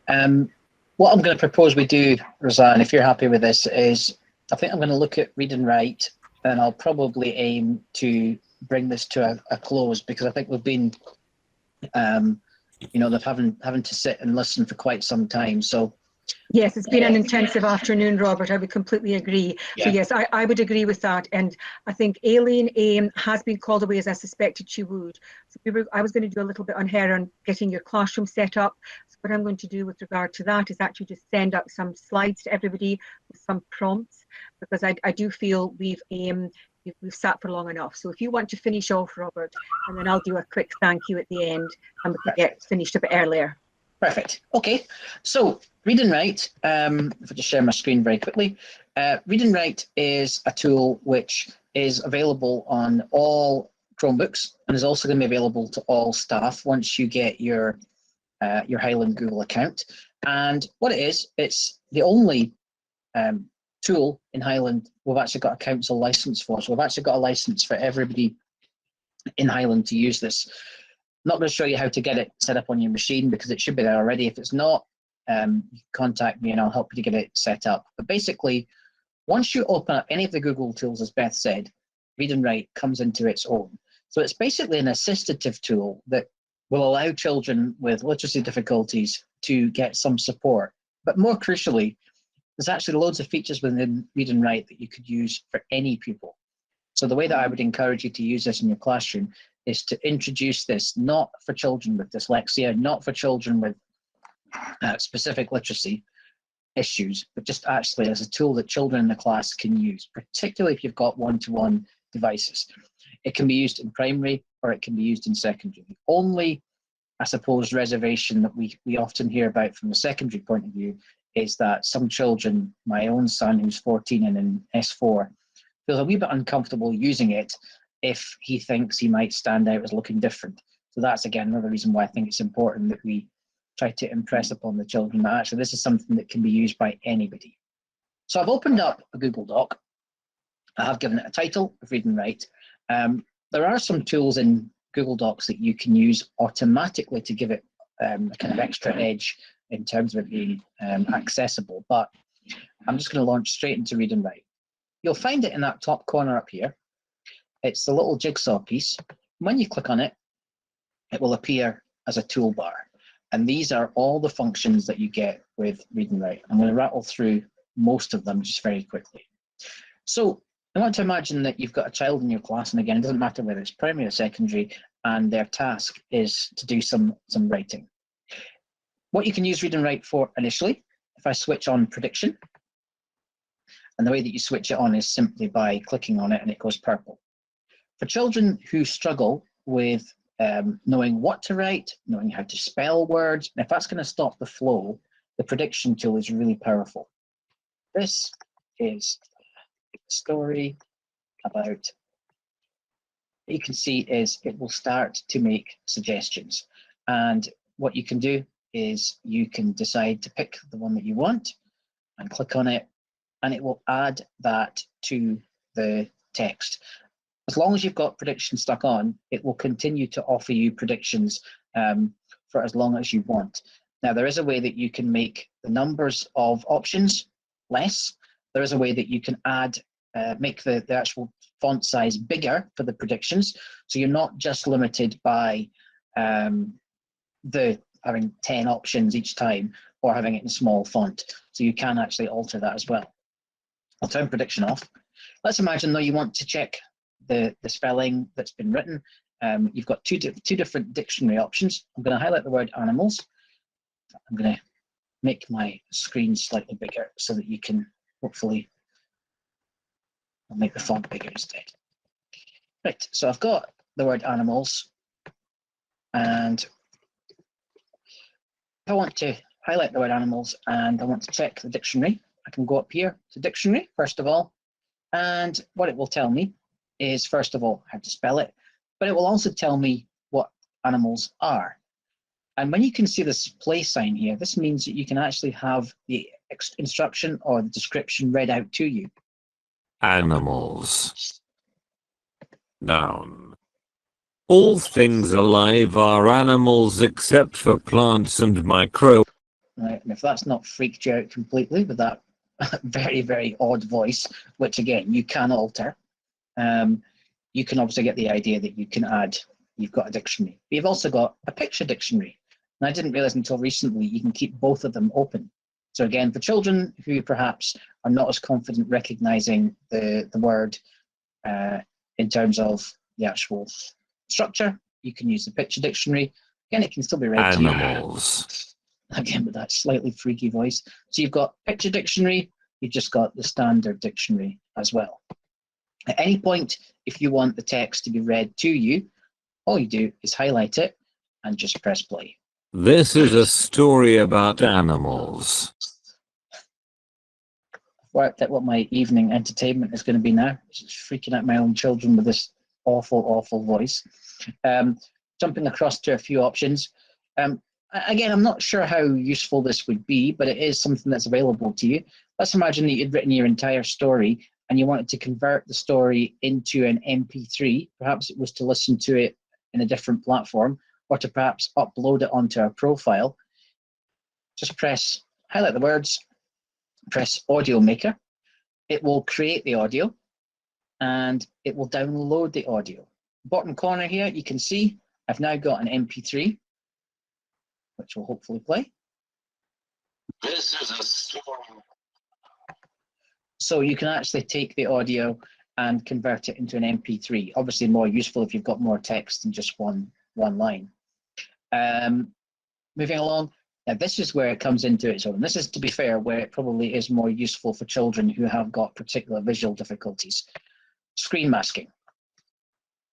What I'm going to propose we do, Roseanne, if you're happy with this, is I think I'm going to look at read and write, and I'll probably aim to bring this to a close, because I think we've been, you know, they've having to sit and listen for quite some time. So yes, it's been an intensive afternoon, Robert. I would completely agree. Yeah. So yes, I would agree with that. And I think Aileen has been called away, as I suspected she would. So I was going to do a little bit on her on getting your classroom set up. So what I'm going to do with regard to that is actually just send out some slides to everybody with some prompts, because I do feel we've sat for long enough. So if you want to finish off, Robert, and then I'll do a quick thank you at the end, and we can get finished a bit earlier. Perfect. Okay. So read and write, if I just share my screen very quickly, read and write is a tool which is available on all Chromebooks and is also going to be available to all staff once you get your Highland Google account. And what it is, it's the only tool in Highland we've actually got a council license for. So we've actually got a license for everybody in Highland to use this. I'm not going to show you how to get it set up on your machine because it should be there already. If it's not, you contact me and I'll help you to get it set up. But basically, once you open up any of the Google tools, as Beth said, read and write comes into its own. So it's basically an assistive tool that will allow children with literacy difficulties to get some support. But more crucially, there's actually loads of features within read and write that you could use for any pupil. So the way that I would encourage you to use this in your classroom is to introduce this not for children with dyslexia, not for children with specific literacy issues, but just actually as a tool that children in the class can use, particularly if you've got one-to-one devices. It can be used in primary or it can be used in secondary. The only, I suppose, reservation that we often hear about from the secondary point of view is that some children, my own son who's 14 and in S4, feels a wee bit uncomfortable using it if he thinks he might stand out as looking different. So that's, again, another reason why I think it's important that we try to impress upon the children that actually this is something that can be used by anybody. So I've opened up a Google Doc. I have given it a title of read and write. There are some tools in Google Docs that you can use automatically to give it a kind of extra edge in terms of it being accessible, but I'm just going to launch straight into read and write. You'll find it in that top corner up here. It's the little jigsaw piece. When you click on it, it will appear as a toolbar. And these are all the functions that you get with Read and Write. I'm going to rattle through most of them just very quickly. So I want to imagine that you've got a child in your class, and again, it doesn't matter whether it's primary or secondary, and their task is to do some writing. What you can use Read and Write for initially, if I switch on prediction, and the way that you switch it on is simply by clicking on it and it goes purple. For children who struggle with knowing what to write, knowing how to spell words, and if that's going to stop the flow, the prediction tool is really powerful. This is a story about, you can see is it will start to make suggestions. And what you can do is you can decide to pick the one that you want and click on it, and it will add that to the text. As long as you've got prediction stuck on, it will continue to offer you predictions for as long as you want. Now, there is a way that you can make the numbers of options less. There is a way that you can add, make the actual font size bigger for the predictions. So you're not just limited by having 10 options each time or having it in small font. So you can actually alter that as well. I'll turn prediction off. Let's imagine though you want to check the spelling that's been written. You've got two different dictionary options. I'm going to highlight the word animals. I'm going to make my screen slightly bigger so that you can hopefully, I'll make the font bigger instead. Right, so I've got the word animals, and if I want to highlight the word animals and I want to check the dictionary, I can go up here to dictionary first of all, and what it will tell me is first of all how to spell it, but it will also tell me what animals are. And when you can see this play sign here, this means that you can actually have the instruction or the description read out to you. Animals. Noun. All things alive are animals except for plants and microbes. Right, and if that's not freaked you out completely with that very, very odd voice, which again, you can alter, you can obviously get the idea that you can add, you've got a dictionary. But you've also got a picture dictionary. And I didn't realize until recently you can keep both of them open. So again, for children who perhaps are not as confident recognizing the word in terms of the actual structure, you can use the picture dictionary. Again, it can still be read to you. Animals. Again, with that slightly freaky voice. So you've got picture dictionary, you've just got the standard dictionary as well. At any point, if you want the text to be read to you, all you do is highlight it and just press play. This is a story about animals. I've worked out what my evening entertainment is going to be now. Just freaking out my own children with this awful, awful voice. Jumping across to a few options. Again, I'm not sure how useful this would be, but it is something that's available to you. Let's imagine that you'd written your entire story and you wanted to convert the story into an MP3. Perhaps it was to listen to it in a different platform or to perhaps upload it onto a profile. Just press, highlight the words, press Audio Maker. It will create the audio and it will download the audio. Bottom corner here, you can see I've now got an MP3, which will hopefully play. This is a story. So you can actually take the audio and convert it into an MP3. Obviously more useful if you've got more text than just one line. Moving along, now this is where it comes into its own. This is, to be fair, where it probably is more useful for children who have got particular visual difficulties. Screen masking.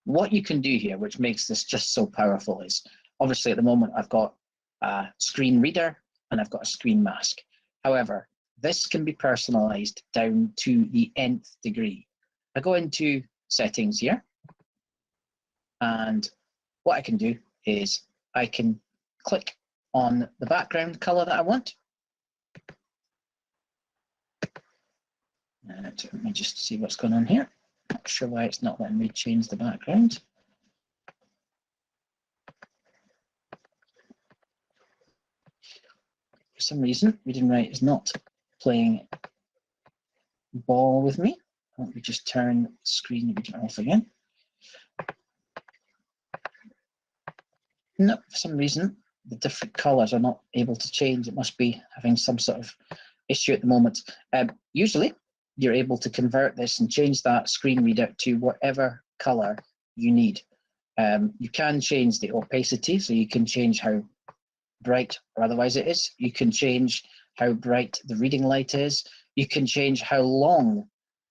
What you can do here, which makes this just so powerful, is obviously at the moment I've got a screen reader and I've got a screen mask. However, this can be personalized down to the nth degree. I go into settings here, and what I can do is I can click on the background color that I want. Let me just see what's going on here. Not sure why it's not letting me change the background. For some reason, Read and Write is not playing ball with me. Let me just turn the screen off again. No, for some reason, the different colours are not able to change. It must be having some sort of issue at the moment. Usually, you're able to convert this and change that screen reader to whatever colour you need. You can change the opacity, so you can change how bright or otherwise it is. You can change how bright the reading light is. You can change how long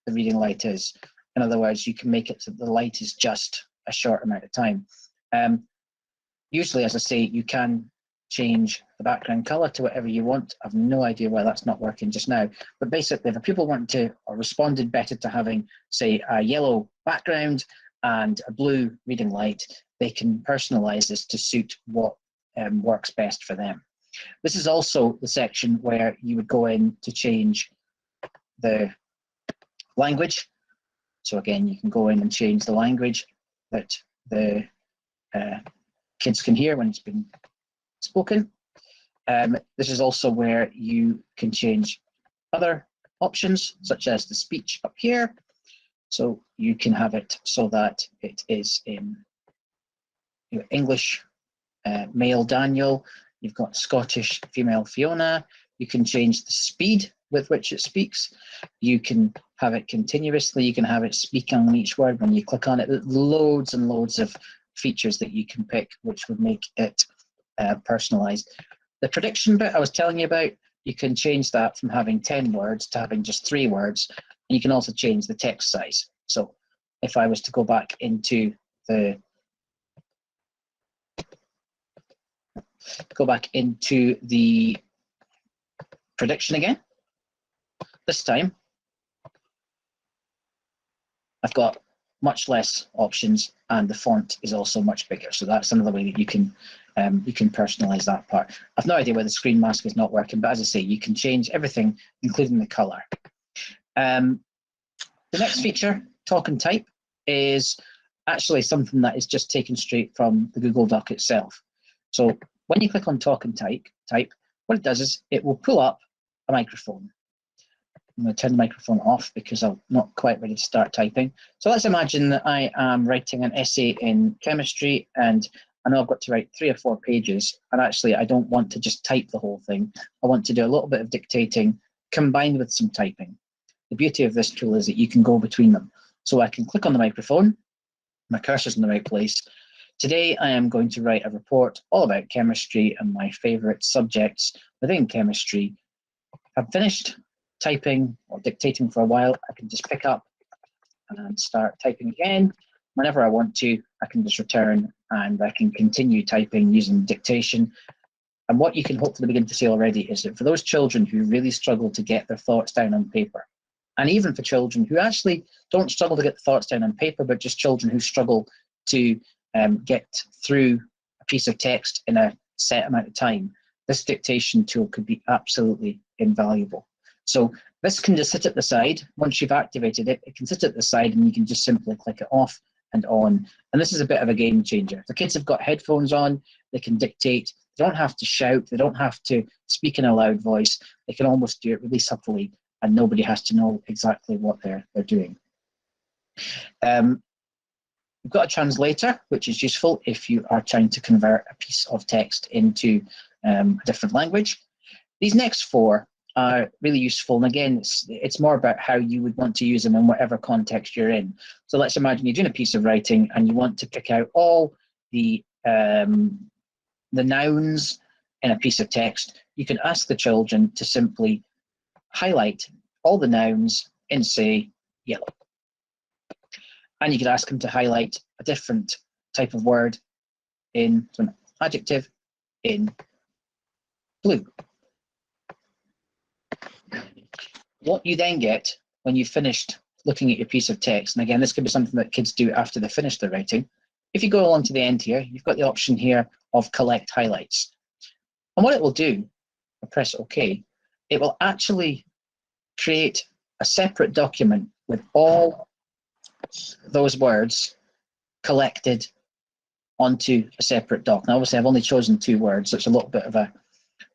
the reading light is. In other words, you can make it so the light is just a short amount of time. Usually, as I say, you can change the background colour to whatever you want. I've no idea why that's not working just now. But basically, if people want to or responded better to having, say, a yellow background and a blue reading light, they can personalise this to suit what works best for them. This is also the section where you would go in to change the language. So again, you can go in and change the language that the kids can hear when it's been spoken. This is also where you can change other options, such as the speech up here. So you can have it so that it is in English male Daniel, you've got Scottish female Fiona. You can change the speed with which it speaks. You can have it continuously. You can have it speak on each word when you click on it. Loads and loads of features that you can pick, which would make it personalized. The prediction bit I was telling you about, you can change that from having 10 words to having just 3 words. And you can also change the text size. So if I was to go back into the prediction again, this time I've got much less options and the font is also much bigger. So that's another way that you can personalize that part. I've no idea why the screen mask is not working, but as I say, you can change everything, including the color. The next feature, talk and type, is actually something that is just taken straight from the Google Doc itself. So when you click on talk and type, what it does is it will pull up a microphone. I'm going to turn the microphone off because I'm not quite ready to start typing. So let's imagine that I am writing an essay in chemistry and I know I've got to write 3 or 4 pages, and actually I don't want to just type the whole thing. I want to do a little bit of dictating combined with some typing. The beauty of this tool is that you can go between them. So I can click on the microphone, my cursor's in the right place. Today I am going to write a report all about chemistry and my favourite subjects within chemistry. If I've finished typing or dictating for a while, I can just pick up and start typing again. Whenever I want to, I can just return and I can continue typing using dictation. And what you can hopefully begin to see already is that for those children who really struggle to get their thoughts down on paper, and even for children who actually don't struggle to get the thoughts down on paper, but just children who struggle to get through a piece of text in a set amount of time, this dictation tool could be absolutely invaluable. So this can just sit at the side. Once you've activated it, it can sit at the side and you can just simply click it off and on. And this is a bit of a game changer. If the kids have got headphones on, they can dictate. They don't have to shout. They don't have to speak in a loud voice. They can almost do it really subtly and nobody has to know exactly what they're doing. We've got a translator, which is useful if you are trying to convert a piece of text into a different language. These next 4 are really useful. And again, it's more about how you would want to use them in whatever context you're in. So let's imagine you're doing a piece of writing and you want to pick out all the nouns in a piece of text. You can ask the children to simply highlight all the nouns in, say, yellow. And you could ask them to highlight a different type of word in, so an adjective, in blue. What you then get when you've finished looking at your piece of text, and again, this could be something that kids do after they finish their writing. If you go along to the end here, you've got the option here of collect highlights. And what it will do, I'll press OK, it will actually create a separate document with all those words collected onto a separate doc. Now, obviously, I've only chosen 2 words, so it's a little bit of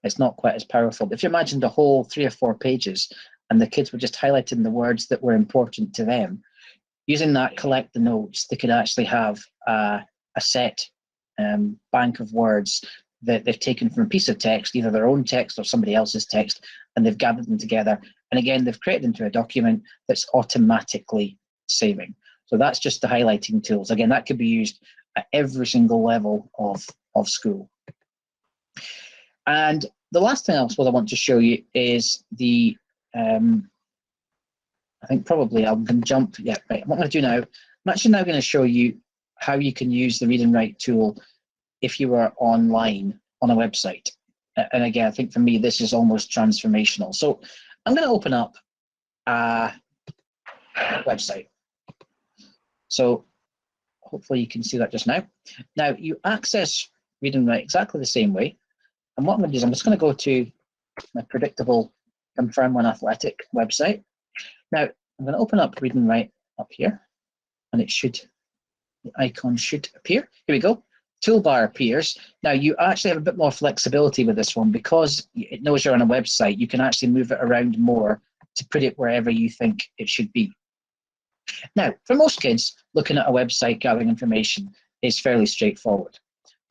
it's not quite as powerful. But if you imagined a whole 3 or 4 pages and the kids were just highlighting the words that were important to them, using that collect the notes, they could actually have a set bank of words that they've taken from a piece of text, either their own text or somebody else's text, and they've gathered them together. And again, they've created into a document that's automatically saving. So that's just the highlighting tools. Again, that could be used at every single level of school. And the last thing else what I want to show you is the, I think probably I'm going to jump, yeah, right. What I'm going to do now, I'm actually now going to show you how you can use the read and write tool if you are online on a website. And again, I think for me, this is almost transformational. So I'm going to open up a website. So hopefully you can see that just now. Now you access read and write exactly the same way. And what I'm going to do is I'm just going to go to my predictable Confirm One Athletic website. Now I'm going to open up read and write up here, and it should, the icon should appear. Here we go. Toolbar appears. Now you actually have a bit more flexibility with this one because it knows you're on a website. You can actually move it around more to put it wherever you think it should be. Now, for most kids, looking at a website gathering information is fairly straightforward.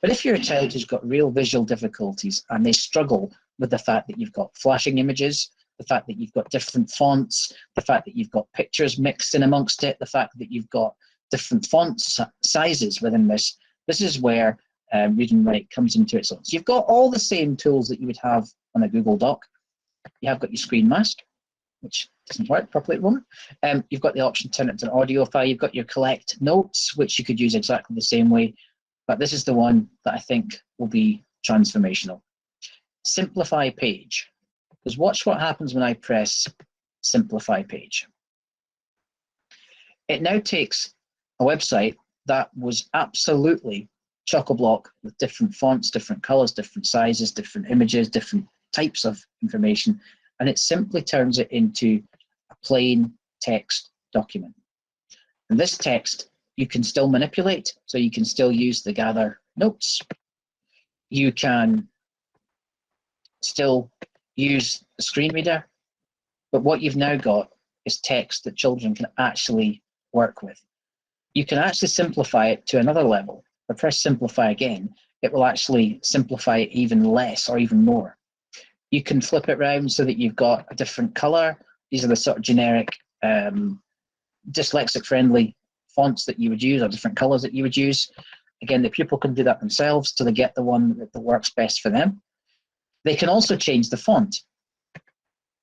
But if you're a child who's got real visual difficulties and they struggle with the fact that you've got flashing images, the fact that you've got different fonts, the fact that you've got pictures mixed in amongst it, the fact that you've got different font sizes within this, this is where read and write comes into its own. So you've got all the same tools that you would have on a Google Doc. You have got your screen mask, which doesn't work properly at the moment. You've got the option to turn it to an audio file. You've got your collect notes, which you could use exactly the same way. But this is the one that I think will be transformational. Simplify page. Because watch what happens when I press simplify page. It now takes a website that was absolutely chock-a-block with different fonts, different colors, different sizes, different images, different types of information, and it simply turns it into a plain text document. And this text you can still manipulate, so you can still use the gather notes. You can still use the screen reader, but what you've now got is text that children can actually work with. You can actually simplify it to another level. If I press simplify again, it will actually simplify it even less or even more. You can flip it around so that you've got a different color. These are the sort of generic dyslexic friendly fonts that you would use, or different colors that you would use. Again, the pupil can do that themselves till they get the one that works best for them. They can also change the font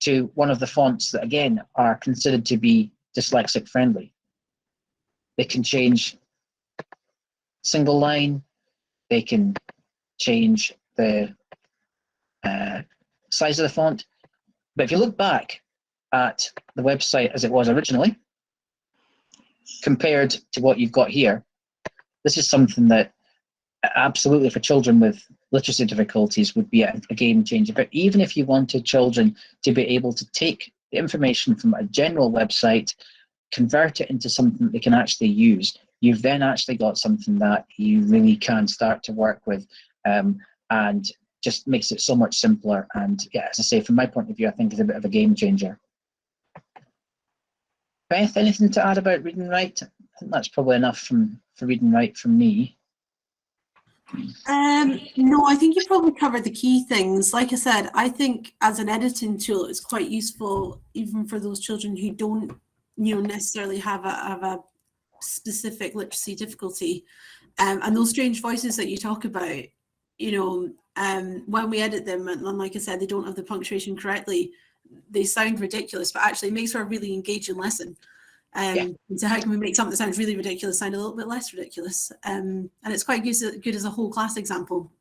to one of the fonts that, again, are considered to be dyslexic friendly. They can change single line. They can change the size of the font. But if you look back at the website as it was originally, compared to what you've got here, this is something that absolutely for children with literacy difficulties would be a game changer. But even if you wanted children to be able to take the information from a general website, convert it into something that they can actually use, you've then actually got something that you really can start to work with, and just makes it so much simpler. And yeah, as I say, from my point of view, I think it's a bit of a game changer. Beth, anything to add about read and write? I think that's probably enough for read and write from me. No, I think you probably covered the key things. Like I said, I think as an editing tool, it's quite useful even for those children who don't, necessarily have a specific literacy difficulty. And those strange voices that you talk about, when we edit them, and like I said, they don't have the punctuation correctly, they sound ridiculous, but actually it makes for a really engaging lesson. So how can we make something that sounds really ridiculous sound a little bit less ridiculous? And it's quite good as a whole class example.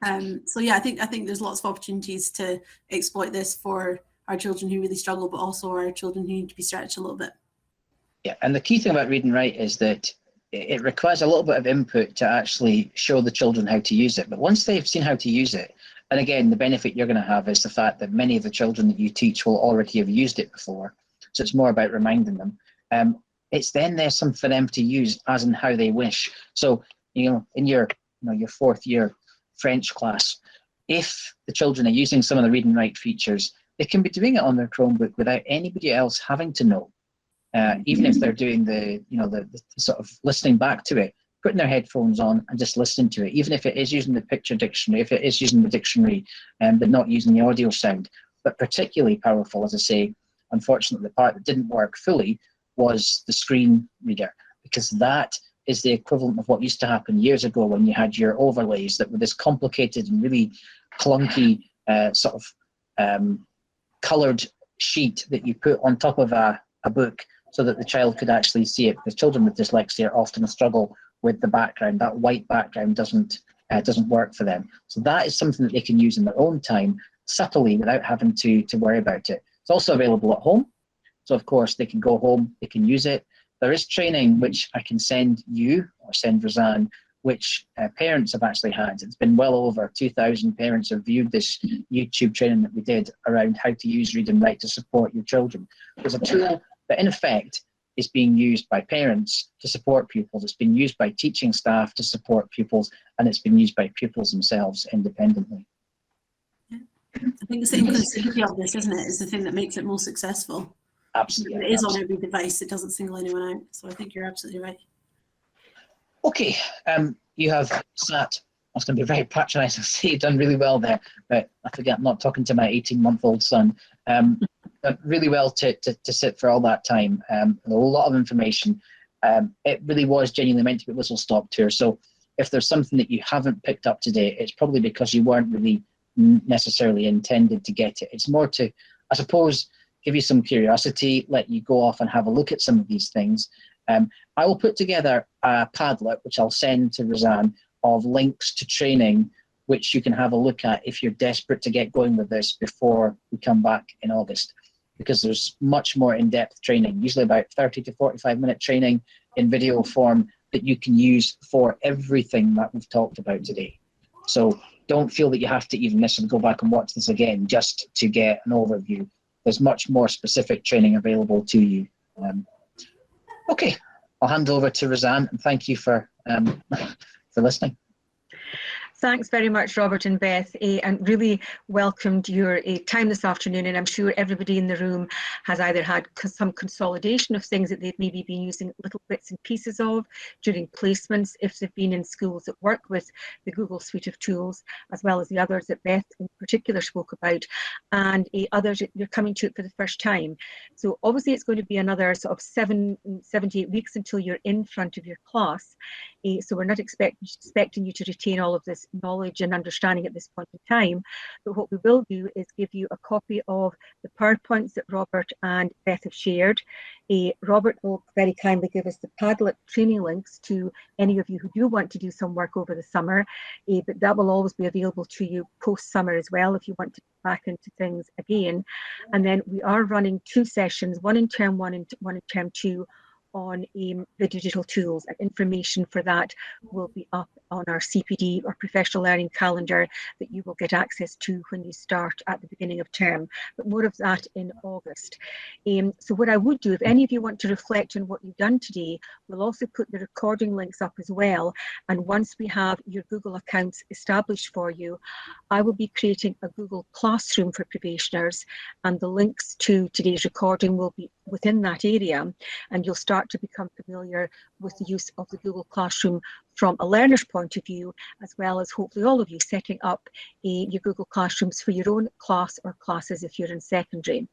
So yeah, I think there's lots of opportunities to exploit this for our children who really struggle, but also our children who need to be stretched a little bit. Yeah, and the key thing about read and write is that it requires a little bit of input to actually show the children how to use it. But once they've seen how to use it, and again, the benefit you're going to have is the fact that many of the children that you teach will already have used it before. So it's more about reminding them. It's then there's something for them to use as and how they wish. So, in your fourth year French class, if the children are using some of the read and write features, they can be doing it on their Chromebook without anybody else having to know. Even if they're doing the sort of listening back to it, putting their headphones on and just listening to it, even if it is using the picture dictionary, if it is using the dictionary, but not using the audio sound. But particularly powerful, as I say, unfortunately, the part that didn't work fully was the screen reader, because that is the equivalent of what used to happen years ago when you had your overlays that were this complicated and really clunky coloured sheet that you put on top of a book so that the child could actually see it, because children with dyslexia often struggle with the background. That white background doesn't work for them. So that is something that they can use in their own time, subtly, without having to worry about it. It's also available at home. So of course they can go home, they can use it. There is training which I can send you or send Roseanne, which parents have actually had. It's been well over 2,000 parents have viewed this YouTube training that we did around how to use Read and Write to support your children. There's a tool that in effect is being used by parents to support pupils. It's been used by teaching staff to support pupils, and it's been used by pupils themselves independently. I think it's the inclusivity of this, isn't it, is the thing that makes it most successful. Absolutely. It is on every device. It doesn't single anyone out. So I think you're absolutely right. Okay, you have sat, I was going to be very patronising and say you've done really well there, but I forget I'm not talking to my 18-month-old son. Really well to sit for all that time. A lot of information. It really was genuinely meant to be a whistle-stop tour. So if there's something that you haven't picked up today, it's probably because you weren't really necessarily intended to get it. It's more to, I suppose, give you some curiosity, let you go off and have a look at some of these things. I will put together a Padlet, which I'll send to Roseanne, of links to training, which you can have a look at if you're desperate to get going with this before we come back in August, because there's much more in-depth training, usually about 30 to 45-minute training in video form that you can use for everything that we've talked about today. So don't feel that you have to even necessarily go back and watch this again just to get an overview. There's much more specific training available to you. Okay, I'll hand over to Roseanne, and thank you for listening. Thanks very much, Robert and Beth, and really welcomed your time this afternoon. And I'm sure everybody in the room has either had some consolidation of things that they've maybe been using little bits and pieces of during placements, if they've been in schools that work with the Google suite of tools, as well as the others that Beth in particular spoke about, and others you're coming to it for the first time. So obviously it's going to be another sort of 7 to 8 weeks until you're in front of your class. So we're not expecting you to retain all of this knowledge and understanding at this point in time, but what we will do is give you a copy of the PowerPoints that Robert and Beth have shared. Robert will very kindly give us the Padlet training links to any of you who do want to do some work over the summer, but that will always be available to you post-summer as well if you want to get back into things again. And then we are running 2 sessions, one in term 1 and one in term 2, on the digital tools, and information for that will be up on our CPD or professional learning calendar that you will get access to when you start at the beginning of term, but more of that in August. So what I would do, if any of you want to reflect on what you've done today, we'll also put the recording links up as well, and once we have your Google accounts established for you, I will be creating a Google Classroom for probationers, and the links to today's recording will be within that area, and you'll start to become familiar with the use of the Google Classroom from a learner's point of view, as well as hopefully all of you setting up your Google Classrooms for your own class or classes if you're in secondary.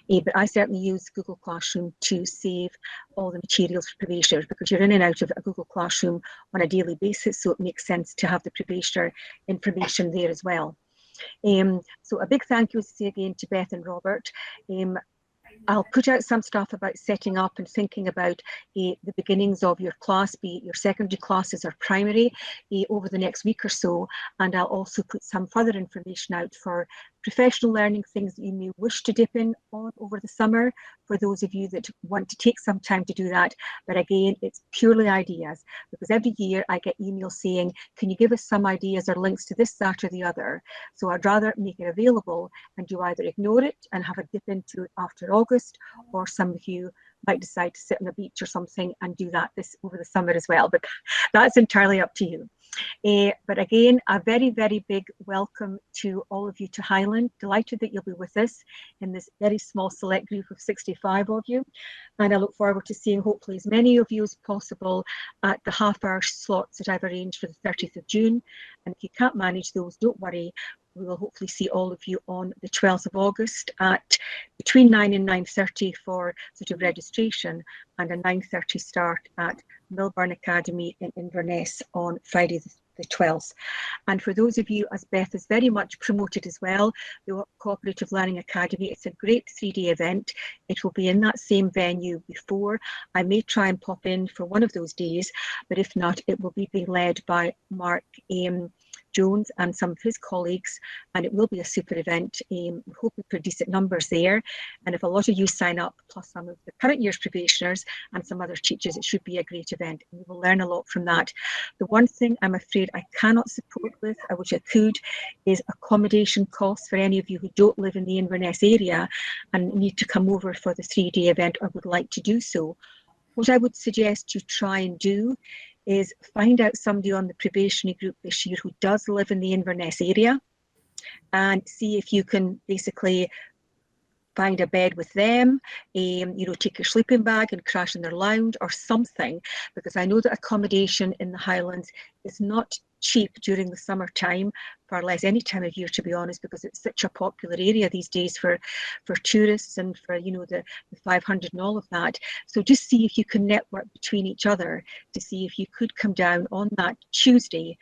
But I certainly use Google Classroom to save all the materials for probationers, because you're in and out of a Google Classroom on a daily basis, so it makes sense to have the probationer information there as well. So a big thank you again to Beth and Robert. I'll put out some stuff about setting up and thinking about the beginnings of your class, be it your secondary classes or primary, over the next week or so. And I'll also put some further information out for professional learning, things that you may wish to dip in on over the summer, for those of you that want to take some time to do that. But again, it's purely ideas, because every year I get emails saying, can you give us some ideas or links to this, that or the other? So I'd rather make it available, and you either ignore it and have a dip into it after August, or some of you might decide to sit on a beach or something and do that this over the summer as well, but that's entirely up to you. But again, a very, very big welcome to all of you to Highland. Delighted that you'll be with us in this very small select group of 65 of you. And I look forward to seeing hopefully as many of you as possible at the half-hour slots that I've arranged for the 30th of June. And if you can't manage those, don't worry. We will hopefully see all of you on the 12th of August at between 9 and 9:30 for sort of registration, and a 9:30 start at Milburn Academy in Inverness on Friday the 12th. And for those of you, as Beth has very much promoted as well, the Cooperative Learning Academy, it's a great 3-day event. It will be in that same venue before. I may try and pop in for one of those days, but if not, it will be being led by Mark Jones and some of his colleagues, and it will be a super event. We're hoping for decent numbers there, and if a lot of you sign up, plus some of the current year's probationers and some other teachers, it should be a great event, and we will learn a lot from that. The one thing I'm afraid I cannot support with, I wish I could, is accommodation costs for any of you who don't live in the Inverness area and need to come over for the 3-day event or would like to do so. What I would suggest you try and do is find out somebody on the probationary group this year who does live in the Inverness area, and see if you can basically find a bed with them, take your sleeping bag and crash in their lounge or something, because I know that accommodation in the Highlands is not cheap during the summertime, far less any time of year, to be honest, because it's such a popular area these days for tourists and for the 500 and all of that. So just see if you can network between each other to see if you could come down on that Tuesday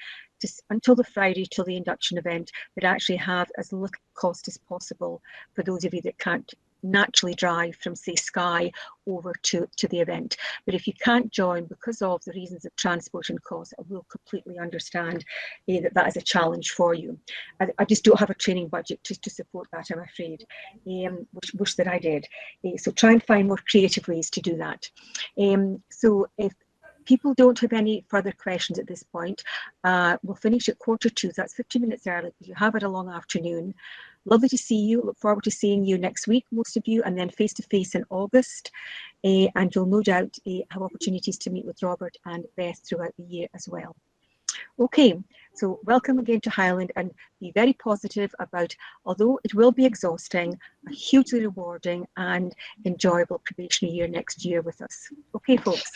until the Friday, till the induction event, but actually have as little cost as possible for those of you that can't naturally drive from, say, Skye over to the event. But if you can't join because of the reasons of transport and cost, I will completely understand that is a challenge for you. I just don't have a training budget to support that, I'm afraid. Wish that I did. So try and find more creative ways to do that. So if people don't have any further questions at this point, we'll finish at 1:45. That's 15 minutes early because you have had a long afternoon. Lovely to see you. Look forward to seeing you next week, most of you, and then face-to-face in August. And you'll no doubt have opportunities to meet with Robert and Beth throughout the year as well. Okay, so welcome again to Highland, and be very positive about, although it will be exhausting, a hugely rewarding and enjoyable probationary year next year with us. Okay, folks.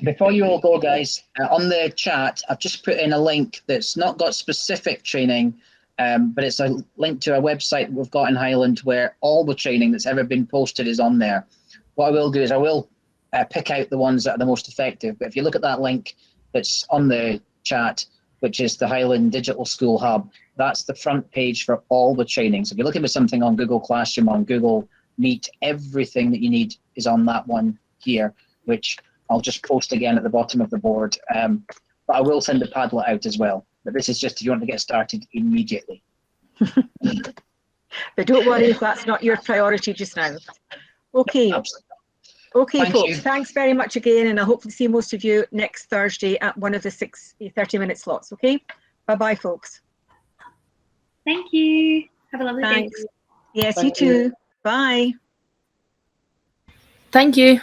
Before you all go, guys, on the chat, I've just put in a link that's not got specific training, but it's a link to a website we've got in Highland where all the training that's ever been posted is on there. What I will do is I will pick out the ones that are the most effective. But if you look at that link that's on the chat, which is the Highland Digital School Hub, that's the front page for all the trainings. If you're looking for something on Google Classroom, on Google Meet, everything that you need is on that one here, which I'll just post again at the bottom of the board. But I will send the Padlet out as well. But this is just if you want to get started immediately. But don't worry if that's not your priority just now. Okay. Absolutely. Okay, folks, thanks very much again, and I hope to see most of you next Thursday at one of the 30-minute slots, okay? Bye-bye, folks. Thank you. Have a lovely day. Yes, you too. Bye. Thank you.